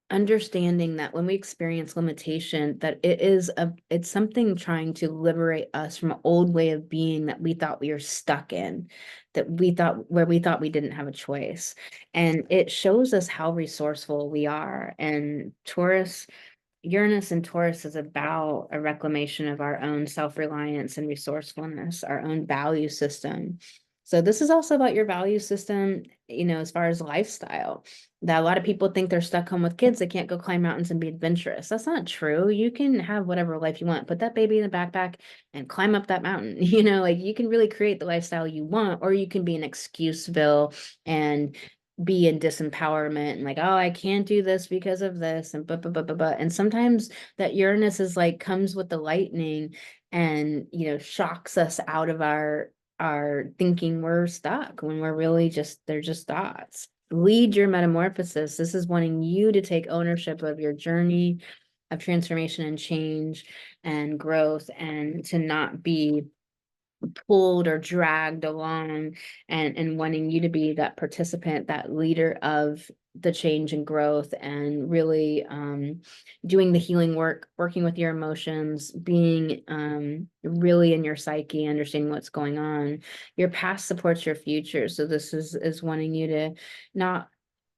understanding that when we experience limitation, that it's something trying to liberate us from an old way of being that we thought we were stuck in, that we thought, where we thought we didn't have a choice. And it shows us how resourceful we are. And Uranus and Taurus is about a reclamation of our own self-reliance and resourcefulness, our own value system. So this is also about your value system, you know, as far as lifestyle. That a lot of people think they're stuck home with kids, they can't go climb mountains and be adventurous. That's not true. You can have whatever life you want. Put that baby in the backpack and climb up that mountain. You know, like, you can really create the lifestyle you want, or you can be an excuseville and be in disempowerment and like, oh, I can't do this because of this, and but. And sometimes that Uranus is like, comes with the lightning and, you know, shocks us out of our thinking we're stuck, when we're really just, they're just thoughts. Lead your metamorphosis. This is wanting you to take ownership of your journey of transformation and change and growth, and to not be pulled or dragged along, and wanting you to be that participant, that leader of the change and growth, and really doing the healing work, working with your emotions, being really in your psyche, understanding what's going on. Your past supports your future. So this is wanting you to not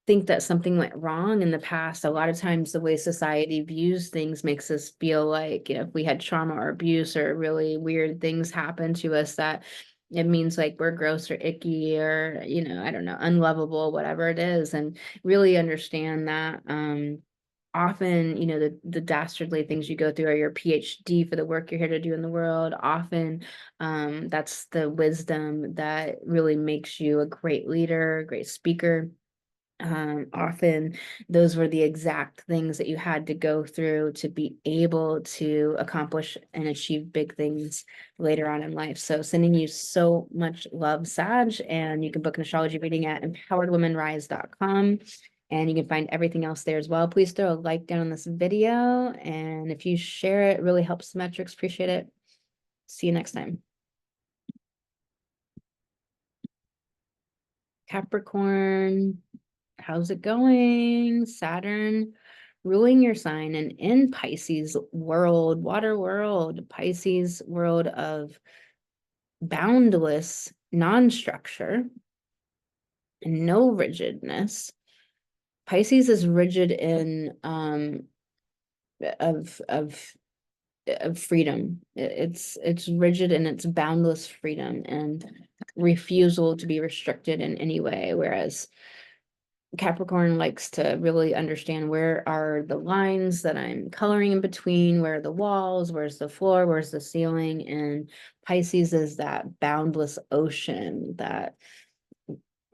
think that something went wrong in the past. A lot of times the way society views things makes us feel like, you know, if we had trauma or abuse or really weird things happen to us, that it means like we're gross or icky or, you know, I don't know, unlovable, whatever it is. And really understand that often, you know, the dastardly things you go through are your PhD for the work you're here to do in the world. Often, that's the wisdom that really makes you a great leader, a great speaker. Often those were the exact things that you had to go through to be able to accomplish and achieve big things later on in life. So sending you so much love, Sag, and you can book an astrology reading at empoweredwomenrise.com. And you can find everything else there as well. Please throw a like down on this video. And if you share it, really helps the metrics. Appreciate it. See you next time. Capricorn. How's it going? Saturn ruling your sign and in Pisces world, water world, Pisces world of boundless non-structure and no rigidness. Pisces is rigid in of freedom. It's rigid in its boundless freedom and refusal to be restricted in any way, whereas Capricorn likes to really understand where are the lines that I'm coloring in between, where are the walls, where's the floor, where's the ceiling, and Pisces is that boundless ocean, that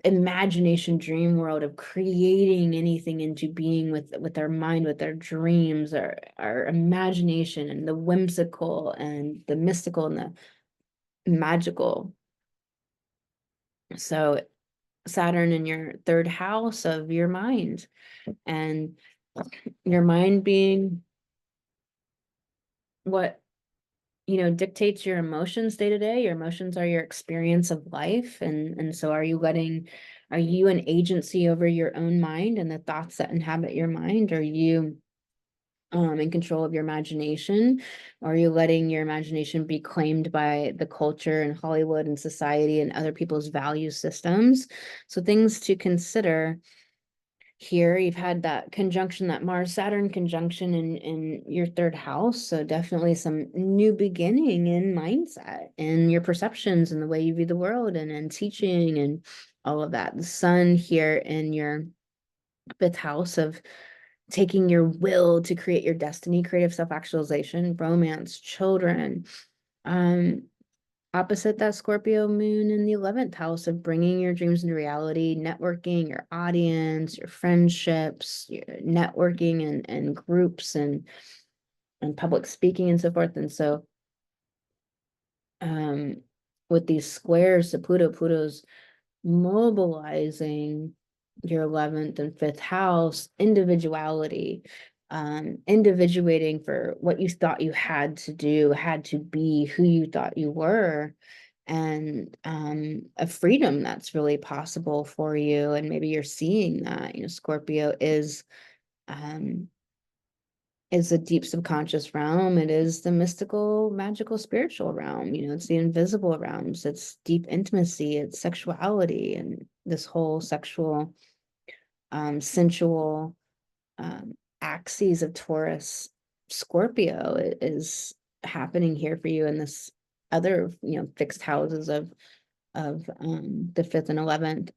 imagination dream world of creating anything into being with our mind, with our dreams, our imagination, and the whimsical and the mystical and the magical. So Saturn in your third house of your mind, and your mind being what, you know, dictates your emotions day to day. Your emotions are your experience of life. And so are you an agency over your own mind and the thoughts that inhabit your mind? Are you in control of your imagination? Or are you letting your imagination be claimed by the culture and Hollywood and society and other people's value systems? So things to consider here. You've had that conjunction, that Mars Saturn conjunction in your third house. So definitely some new beginning in mindset and your perceptions and the way you view the world and teaching and all of that. The sun here in your fifth house of taking your will to create your destiny, creative self-actualization, romance, children. Opposite that Scorpio moon in the 11th house of bringing your dreams into reality, networking, your audience, your friendships, your networking and groups and public speaking and so forth. And so with these squares to Pluto's mobilizing your 11th and 5th house, individuality, individuating for what you thought you had to do, had to be who you thought you were, and a freedom that's really possible for you. And maybe you're seeing that, you know, Scorpio is a deep subconscious realm. It is the mystical, magical, spiritual realm. You know, it's the invisible realms. It's deep intimacy. It's sexuality and this whole sexual, sensual axes of Taurus, Scorpio is happening here for you in this other, you know, fixed houses of the 5th and 11th.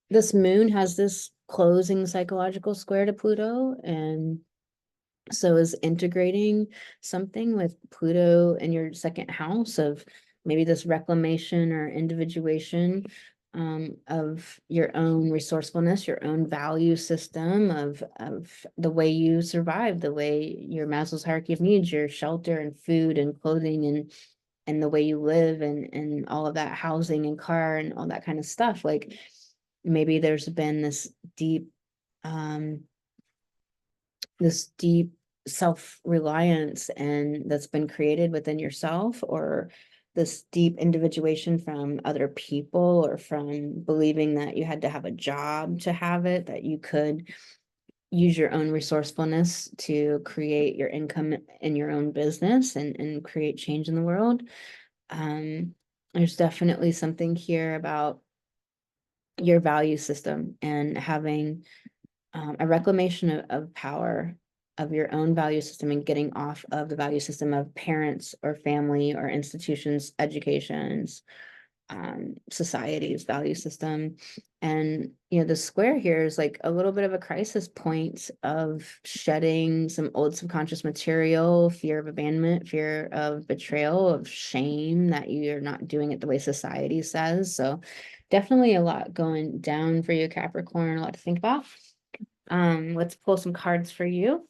This moon has this closing psychological square to Pluto, and so is integrating something with Pluto in your second house of maybe this reclamation or individuation of your own resourcefulness, your own value system of the way you survive, the way your Maslow's hierarchy of needs, your shelter and food and clothing and the way you live and all of that, housing and car and all that kind of stuff. Like maybe there's been this deep self-reliance and that's been created within yourself, or this deep individuation from other people, or from believing that you had to have a job to have it, that you could use your own resourcefulness to create your income in your own business and create change in the world. There's definitely something here about your value system and having a reclamation of power of your own value system and getting off of the value system of parents or family or institutions, educations, society's value system. And, you know, the square here is like a little bit of a crisis point of shedding some old subconscious material, fear of abandonment, fear of betrayal, of shame that you're not doing it the way society says. So definitely a lot going down for you, Capricorn, a lot to think about. Let's pull some cards for you.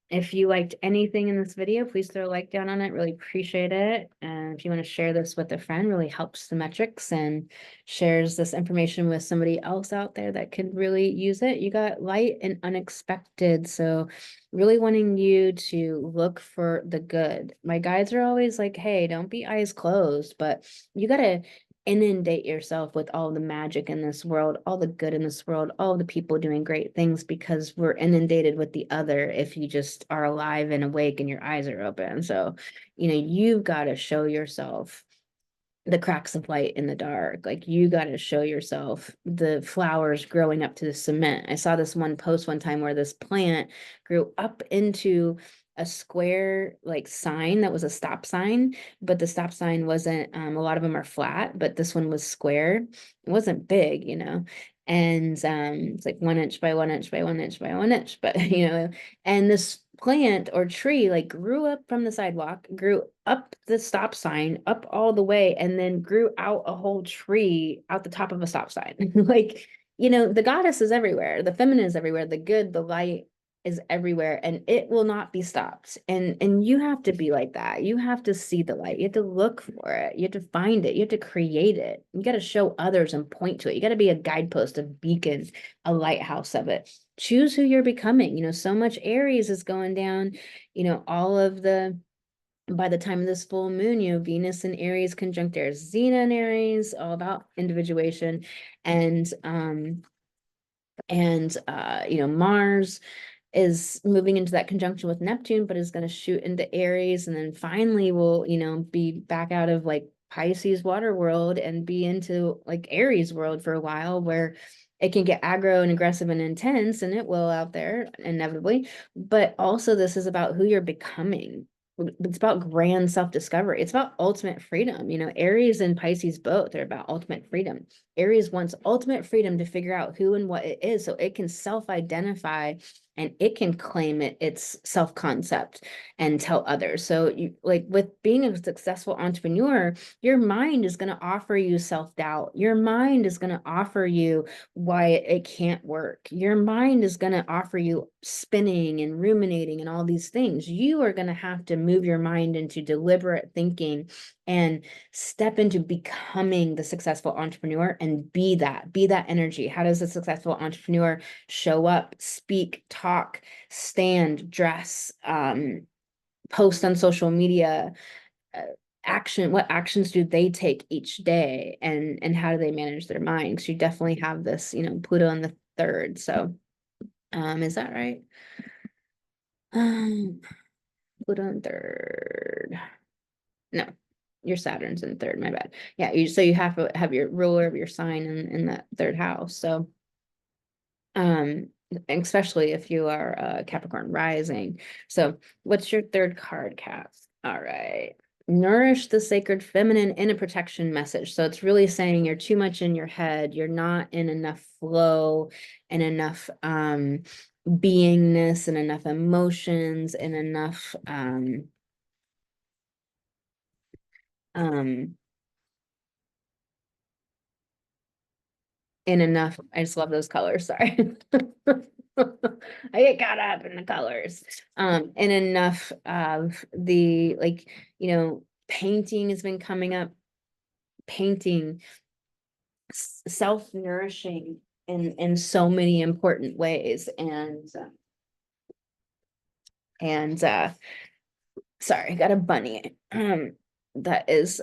If you liked anything in this video, please throw a like down on it. Really appreciate it. And if you want to share this with a friend, really helps the metrics and shares this information with somebody else out there that could really use it. You got light and unexpected. So really wanting you to look for the good. My guides are always like, hey, don't be eyes closed, but you got to inundate yourself with all the magic in this world, all the good in this world, all the people doing great things, because we're inundated with the other if you just are alive and awake and your eyes are open. So, you know, you've got to show yourself the cracks of light in the dark. Like, you got to show yourself the flowers growing up to the cement. I saw this one post one time where this plant grew up into a square like sign that was a stop sign, but the stop sign wasn't, a lot of them are flat, but this one was square. It wasn't big, you know. And it's like 1 inch by 1 inch by 1 inch by 1 inch, but you know, and this plant or tree like grew up from the sidewalk, grew up the stop sign, up all the way, and then grew out a whole tree out the top of a stop sign. Like, you know, the goddess is everywhere, the feminine is everywhere, the good, the light is everywhere, and it will not be stopped. And you have to be like that. You have to see the light. You have to look for it. You have to find it. You have to create it. You got to show others and point to it. You got to be a guidepost, a beacon, a lighthouse of it. Choose who you're becoming. You know, so much Aries is going down, you know, all of the, by the time of this full moon, you know, Venus in Aries conjunct Aries, Xena in Aries, all about individuation. And you know, Mars is moving into that conjunction with Neptune, but is going to shoot into Aries, and then finally will, you know, be back out of like Pisces water world and be into like Aries world for a while, where it can get aggro and aggressive and intense, and it will out there inevitably. But also, this is about who you're becoming. It's about grand self-discovery. It's about ultimate freedom. You know, Aries and Pisces both are about ultimate freedom. Aries wants ultimate freedom to figure out who and what it is, so it can self-identify and it can claim its self-concept and tell others. So you, like with being a successful entrepreneur, your mind is going to offer you self-doubt. Your mind is going to offer you why it can't work. Your mind is going to offer you spinning and ruminating and all these things. You are going to have to move your mind into deliberate thinking and step into becoming the successful entrepreneur and be that energy. How does a successful entrepreneur show up, speak, talk, stand, dress, post on social media, action, what actions do they take each day, and how do they manage their mind? Because you definitely have this, you know, Pluto in the third. So is that right? Pluto in third. No, your Saturn's in third, my bad. Yeah, so you have to have your ruler of your sign in that third house. So especially if you are a Capricorn rising. So what's your third card, Cap? All right. Nourish the sacred feminine in a protection message. So it's really saying you're too much in your head. You're not in enough flow and enough beingness and enough emotions and enough in enough. I just love those colors. Sorry. I get caught up in the colors. And enough of the, like, you know, painting has been coming up, painting, self-nourishing in so many important ways. And sorry, I got a bunny that is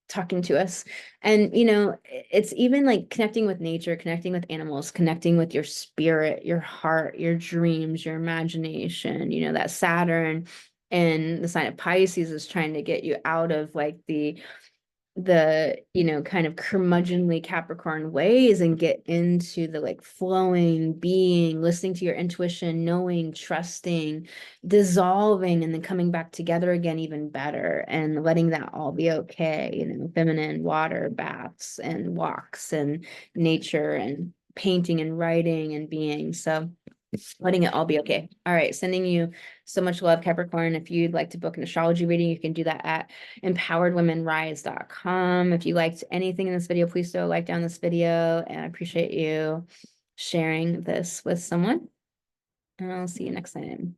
talking to us. And you know, it's even like connecting with nature, connecting with animals, connecting with your spirit, your heart, your dreams, your imagination. You know, that Saturn and the sign of Pisces is trying to get you out of like the kind of curmudgeonly Capricorn ways and get into the like flowing, being, listening to your intuition, knowing, trusting, dissolving, and then coming back together again even better, and letting that all be okay. Feminine water baths and walks and nature and painting and writing and being. So letting it all be okay. All right, sending you so much love, Capricorn. If you'd like to book an astrology reading, you can do that at empoweredwomenrise.com. If you liked anything in this video, please throw a like down this video, and I appreciate you sharing this with someone. And I'll see you next time.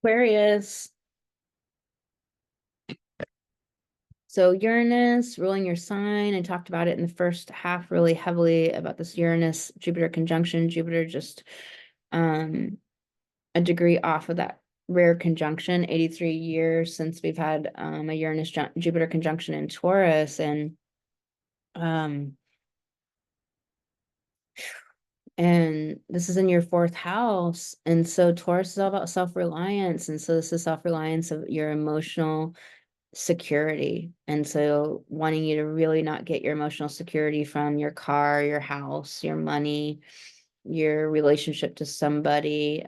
Aquarius. So Uranus ruling your sign. I talked about it in the first half really heavily about this Uranus Jupiter conjunction. Jupiter just a degree off of that rare conjunction, 83 years since we've had a Uranus Jupiter conjunction in Taurus. And this is in your fourth house. And so Taurus is all about self-reliance. And so this is self-reliance of your emotional security. And so wanting you to really not get your emotional security from your car, your house, your money, your relationship to somebody,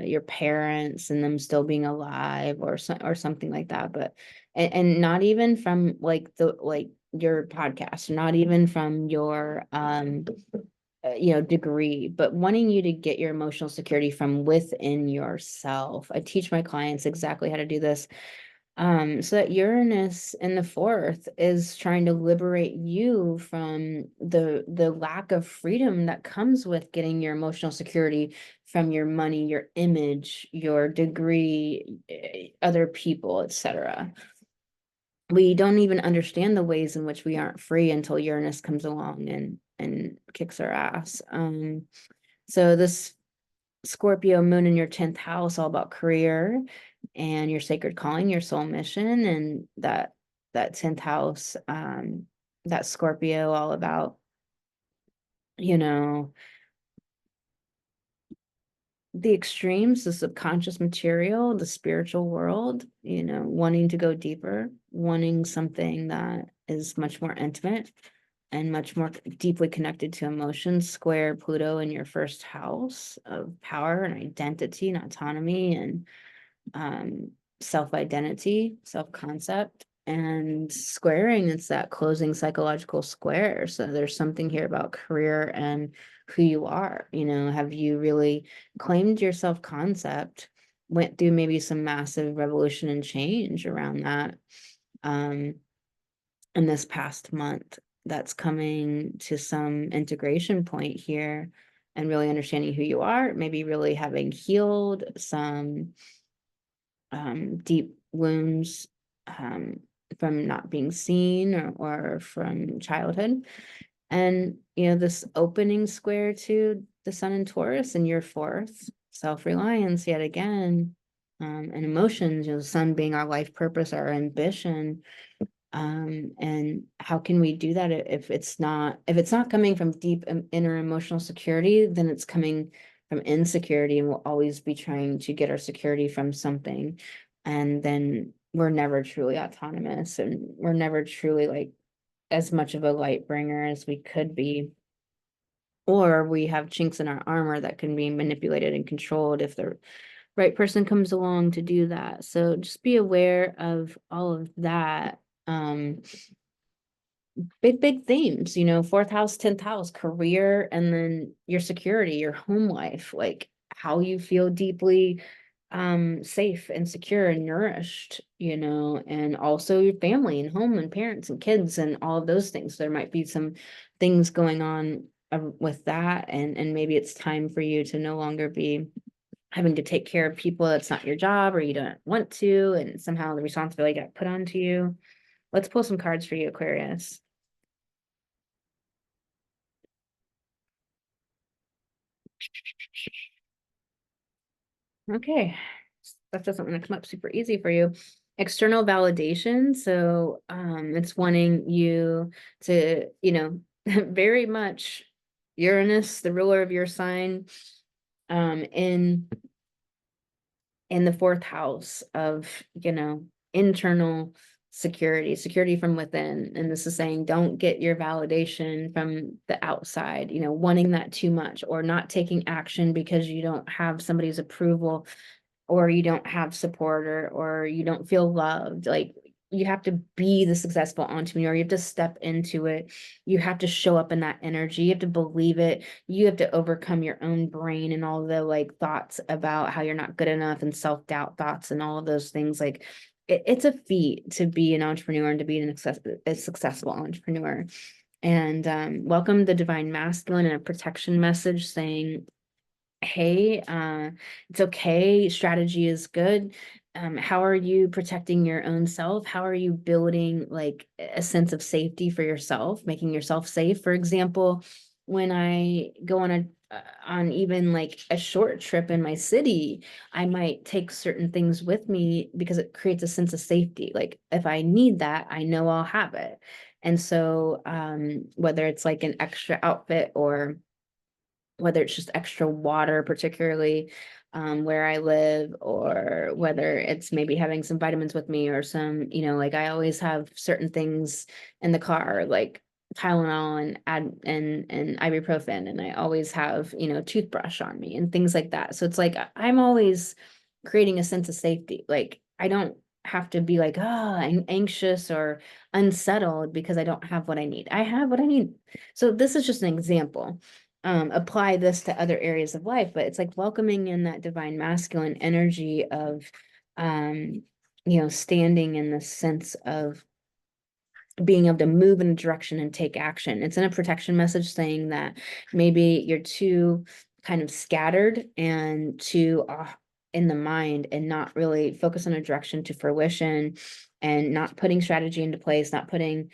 your parents, and them still being alive, or something like that. But and not even from like your podcast, not even from your degree, but wanting you to get your emotional security from within yourself. I teach my clients exactly how to do this. So that Uranus in the fourth is trying to liberate you from the lack of freedom that comes with getting your emotional security from your money, your image, your degree, other people, etc. We don't even understand the ways in which we aren't free until Uranus comes along and kicks our ass. So this Scorpio moon in your 10th house, all about career and your sacred calling, your soul mission, and that 10th house, that Scorpio, all about, you know, the extremes, the subconscious material, the spiritual world, wanting to go deeper, wanting something that is much more intimate and much more deeply connected to emotions. Square Pluto in your first house of power and identity and autonomy and self-identity, self-concept, and squaring, it's that closing psychological square. So there's something here about career and who you are. Have you really claimed your self-concept, went through maybe some massive revolution and change around that in this past month, that's coming to some integration point here, and really understanding who you are, maybe really having healed some deep wounds from not being seen, or from childhood. And this opening square to the Sun in Taurus in your fourth, self-reliance yet again, and emotions, the Sun being our life purpose, our ambition. And how can we do that if it's not coming from deep inner emotional security? Then it's coming from insecurity, and we'll always be trying to get our security from something, and then we're never truly autonomous, and we're never truly like as much of a light bringer as we could be, or we have chinks in our armor that can be manipulated and controlled if the right person comes along to do that. So just be aware of all of that. Big themes, fourth house, 10th house, career, and then your security, your home life, like how you feel deeply safe and secure and nourished, and also your family and home and parents and kids and all of those things. There might be some things going on with that, and maybe it's time for you to no longer be having to take care of people that's not your job, or you don't want to, and somehow the responsibility got put onto you. Let's pull some cards for you, Aquarius. Okay, that doesn't want to come up super easy for you. external validation. So it's wanting you to, very much Uranus, the ruler of your sign, in the fourth house of, internal security from within. And this is saying, don't get your validation from the outside, wanting that too much, or not taking action because you don't have somebody's approval, or you don't have support, or you don't feel loved. Like, you have to be the successful entrepreneur. You have to step into it. You have to show up in that energy. You have to believe it. You have to overcome your own brain and all the like thoughts about how you're not good enough, and self-doubt thoughts and all of those things. Like, it's a feat to be an entrepreneur and to be a successful entrepreneur. And welcome the divine masculine, and a protection message saying, hey, it's okay. Strategy is good. How are you protecting your own self? How are you building like a sense of safety for yourself, making yourself safe? For example, when I go on even like a short trip in my city, I might take certain things with me because it creates a sense of safety. Like, if I need that, I know I'll have it. And so whether it's like an extra outfit, or whether it's just extra water, particularly where I live, or whether it's maybe having some vitamins with me, or some, like, I always have certain things in the car, like Tylenol and ibuprofen, and I always have, toothbrush on me and things like that. So it's like I'm always creating a sense of safety. Like, I don't have to be like, oh, I'm anxious or unsettled because I don't have what I need. I have what I need. So this is just an example. Apply this to other areas of life, but it's like welcoming in that divine masculine energy of, standing in the sense of being able to move in a direction and take action. It's in a protection message saying that maybe you're too kind of scattered and too in the mind, and not really focus on a direction to fruition, and not putting strategy into place, not putting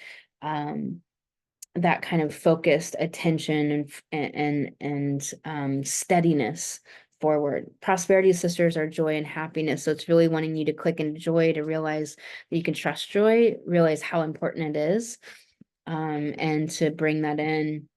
that kind of focused attention and steadiness forward. Prosperity sisters are joy and happiness. So it's really wanting you to click into joy, to realize that you can trust joy, realize how important it is, and to bring that in,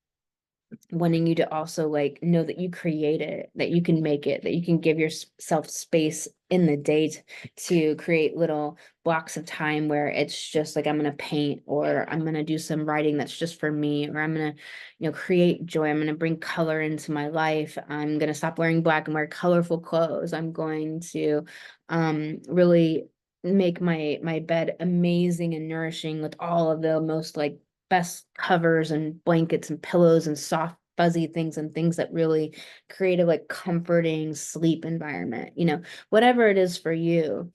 wanting you to also like know that you create it, that you can make it, that you can give yourself space in the day to create little blocks of time where it's just like, I'm going to paint, or I'm going to do some writing that's just for me, or I'm going to, create joy. I'm going to bring color into my life. I'm going to stop wearing black and wear colorful clothes. I'm going to really make my bed amazing and nourishing with all of the most like best covers and blankets and pillows and soft fuzzy things, and things that really create a like comforting sleep environment, whatever it is for you.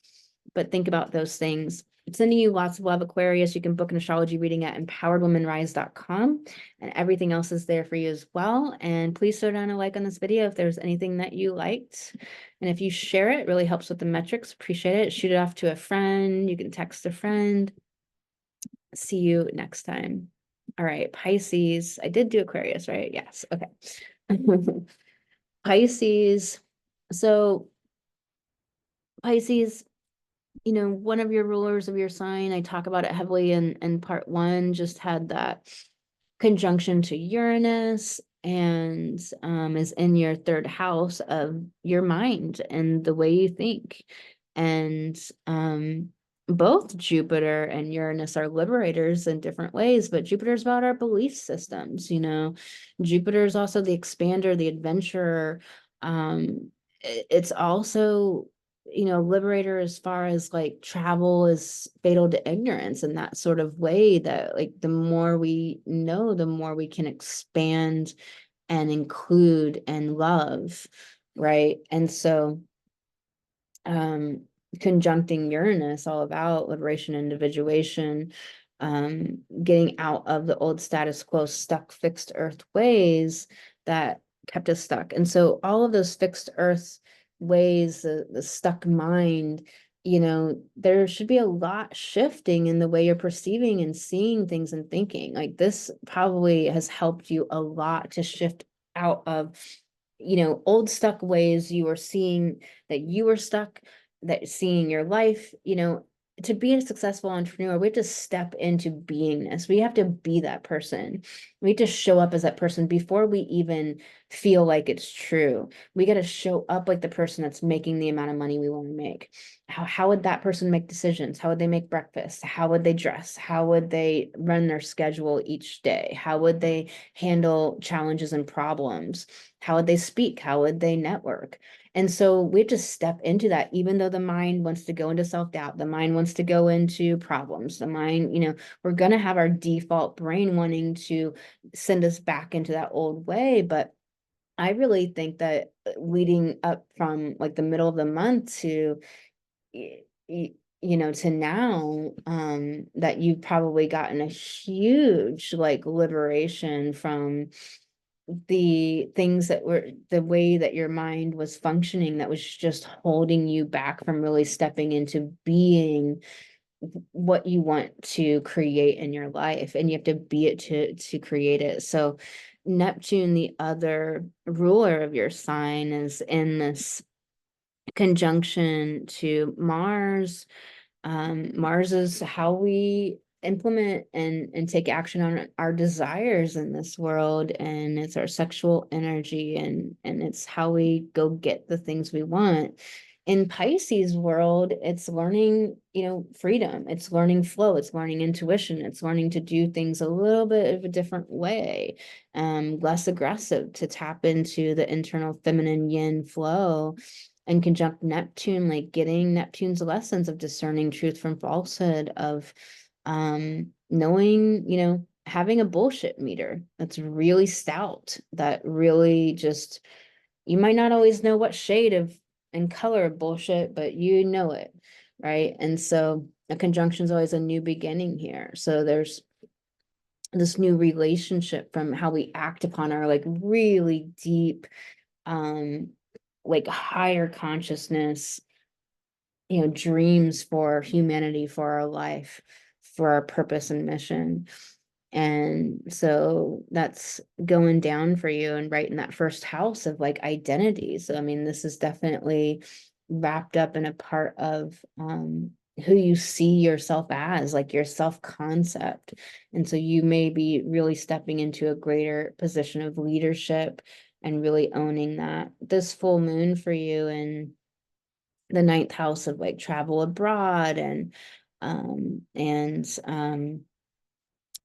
But think about those things. I'm sending you lots of love, Aquarius. You can book an astrology reading at empoweredwomanrise.com, and everything else is there for you as well. And please throw down a like on this video if there's anything that you liked. And if you share it, really helps with the metrics. Appreciate it. Shoot it off to a friend. You can text a friend. See you next time. All right, Pisces. I did do Aquarius, right? Yes. Okay. Pisces. So Pisces, one of your rulers of your sign, I talk about it heavily in part one, just had that conjunction to Uranus, and is in your third house of your mind and the way you think. And both Jupiter and Uranus are liberators in different ways, but Jupiter's about our belief systems. Jupiter is also the expander, the adventurer. It's also, liberator as far as like travel is fatal to ignorance, in that sort of way, that like the more we know, the more we can expand and include and love, right? And so conjuncting Uranus, all about liberation, individuation, getting out of the old status quo, stuck, fixed earth ways that kept us stuck. And so all of those fixed earth ways, the stuck mind, there should be a lot shifting in the way you're perceiving and seeing things and thinking. Like, this probably has helped you a lot to shift out of, old stuck ways you were seeing, that you were stuck, that seeing your life, to be a successful entrepreneur, we have to step into beingness. We have to be that person. We have to show up as that person before we even feel like it's true. We got to show up like the person that's making the amount of money we want to make. How would that person make decisions? How would they make breakfast? How would they dress? How would they run their schedule each day? How would they handle challenges and problems? How would they speak? How would they network? And so we have to step into that, even though the mind wants to go into self-doubt, the mind wants to go into problems, the mind, we're going to have our default brain wanting to send us back into that old way. But I really think that leading up from like the middle of the month to, to now, that you've probably gotten a huge like liberation from the things that were the way that your mind was functioning that was just holding you back from really stepping into being what you want to create in your life, and you have to be it to create it. So Neptune, the other ruler of your sign, is in this conjunction to Mars. Mars is how we implement and take action on our desires in this world, and it's our sexual energy, and it's how we go get the things we want. In Pisces world, it's learning, freedom, it's learning flow, it's learning intuition, it's learning to do things a little bit of a different way, less aggressive, to tap into the internal feminine yin flow. And conjunct Neptune, like getting Neptune's lessons of discerning truth from falsehood, of knowing, having a bullshit meter that's really stout, that really just, you might not always know what shade of and color of bullshit, but you know it, right? And so a conjunction is always a new beginning here. So there's this new relationship from how we act upon our like really deep, like higher consciousness, dreams for humanity, for our life, for our purpose and mission. And so that's going down for you, and right in that first house of like identity. So, I mean, this is definitely wrapped up in a part of who you see yourself as, like your self-concept. And so you may be really stepping into a greater position of leadership and really owning that. This full moon for you in the ninth house of like travel abroad and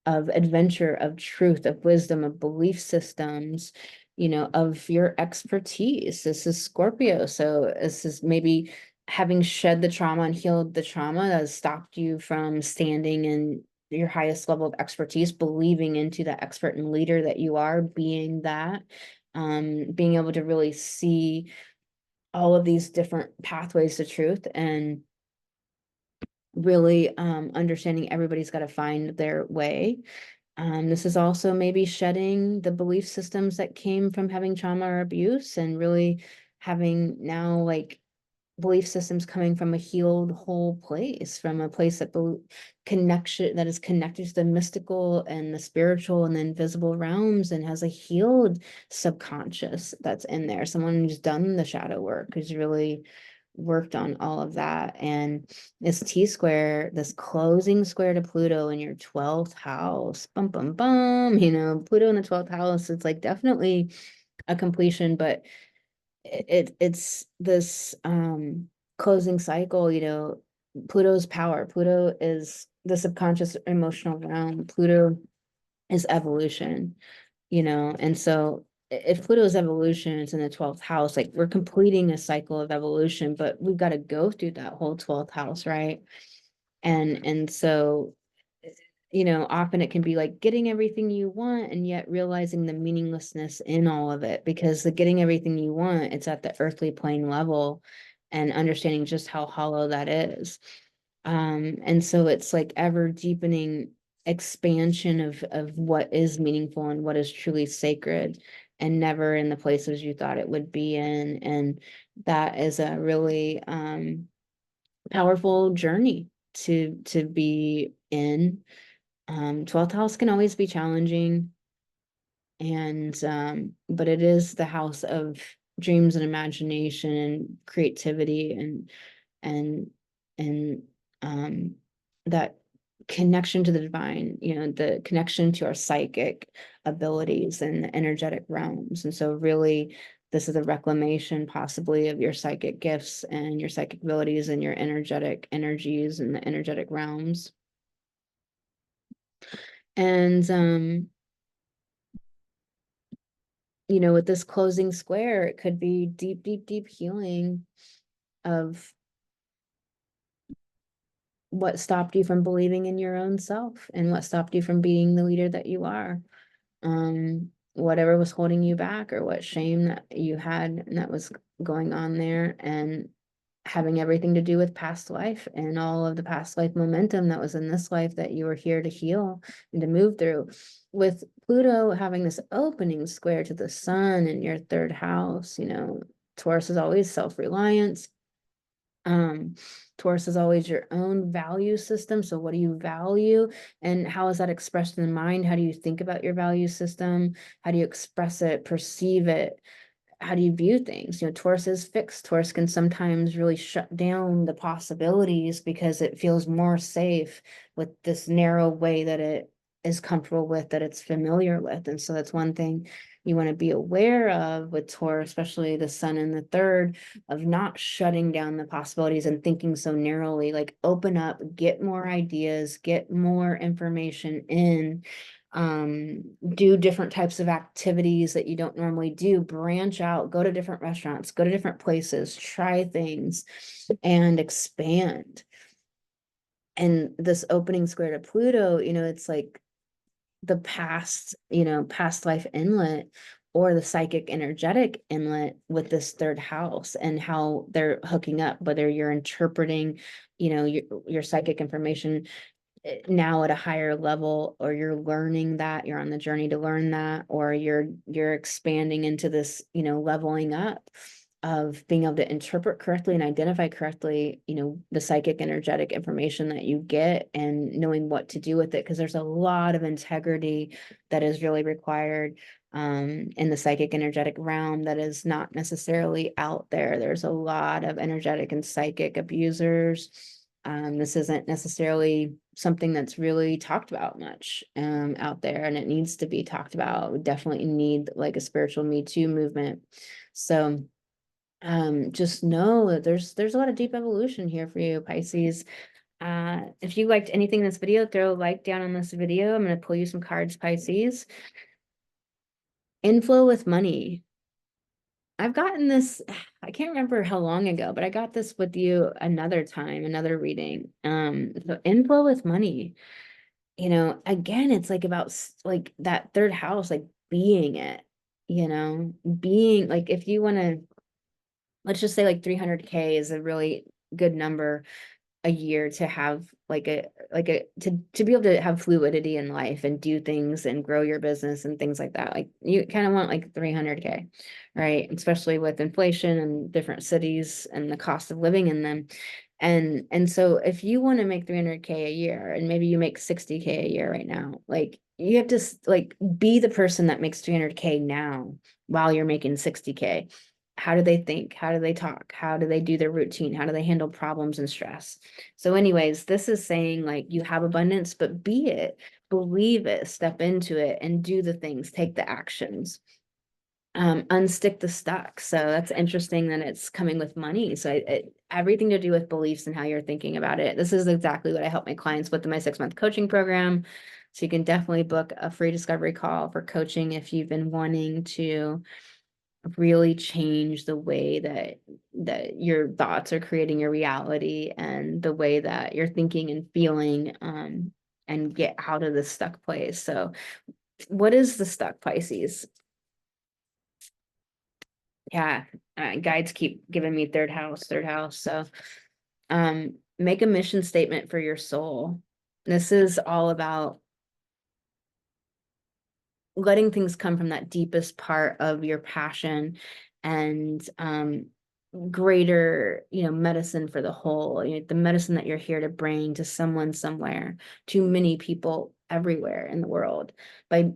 of adventure, of truth, of wisdom, of belief systems, of your expertise. This is Scorpio. So this is maybe having shed the trauma and healed the trauma that has stopped you from standing in your highest level of expertise, believing into the expert and leader that you are, being that, being able to really see all of these different pathways to truth, and really understanding everybody's got to find their way. This is also maybe shedding the belief systems that came from having trauma or abuse, and really having now like belief systems coming from a healed whole place, from a place that connection that is connected to the mystical and the spiritual and the invisible realms, and has a healed subconscious that's in there. Someone who's done the shadow work, who's really worked on all of that. And this T-square, this closing square to Pluto in your 12th house, bum bum bum, Pluto in the 12th house, it's like definitely a completion, but it's this closing cycle. Pluto's power. Pluto is the subconscious emotional realm. Pluto is evolution, and so if Pluto's evolution is in the 12th house, like we're completing a cycle of evolution, but we've got to go through that whole 12th house, right? And so often it can be like getting everything you want and yet realizing the meaninglessness in all of it, because the getting everything you want, it's at the earthly plane level, and understanding just how hollow that is. And so it's like ever deepening expansion of what is meaningful and what is truly sacred, and never in the places you thought it would be in. And that is a really powerful journey to be in. 12th house can always be challenging, and but it is the house of dreams and imagination and creativity and and that connection to the divine, the connection to our psychic abilities and the energetic realms. And so really, this is a reclamation possibly of your psychic gifts and your psychic abilities and your energetic energies and the energetic realms. And with this closing square, it could be deep, deep, deep healing of what stopped you from believing in your own self and what stopped you from being the leader that you are. Whatever was holding you back or what shame that you had and that was going on there, and having everything to do with past life and all of the past life momentum that was in this life that you were here to heal and to move through. With Pluto having this opening square to the sun in your third house, Taurus is always self-reliance. Taurus is always your own value system. So what do you value and how is that expressed in the mind? How do you think about your value system? How do you express it, perceive it? How do you view things? Taurus is fixed. Taurus can sometimes really shut down the possibilities because it feels more safe with this narrow way that it is comfortable with, that it's familiar with. And so that's one thing you want to be aware of with Taurus, especially the sun in the third, of not shutting down the possibilities and thinking so narrowly. Like, open up, get more ideas, get more information in, do different types of activities that you don't normally do, branch out, go to different restaurants, go to different places, try things and expand. And this opening square to Pluto, it's like the past life inlet or the psychic energetic inlet with this third house and how they're hooking up, whether you're interpreting, your psychic information now at a higher level, or you're learning that, you're on the journey to learn that, or you're expanding into this, leveling up of being able to interpret correctly and identify correctly, the psychic energetic information that you get and knowing what to do with it. Because there's a lot of integrity that is really required in the psychic energetic realm that is not necessarily out there. There's a lot of energetic and psychic abusers. This isn't necessarily something that's really talked about much out there, and it needs to be talked about. We definitely need like a spiritual Me Too movement. So just know that there's a lot of deep evolution here for you, Pisces. If you liked anything in this video, throw a like down on this video. I'm going to pull you some cards, Pisces. Inflow with money. I've gotten this, I can't remember how long ago, but I got this with you another time, another reading. So inflow with money, again, it's like about like that third house, like being it, being like, if you want to, let's just say like 300K is a really good number a year to have to be able to have fluidity in life and do things and grow your business and things like that. Like, you kind of want like 300K, right? Especially with inflation and different cities and the cost of living in them. And so if you want to make 300K a year, and maybe you make 60K a year right now, like, you have to like be the person that makes 300K now while you're making 60K. How do they think? How do they talk? How do they do their routine? How do they handle problems and stress? So anyways, this is saying like, you have abundance, but be it, believe it, step into it and do the things, take the actions, unstick the stuck. So that's interesting that it's coming with money. So everything to do with beliefs and how you're thinking about it. This is exactly what I help my clients with in my 6-month coaching program. So you can definitely book a free discovery call for coaching if you've been wanting to really change the way that your thoughts are creating your reality and the way that you're thinking and feeling, and get out of this stuck place. So what is the stuck, Pisces? Yeah, guides keep giving me third house. So make a mission statement for your soul. This is all about letting things come from that deepest part of your passion and greater, medicine for the whole, the medicine that you're here to bring to someone somewhere, to many people everywhere in the world by,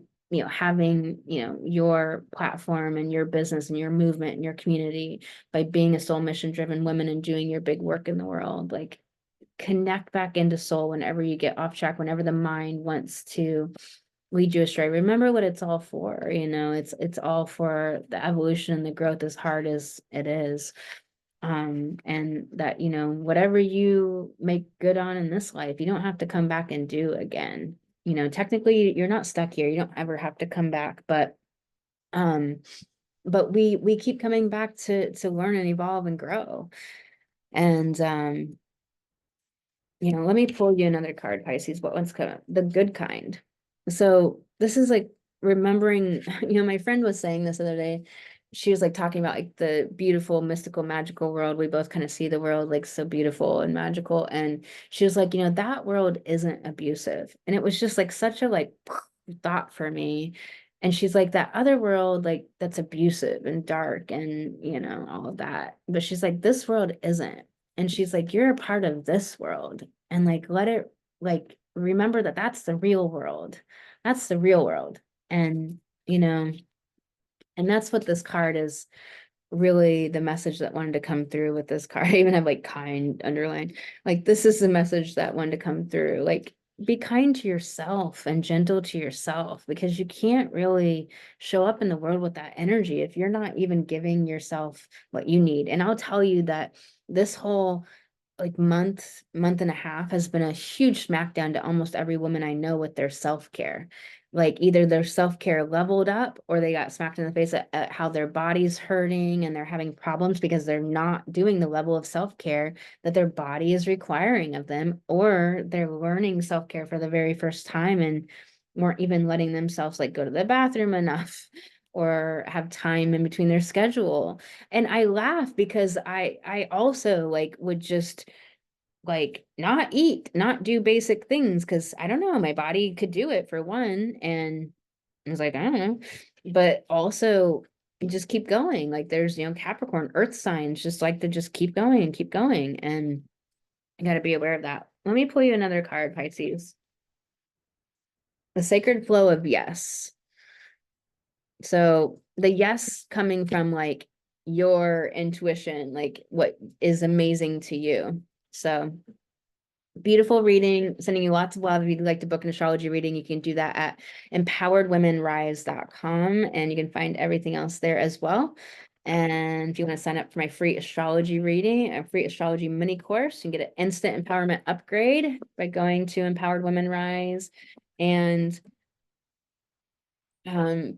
having, your platform and your business and your movement and your community, by being a soul mission driven woman and doing your big work in the world. Like, connect back into soul whenever you get off track, whenever the mind wants to lead you astray. Remember what it's all for, you know, it's all for the evolution and the growth, as hard as it is. And that, you know, whatever you make good on in this life, you don't have to come back and do again. You know, technically you're not stuck here. You don't ever have to come back, um, but we keep coming back to learn and evolve and grow. And you know, let me pull you another card, Pisces. What one's coming? The good kind. So this is like remembering, you know, my friend was saying this the other day. She was like talking about like the beautiful, mystical, magical world. We both kind of see the world like so beautiful and magical. And she was like, you know, that world isn't abusive. And it was just like such a like thought for me. And she's like, that other world, like that's abusive and dark and, you know, all of that. But she's like, this world isn't. And she's like, you're a part of this world. And like, let it, like, remember that that's the real world. That's the real world. And, you know, and that's what this card is really the message that wanted to come through with this card. I even have like kind underlined. Like, this is the message that wanted to come through. Like, be kind to yourself and gentle to yourself, because you can't really show up in the world with that energy if you're not even giving yourself what you need. And I'll tell you that this whole like month and a half has been a huge smackdown to almost every woman I know with their self-care. Like either their self-care leveled up or they got smacked in the face at how their body's hurting and they're having problems because they're not doing the level of self-care that their body is requiring of them, or they're learning self-care for the very first time and weren't even letting themselves like go to the bathroom enough or have time in between their schedule. And I laugh because I also like would just like not eat, not do basic things because I don't know, my body could do it for one. And I was like, I don't know. But also just keep going. Like there's, you know, Capricorn, earth signs just like to just keep going and keep going. And I gotta be aware of that. Let me pull you another card, Pisces. The sacred flow of yes. So the yes coming from like your intuition, like what is amazing to you. So beautiful reading, sending you lots of love. If you'd like to book an astrology reading, you can do that at empoweredwomenrise.com, and you can find everything else there as well. And if you want to sign up for my free astrology reading, a free astrology mini course, you can get an instant empowerment upgrade by going to Empowered Women Rise. And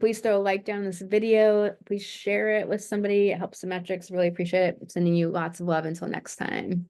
please throw a like down this video. Please share it with somebody. It helps the metrics. Really appreciate it. I'm sending you lots of love until next time.